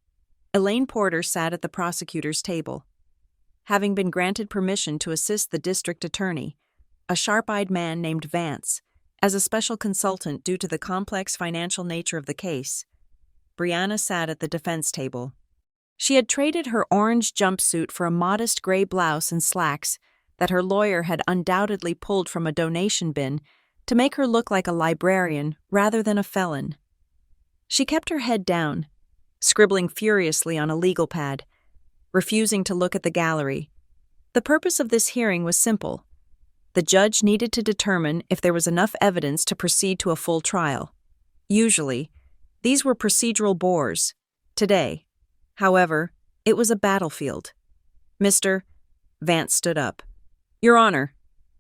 S1: Elaine Porter sat at the prosecutor's table. Having been granted permission to assist the district attorney, a sharp-eyed man named Vance, as a special consultant due to the complex financial nature of the case, Brianna sat at the defense table. She had traded her orange jumpsuit for a modest gray blouse and slacks that her lawyer had undoubtedly pulled from a donation bin to make her look like a librarian rather than a felon. She kept her head down, scribbling furiously on a legal pad, refusing to look at the gallery. The purpose of this hearing was simple. The judge needed to determine if there was enough evidence to proceed to a full trial. Usually, these were procedural bores. Today, however, it was a battlefield. Mr. Vance stood up. Your Honor,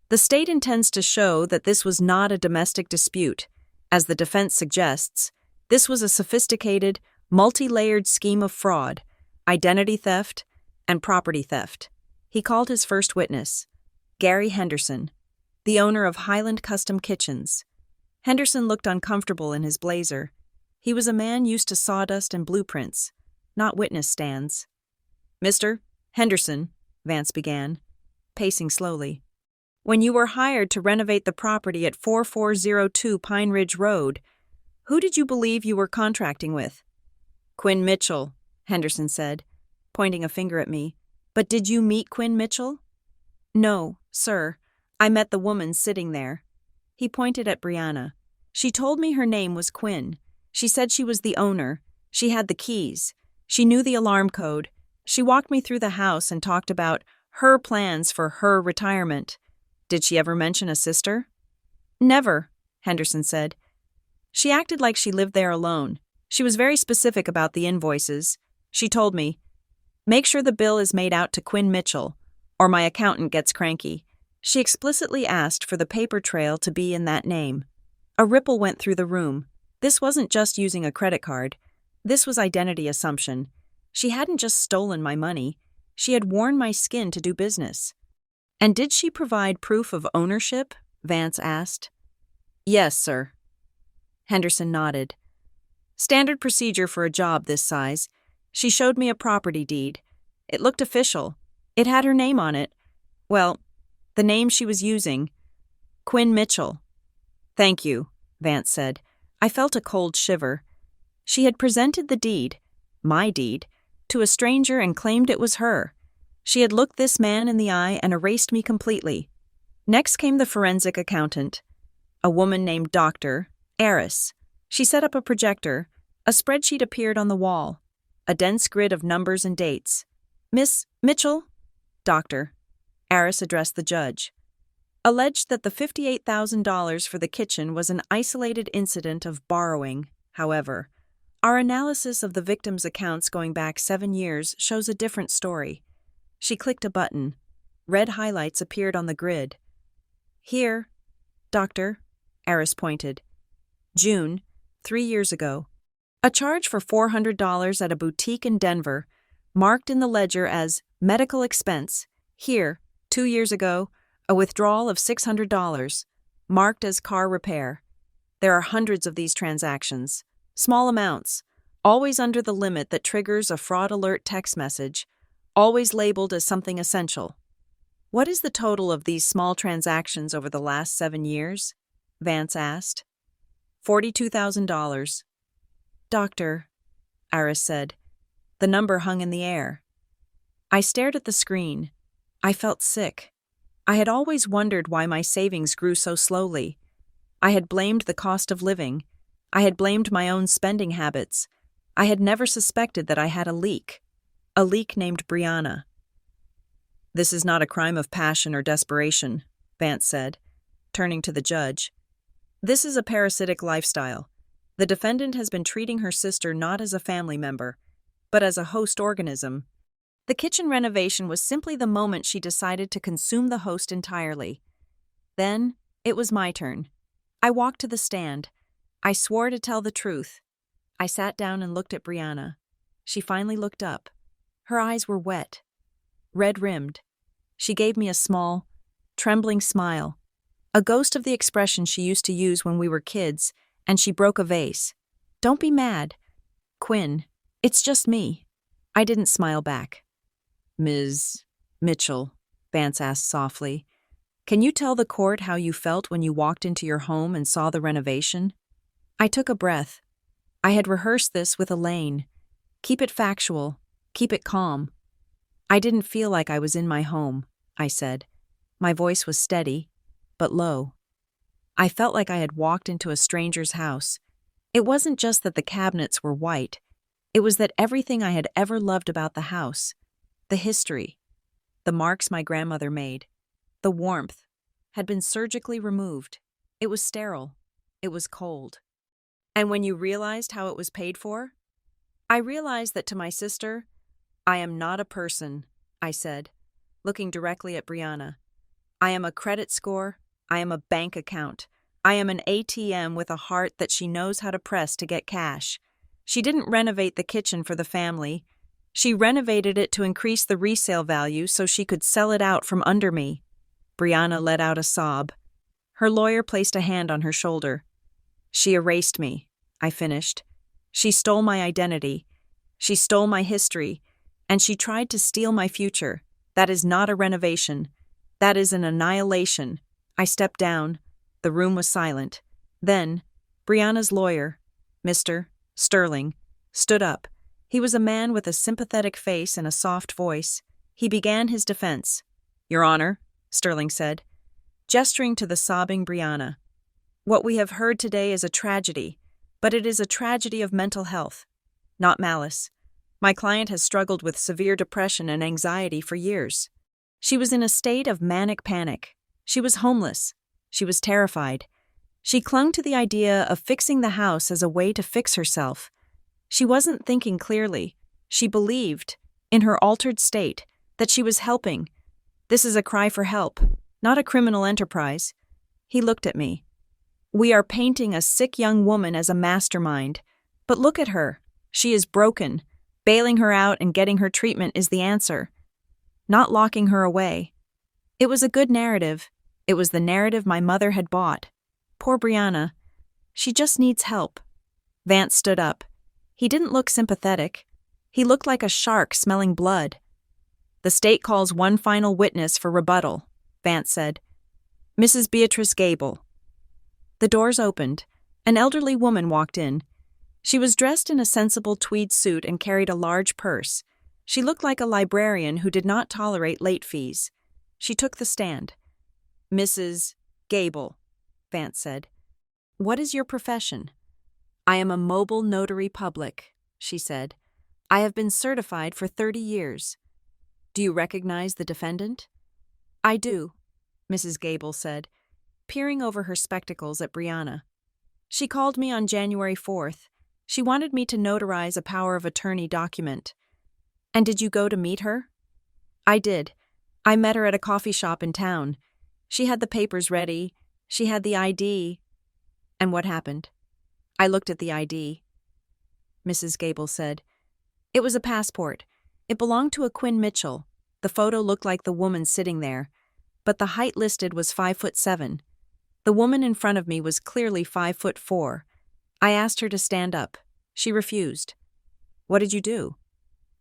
S1: the state intends to show that this was not a domestic dispute. As the defense suggests, this was a sophisticated, multi-layered scheme of fraud, identity theft, and property theft. He called his first witness, Gary Henderson, the owner of Highland Custom Kitchens. Henderson looked uncomfortable in his blazer. He was a man used to sawdust and blueprints, not witness stands. "Mr. Henderson," Vance began, pacing slowly, "when you were hired to renovate the property at 4402 Pine Ridge Road, who did you believe you were contracting with?" "Quinn Mitchell," Henderson said, pointing a finger at me. "But did you meet Quinn Mitchell?" "No, sir. I met the woman sitting there." He pointed at Brianna. "She told me her name was Quinn. She said she was the owner. She had the keys. She knew the alarm code. She walked me through the house and talked about her plans for her retirement. Did she ever mention a sister?" "Never," Henderson said. "She acted like she lived there alone. She was very specific about the invoices. She told me, 'Make sure the bill is made out to Quinn Mitchell, or my accountant gets cranky.' She explicitly asked for the paper trail to be in that name." A ripple went through the room. This wasn't just using a credit card. This was identity assumption. She hadn't just stolen my money. She had worn my skin to do business. "And did she provide proof of ownership?" Vance asked. "Yes, sir." Henderson nodded. "Standard procedure for a job this size. She showed me a property deed. It looked official. It had her name on it. Well, the name she was using. Quinn Mitchell." "Thank you," Vance said. I felt a cold shiver. She had presented the deed, my deed, to a stranger and claimed it was her. She had looked this man in the eye and erased me completely. Next came the forensic accountant, a woman named Dr. Eris. She set up a projector. A spreadsheet appeared on the wall, a dense grid of numbers and dates. "Miss Mitchell?" "Doctor." Eris addressed the judge. "Alleged that the $58,000 for the kitchen was an isolated incident of borrowing. However, our analysis of the victim's accounts going back 7 years shows a different story." She clicked a button. Red highlights appeared on the grid. "Here, Doctor," Eris pointed. "June, 3 years ago. A charge for $400 at a boutique in Denver, marked in the ledger as medical expense. Here, 2 years ago, a withdrawal of $600, marked as car repair. There are hundreds of these transactions. Small amounts, always under the limit that triggers a fraud alert text message, always labeled as something essential." "What is the total of these small transactions over the last 7 years?" Vance asked. $42,000. "Doctor," Iris said. The number hung in the air. I stared at the screen. I felt sick. I had always wondered why my savings grew so slowly. I had blamed the cost of living. I had blamed my own spending habits. I had never suspected that I had a leak named Brianna. "This is not a crime of passion or desperation," Vance said, turning to the judge. "This is a parasitic lifestyle. The defendant has been treating her sister not as a family member, but as a host organism. The kitchen renovation was simply the moment she decided to consume the host entirely. Then, it was my turn. I walked to the stand. I swore to tell the truth. I sat down and looked at Brianna. She finally looked up. Her eyes were wet, red-rimmed. She gave me a small, trembling smile, a ghost of the expression she used to use when we were kids, and she broke a vase. "Don't be mad, Quinn. It's just me." I didn't smile back. "Ms. Mitchell," Vance asked softly, "can you tell the court how you felt when you walked into your home and saw the renovation?" I took a breath. I had rehearsed this with Elaine. Keep it factual. Keep it calm. "I didn't feel like I was in my home," I said. My voice was steady, but low. I felt like I had walked into a stranger's house. It wasn't just that the cabinets were white. It was that everything I had ever loved about the house, the history, the marks my grandmother made, the warmth, had been surgically removed. It was sterile. It was cold. "And when you realized how it was paid for?" "I realized that to my sister, I am not a person," I said, looking directly at Brianna. "I am a credit score. I am a bank account. I am an ATM with a heart that she knows how to press to get cash. She didn't renovate the kitchen for the family. She renovated it to increase the resale value so she could sell it out from under me. Brianna let out a sob. Her lawyer placed a hand on her shoulder. She erased me, I finished. She stole my identity. She stole my history. And she tried to steal my future. That is not a renovation. That is an annihilation. I stepped down. The room was silent. Then, Brianna's lawyer, Mr. Sterling, stood up. He was a man with a sympathetic face and a soft voice. He began his defense. "Your Honor," Sterling said, gesturing to the sobbing Brianna, "what we have heard today is a tragedy, but it is a tragedy of mental health, not malice. My client has struggled with severe depression and anxiety for years. She was in a state of manic panic. She was homeless. She was terrified. She clung to the idea of fixing the house as a way to fix herself. She wasn't thinking clearly. She believed, in her altered state, that she was helping. This is a cry for help, not a criminal enterprise." He looked at me. "We are painting a sick young woman as a mastermind. But look at her. She is broken. Bailing her out and getting her treatment is the answer. Not locking her away. It was a good narrative. It was the narrative my mother had bought. Poor Brianna. She just needs help." Vance stood up. He didn't look sympathetic. He looked like a shark smelling blood. "The state calls one final witness for rebuttal," Vance said. "Mrs. Beatrice Gable." The doors opened. An elderly woman walked in. She was dressed in a sensible tweed suit and carried a large purse. She looked like a librarian who did not tolerate late fees. She took the stand. "Mrs. Gable," Vance said. "What is your profession?" "I am a mobile notary public," she said. "I have been certified for 30 years. Do you recognize the defendant?" "I do," Mrs. Gable said, peering over her spectacles at Brianna. "She called me on January 4th. She wanted me to notarize a power of attorney document." "And did you go to meet her?" "I did. I met her at a coffee shop in town. She had the papers ready. She had the ID." "And what happened?" "I looked at the ID." Mrs. Gable said, "It was a passport. It belonged to a Quinn Mitchell. The photo looked like the woman sitting there, but the height listed was 5'7". The woman in front of me was clearly 5'4". I asked her to stand up. She refused." "What did you do?"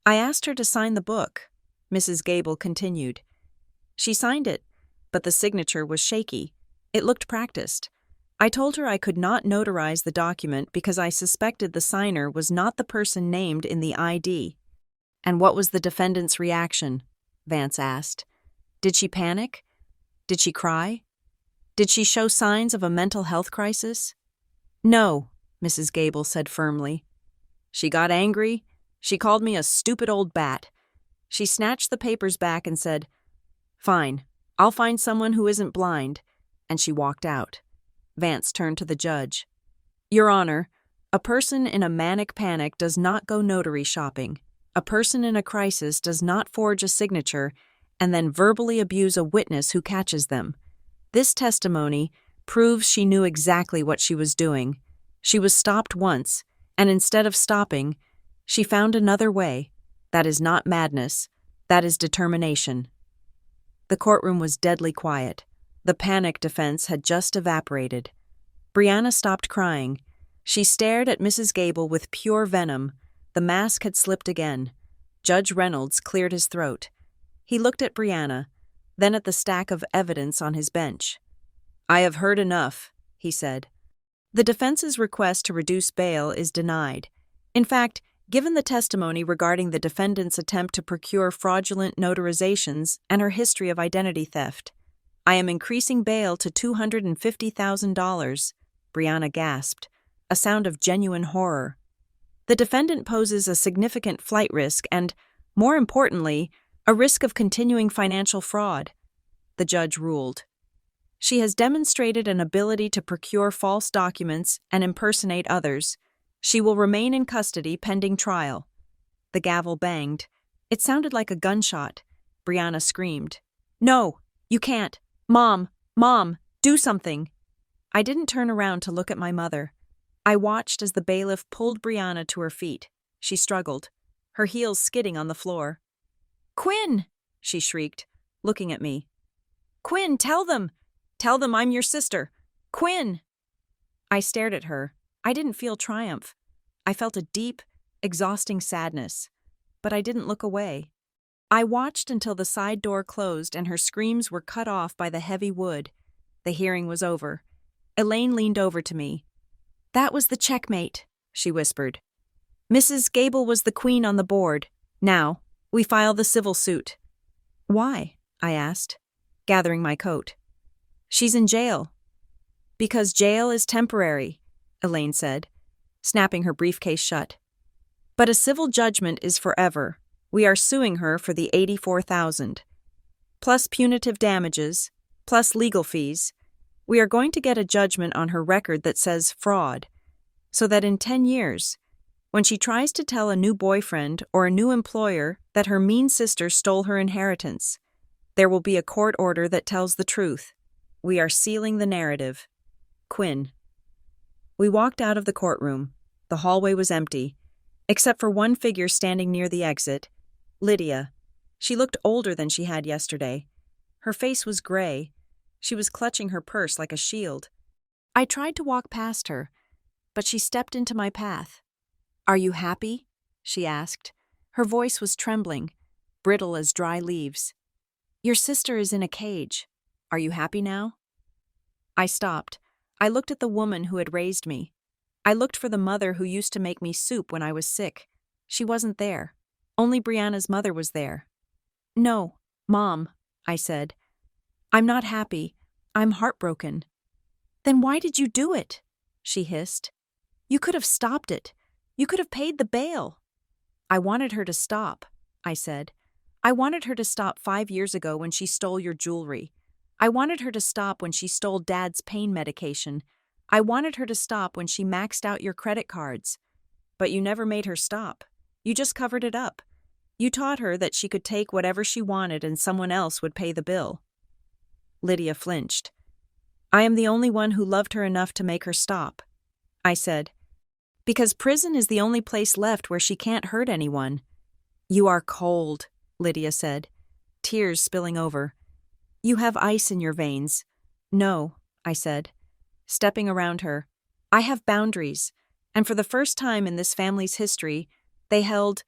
S1: "I asked her to sign the book," Mrs. Gable continued. "She signed it, but the signature was shaky. It looked practiced. I told her I could not notarize the document because I suspected the signer was not the person named in the ID." "And what was the defendant's reaction?" Vance asked. "Did she panic? Did she cry? Did she show signs of a mental health crisis?" "No," Mrs. Gable said firmly. "She got angry. She called me a stupid old bat. She snatched the papers back and said, 'Fine, I'll find someone who isn't blind,' and she walked out." Vance turned to the judge. "Your Honor, a person in a manic panic does not go notary shopping. A person in a crisis does not forge a signature and then verbally abuse a witness who catches them. This testimony proves she knew exactly what she was doing. She was stopped once, and instead of stopping, she found another way. That is not madness. That is determination." The courtroom was deadly quiet. The panic defense had just evaporated. Brianna stopped crying. She stared at Mrs. Gable with pure venom. The mask had slipped again. Judge Reynolds cleared his throat. He looked at Brianna, then at the stack of evidence on his bench. "I have heard enough," he said. "The defense's request to reduce bail is denied. In fact, given the testimony regarding the defendant's attempt to procure fraudulent notarizations and her history of identity theft, I am increasing bail to $250,000, Brianna gasped, a sound of genuine horror. "The defendant poses a significant flight risk and, more importantly, a risk of continuing financial fraud," the judge ruled. "She has demonstrated an ability to procure false documents and impersonate others. She will remain in custody pending trial." The gavel banged. It sounded like a gunshot. Brianna screamed, "No, you can't. Mom, do something." I didn't turn around to look at my mother. I watched as the bailiff pulled Brianna to her feet. She struggled. her heels skidding on the floor. "Quinn!" she shrieked, looking at me. "Quinn, tell them! Tell them I'm your sister! Quinn!" I stared at her. I didn't feel triumph. I felt a deep, exhausting sadness, but I didn't look away. I watched until the side door closed and her screams were cut off by the heavy wood. The hearing was over. Elaine leaned over to me. "That was the checkmate," she whispered. "Mrs. Gable was the queen on the board. Now, we file the civil suit." "Why?" I asked, gathering my coat. "She's in jail." "Because jail is temporary," Elaine said, snapping her briefcase shut. "But a civil judgment is forever. We are suing her for the $84,000. Plus punitive damages, plus legal fees. We are going to get a judgment on her record that says fraud, so that in 10 years, when she tries to tell a new boyfriend or a new employer that her mean sister stole her inheritance, there will be a court order that tells the truth. We are sealing the narrative. Quinn." We walked out of the courtroom. The hallway was empty, except for one figure standing near the exit, Lydia. She looked older than she had yesterday. Her face was gray. She was clutching her purse like a shield. I tried to walk past her, but she stepped into my path. "Are you happy?" she asked. Her voice was trembling, brittle as dry leaves. "Your sister is in a cage. Are you happy now?" I stopped. I looked at the woman who had raised me. I looked for the mother who used to make me soup when I was sick. She wasn't there. Only Brianna's mother was there. "No, Mom," I said. "I'm not happy. I'm heartbroken." "Then why did you do it?" she hissed. "You could have stopped it. You could have paid the bail." "I wanted her to stop," I said. "I wanted her to stop 5 years ago when she stole your jewelry. I wanted her to stop when she stole Dad's pain medication. I wanted her to stop when she maxed out your credit cards. But you never made her stop. You just covered it up. You taught her that she could take whatever she wanted and someone else would pay the bill." Lydia flinched. "I am the only one who loved her enough to make her stop," I said. "Because prison is the only place left where she can't hurt anyone." "You are cold," Lydia said, tears spilling over. "You have ice in your veins." "No," I said, stepping around her. "I have boundaries, and for the first time in this family's history, they held—"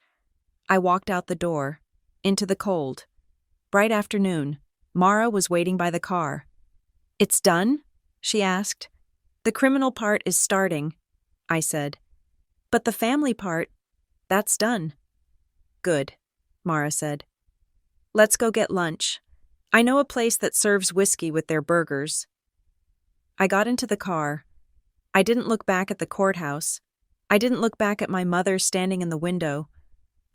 S1: I walked out the door, into the cold. Bright afternoon. Mara was waiting by the car. "It's done?" she asked. "The criminal part is starting," I said. "But the family part, that's done." "Good," Mara said. "Let's go get lunch. I know a place that serves whiskey with their burgers." I got into the car. I didn't look back at the courthouse. I didn't look back at my mother standing in the window.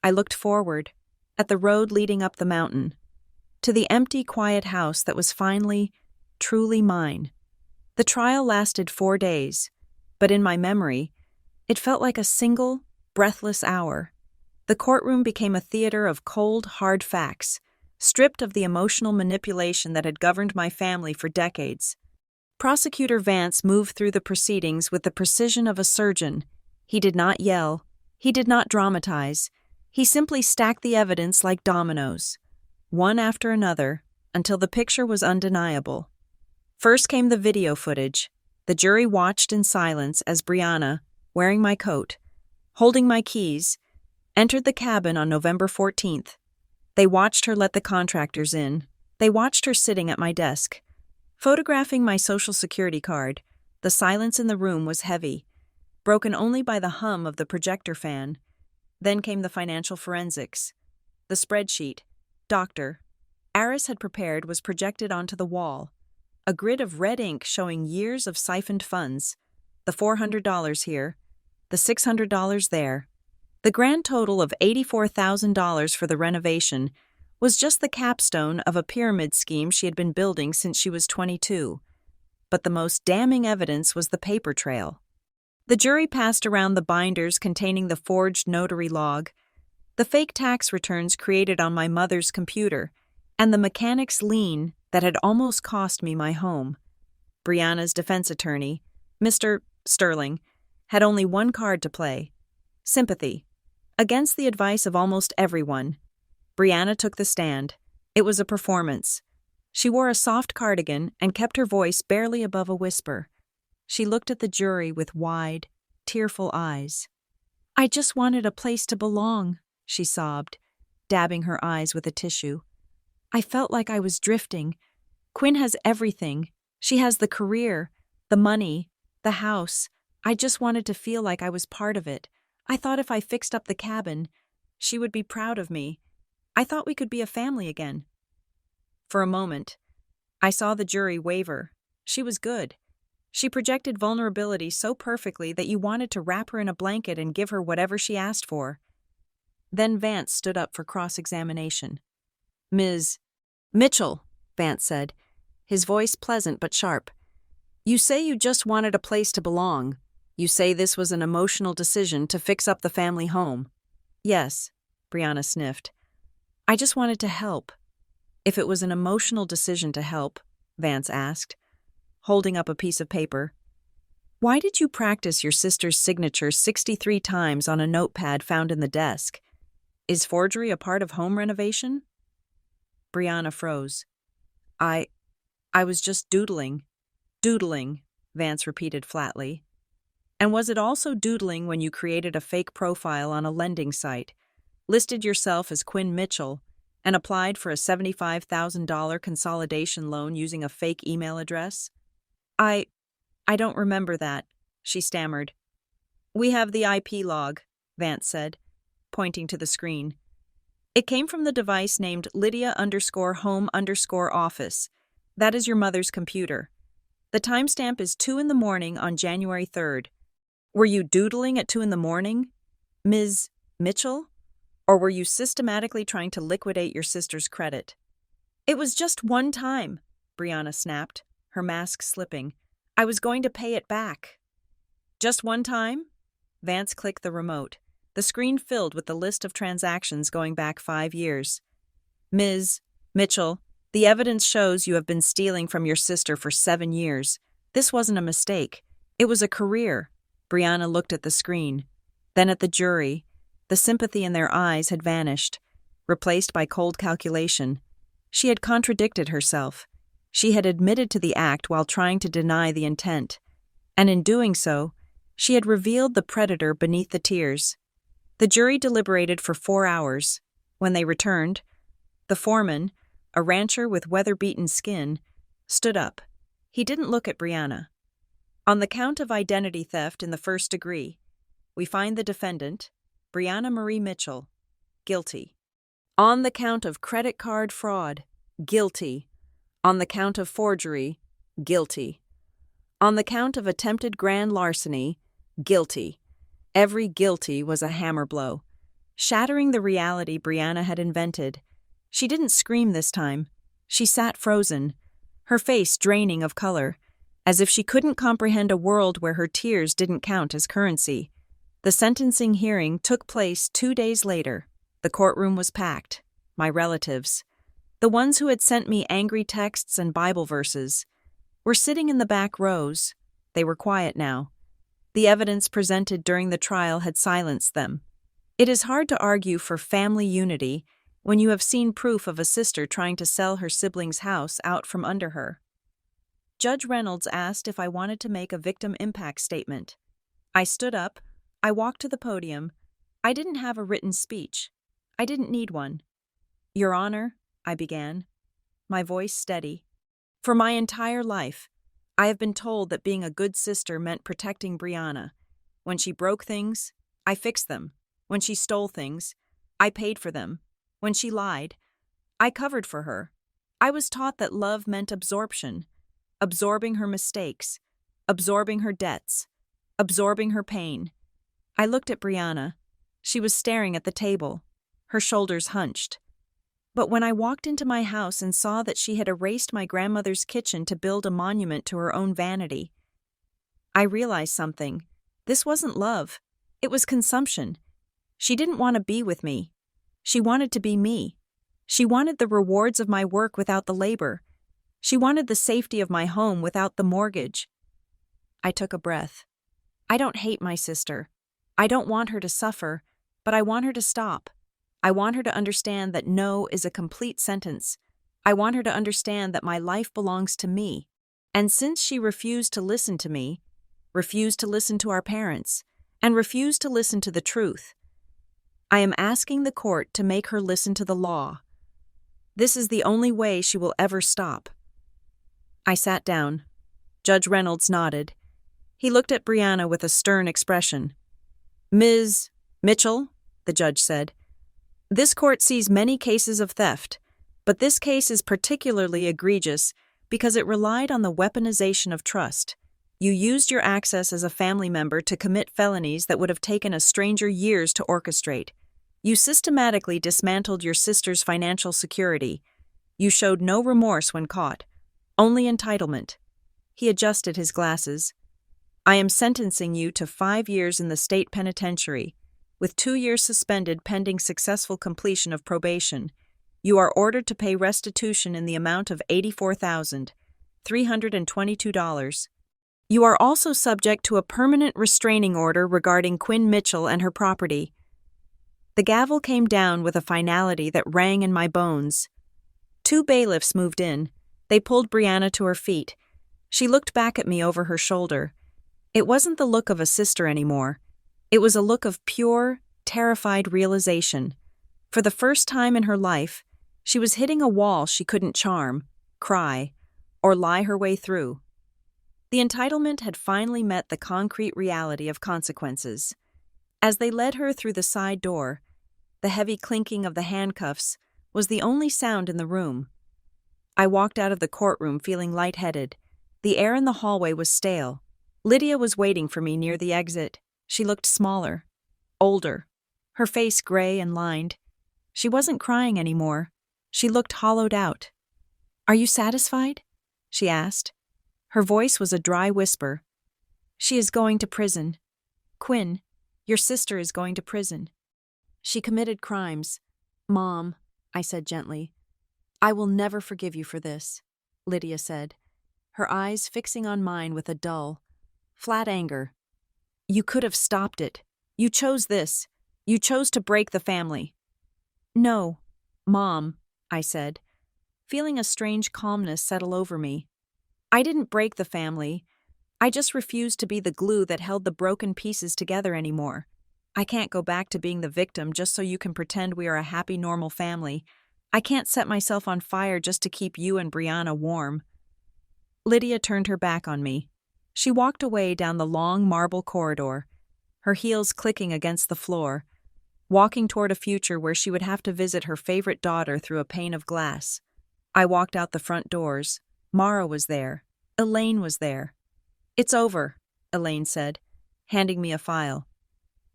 S1: I looked forward, at the road leading up the mountain, to the empty, quiet house that was finally, truly mine. The trial lasted 4 days, but in my memory, it felt like a single, breathless hour. The courtroom became a theater of cold, hard facts, stripped of the emotional manipulation that had governed my family for decades. Prosecutor Vance moved through the proceedings with the precision of a surgeon. He did not yell. He did not dramatize. He simply stacked the evidence like dominoes, one after another, until the picture was undeniable. First came the video footage. The jury watched in silence as Brianna, wearing my coat, holding my keys, entered the cabin on November 14th. They watched her let the contractors in. They watched her sitting at my desk, photographing my Social Security card. The silence in the room was heavy, broken only by the hum of the projector fan. Then came the financial forensics. The spreadsheet, Dr. Aris had prepared, was projected onto the wall. A grid of red ink showing years of siphoned funds. The $400 here, the $600 there. The grand total of $84,000 for the renovation was just the capstone of a pyramid scheme she had been building since she was 22. But the most damning evidence was the paper trail. The jury passed around the binders containing the forged notary log, the fake tax returns created on my mother's computer, and the mechanic's lien that had almost cost me my home. Brianna's defense attorney, Mr. Sterling, had only one card to play: sympathy. Against the advice of almost everyone, Brianna took the stand. It was a performance. She wore a soft cardigan and kept her voice barely above a whisper. She looked at the jury with wide, tearful eyes. "I just wanted a place to belong," she sobbed, dabbing her eyes with a tissue. "I felt like I was drifting. Quinn has everything. She has the career, the money, the house. I just wanted to feel like I was part of it. I thought if I fixed up the cabin, she would be proud of me. I thought we could be a family again." For a moment, I saw the jury waver. She was good. She projected vulnerability so perfectly that you wanted to wrap her in a blanket and give her whatever she asked for. Then Vance stood up for cross-examination. "Ms. Mitchell," Vance said, his voice pleasant but sharp, "you say you just wanted a place to belong. You say this was an emotional decision to fix up the family home." "Yes," Brianna sniffed. "I just wanted to help." "If it was an emotional decision to help," Vance asked, holding up a piece of paper, "why did you practice your sister's signature 63 times on a notepad found in the desk? Is forgery a part of home renovation?" Brianna froze. I was just doodling." "Doodling," Vance repeated flatly. "And was it also doodling when you created a fake profile on a lending site, listed yourself as Quinn Mitchell, and applied for a $75,000 consolidation loan using a fake email address?" I don't remember that," she stammered. "We have the IP log," Vance said, pointing to the screen. "It came from the device named Lydia_home_office. That is your mother's computer. The timestamp is 2 in the morning on January 3rd. Were you doodling at 2 in the morning, Ms. Mitchell? Or were you systematically trying to liquidate your sister's credit?" "It was just one time," Brianna snapped, her mask slipping. "I was going to pay it back." "Just one time?" Vance clicked the remote. The screen filled with the list of transactions going back 5 years. "Ms. Mitchell, the evidence shows you have been stealing from your sister for 7 years. This wasn't a mistake. It was a career." Brianna looked at the screen, then at the jury. The sympathy in their eyes had vanished, replaced by cold calculation. She had contradicted herself. She had admitted to the act while trying to deny the intent. And in doing so, she had revealed the predator beneath the tears. The jury deliberated for 4 hours. When they returned, the foreman, a rancher with weather-beaten skin, stood up. He didn't look at Brianna. "On the count of identity theft in the first degree, we find the defendant, Brianna Marie Mitchell, guilty. On the count of credit card fraud, guilty. On the count of forgery, guilty. On the count of attempted grand larceny, guilty." Every guilty was a hammer blow, shattering the reality Brianna had invented. She didn't scream this time. She sat frozen, her face draining of color, as if she couldn't comprehend a world where her tears didn't count as currency. The sentencing hearing took place 2 days later. The courtroom was packed. My relatives, the ones who had sent me angry texts and Bible verses, were sitting in the back rows. They were quiet now. The evidence presented during the trial had silenced them. It is hard to argue for family unity when you have seen proof of a sister trying to sell her sibling's house out from under her. Judge Reynolds asked if I wanted to make a victim impact statement. I stood up. I walked to the podium. I didn't have a written speech. I didn't need one. "Your Honor," I began, my voice steady. "For my entire life, I have been told that being a good sister meant protecting Brianna. When she broke things, I fixed them. When she stole things, I paid for them. When she lied, I covered for her. I was taught that love meant absorption, absorbing her mistakes, absorbing her debts, absorbing her pain." I looked at Brianna. She was staring at the table, her shoulders hunched. But when I walked into my house and saw that she had erased my grandmother's kitchen to build a monument to her own vanity, I realized something. This wasn't love. It was consumption. She didn't want to be with me. She wanted to be me. She wanted the rewards of my work without the labor. She wanted the safety of my home without the mortgage. I took a breath. I don't hate my sister. I don't want her to suffer. But I want her to stop. I want her to understand that no is a complete sentence. I want her to understand that my life belongs to me. And since she refused to listen to me, refused to listen to our parents, and refused to listen to the truth, I am asking the court to make her listen to the law. This is the only way she will ever stop. I sat down. Judge Reynolds nodded. He looked at Brianna with a stern expression. "Ms. Mitchell," the judge said, "this court sees many cases of theft, but this case is particularly egregious because it relied on the weaponization of trust. You used your access as a family member to commit felonies that would have taken a stranger years to orchestrate. You systematically dismantled your sister's financial security. You showed no remorse when caught, only entitlement." He adjusted his glasses. "I am sentencing you to 5 years in the state penitentiary, with 2 years suspended pending successful completion of probation. You are ordered to pay restitution in the amount of $84,322. You are also subject to a permanent restraining order regarding Quinn Mitchell and her property." The gavel came down with a finality that rang in my bones. 2 bailiffs moved in. They pulled Brianna to her feet. She looked back at me over her shoulder. It wasn't the look of a sister anymore. It was a look of pure, terrified realization. For the first time in her life, she was hitting a wall she couldn't charm, cry, or lie her way through. The entitlement had finally met the concrete reality of consequences. As they led her through the side door, the heavy clinking of the handcuffs was the only sound in the room. I walked out of the courtroom feeling lightheaded. The air in the hallway was stale. Lydia was waiting for me near the exit. She looked smaller, older, her face gray and lined. She wasn't crying anymore. She looked hollowed out. "Are you satisfied?" she asked. Her voice was a dry whisper. "She is going to prison. Quinn, your sister is going to prison. She committed crimes." "Mom," I said gently. "I will never forgive you for this," Lydia said, her eyes fixing on mine with a dull, flat anger. "You could have stopped it. You chose this. You chose to break the family." "No, Mom," I said, feeling a strange calmness settle over me. "I didn't break the family. I just refused to be the glue that held the broken pieces together anymore. I can't go back to being the victim just so you can pretend we are a happy, normal family. I can't set myself on fire just to keep you and Brianna warm." Lydia turned her back on me. She walked away down the long marble corridor, her heels clicking against the floor, walking toward a future where she would have to visit her favorite daughter through a pane of glass. I walked out the front doors. Mara was there. Elaine was there. "It's over," Elaine said, handing me a file.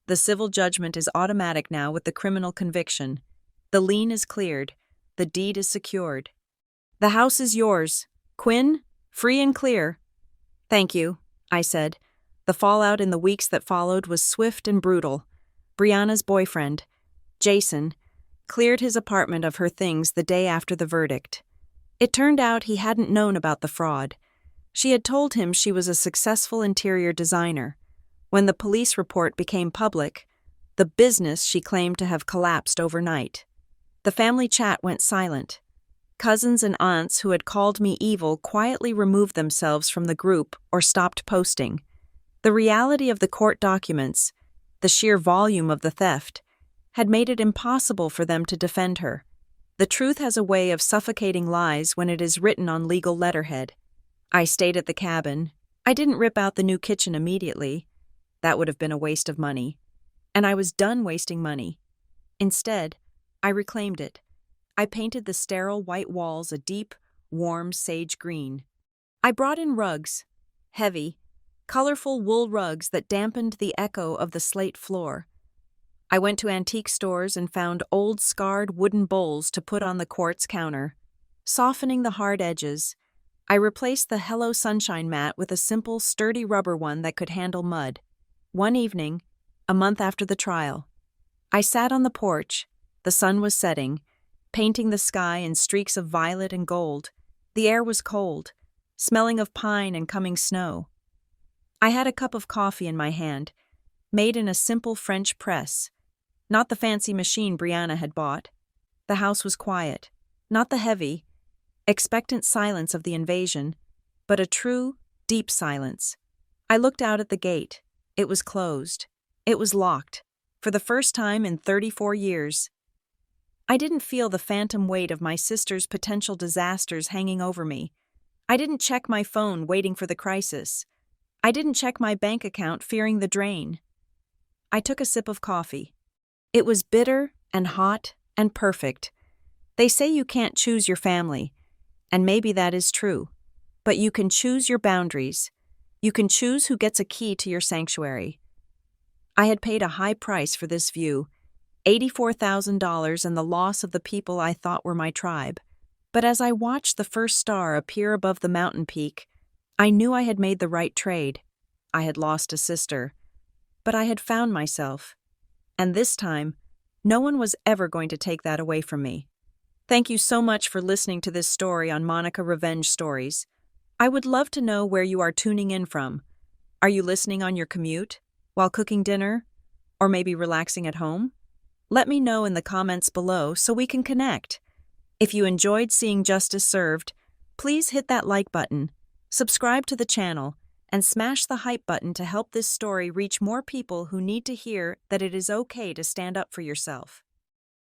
S1: "The civil judgment is automatic now with the criminal conviction. The lien is cleared. The deed is secured. The house is yours. Quinn, free and clear." "Thank you," I said. The fallout in the weeks that followed was swift and brutal. Brianna's boyfriend, Jason, cleared his apartment of her things the day after the verdict. It turned out he hadn't known about the fraud. She had told him she was a successful interior designer. When the police report became public, the business she claimed to have collapsed overnight. The family chat went silent. Cousins and aunts who had called me evil quietly removed themselves from the group or stopped posting. The reality of the court documents, the sheer volume of the theft, had made it impossible for them to defend her. The truth has a way of suffocating lies when it is written on legal letterhead. I stayed at the cabin. I didn't rip out the new kitchen immediately. That would have been a waste of money. And I was done wasting money. Instead, I reclaimed it. I painted the sterile white walls a deep, warm sage green. I brought in rugs, heavy, colorful wool rugs that dampened the echo of the slate floor. I went to antique stores and found old scarred wooden bowls to put on the quartz counter. Softening the hard edges, I replaced the Hello Sunshine mat with a simple, sturdy rubber one that could handle mud. One evening, a month after the trial, I sat on the porch. The sun was setting, painting the sky in streaks of violet and gold. The air was cold, smelling of pine and coming snow. I had a cup of coffee in my hand, made in a simple French press. Not the fancy machine Brianna had bought. The house was quiet, not the heavy, expectant silence of the invasion, but a true, deep silence. I looked out at the gate. It was closed. It was locked. For the first time in 34 years. I didn't feel the phantom weight of my sister's potential disasters hanging over me. I didn't check my phone waiting for the crisis. I didn't check my bank account fearing the drain. I took a sip of coffee. It was bitter and hot and perfect. They say you can't choose your family, and maybe that is true. But you can choose your boundaries. You can choose who gets a key to your sanctuary. I had paid a high price for this view, $84,000 and the loss of the people I thought were my tribe. But as I watched the first star appear above the mountain peak, I knew I had made the right trade. I had lost a sister, but I had found myself. And this time, no one was ever going to take that away from me. Thank you so much for listening to this story on Monica Revenge Stories. I would love to know where you are tuning in from. Are you listening on your commute, while cooking dinner, or maybe relaxing at home? Let me know in the comments below so we can connect. If you enjoyed seeing justice served, please hit that like button, subscribe to the channel, and smash the hype button to help this story reach more people who need to hear that it is okay to stand up for yourself.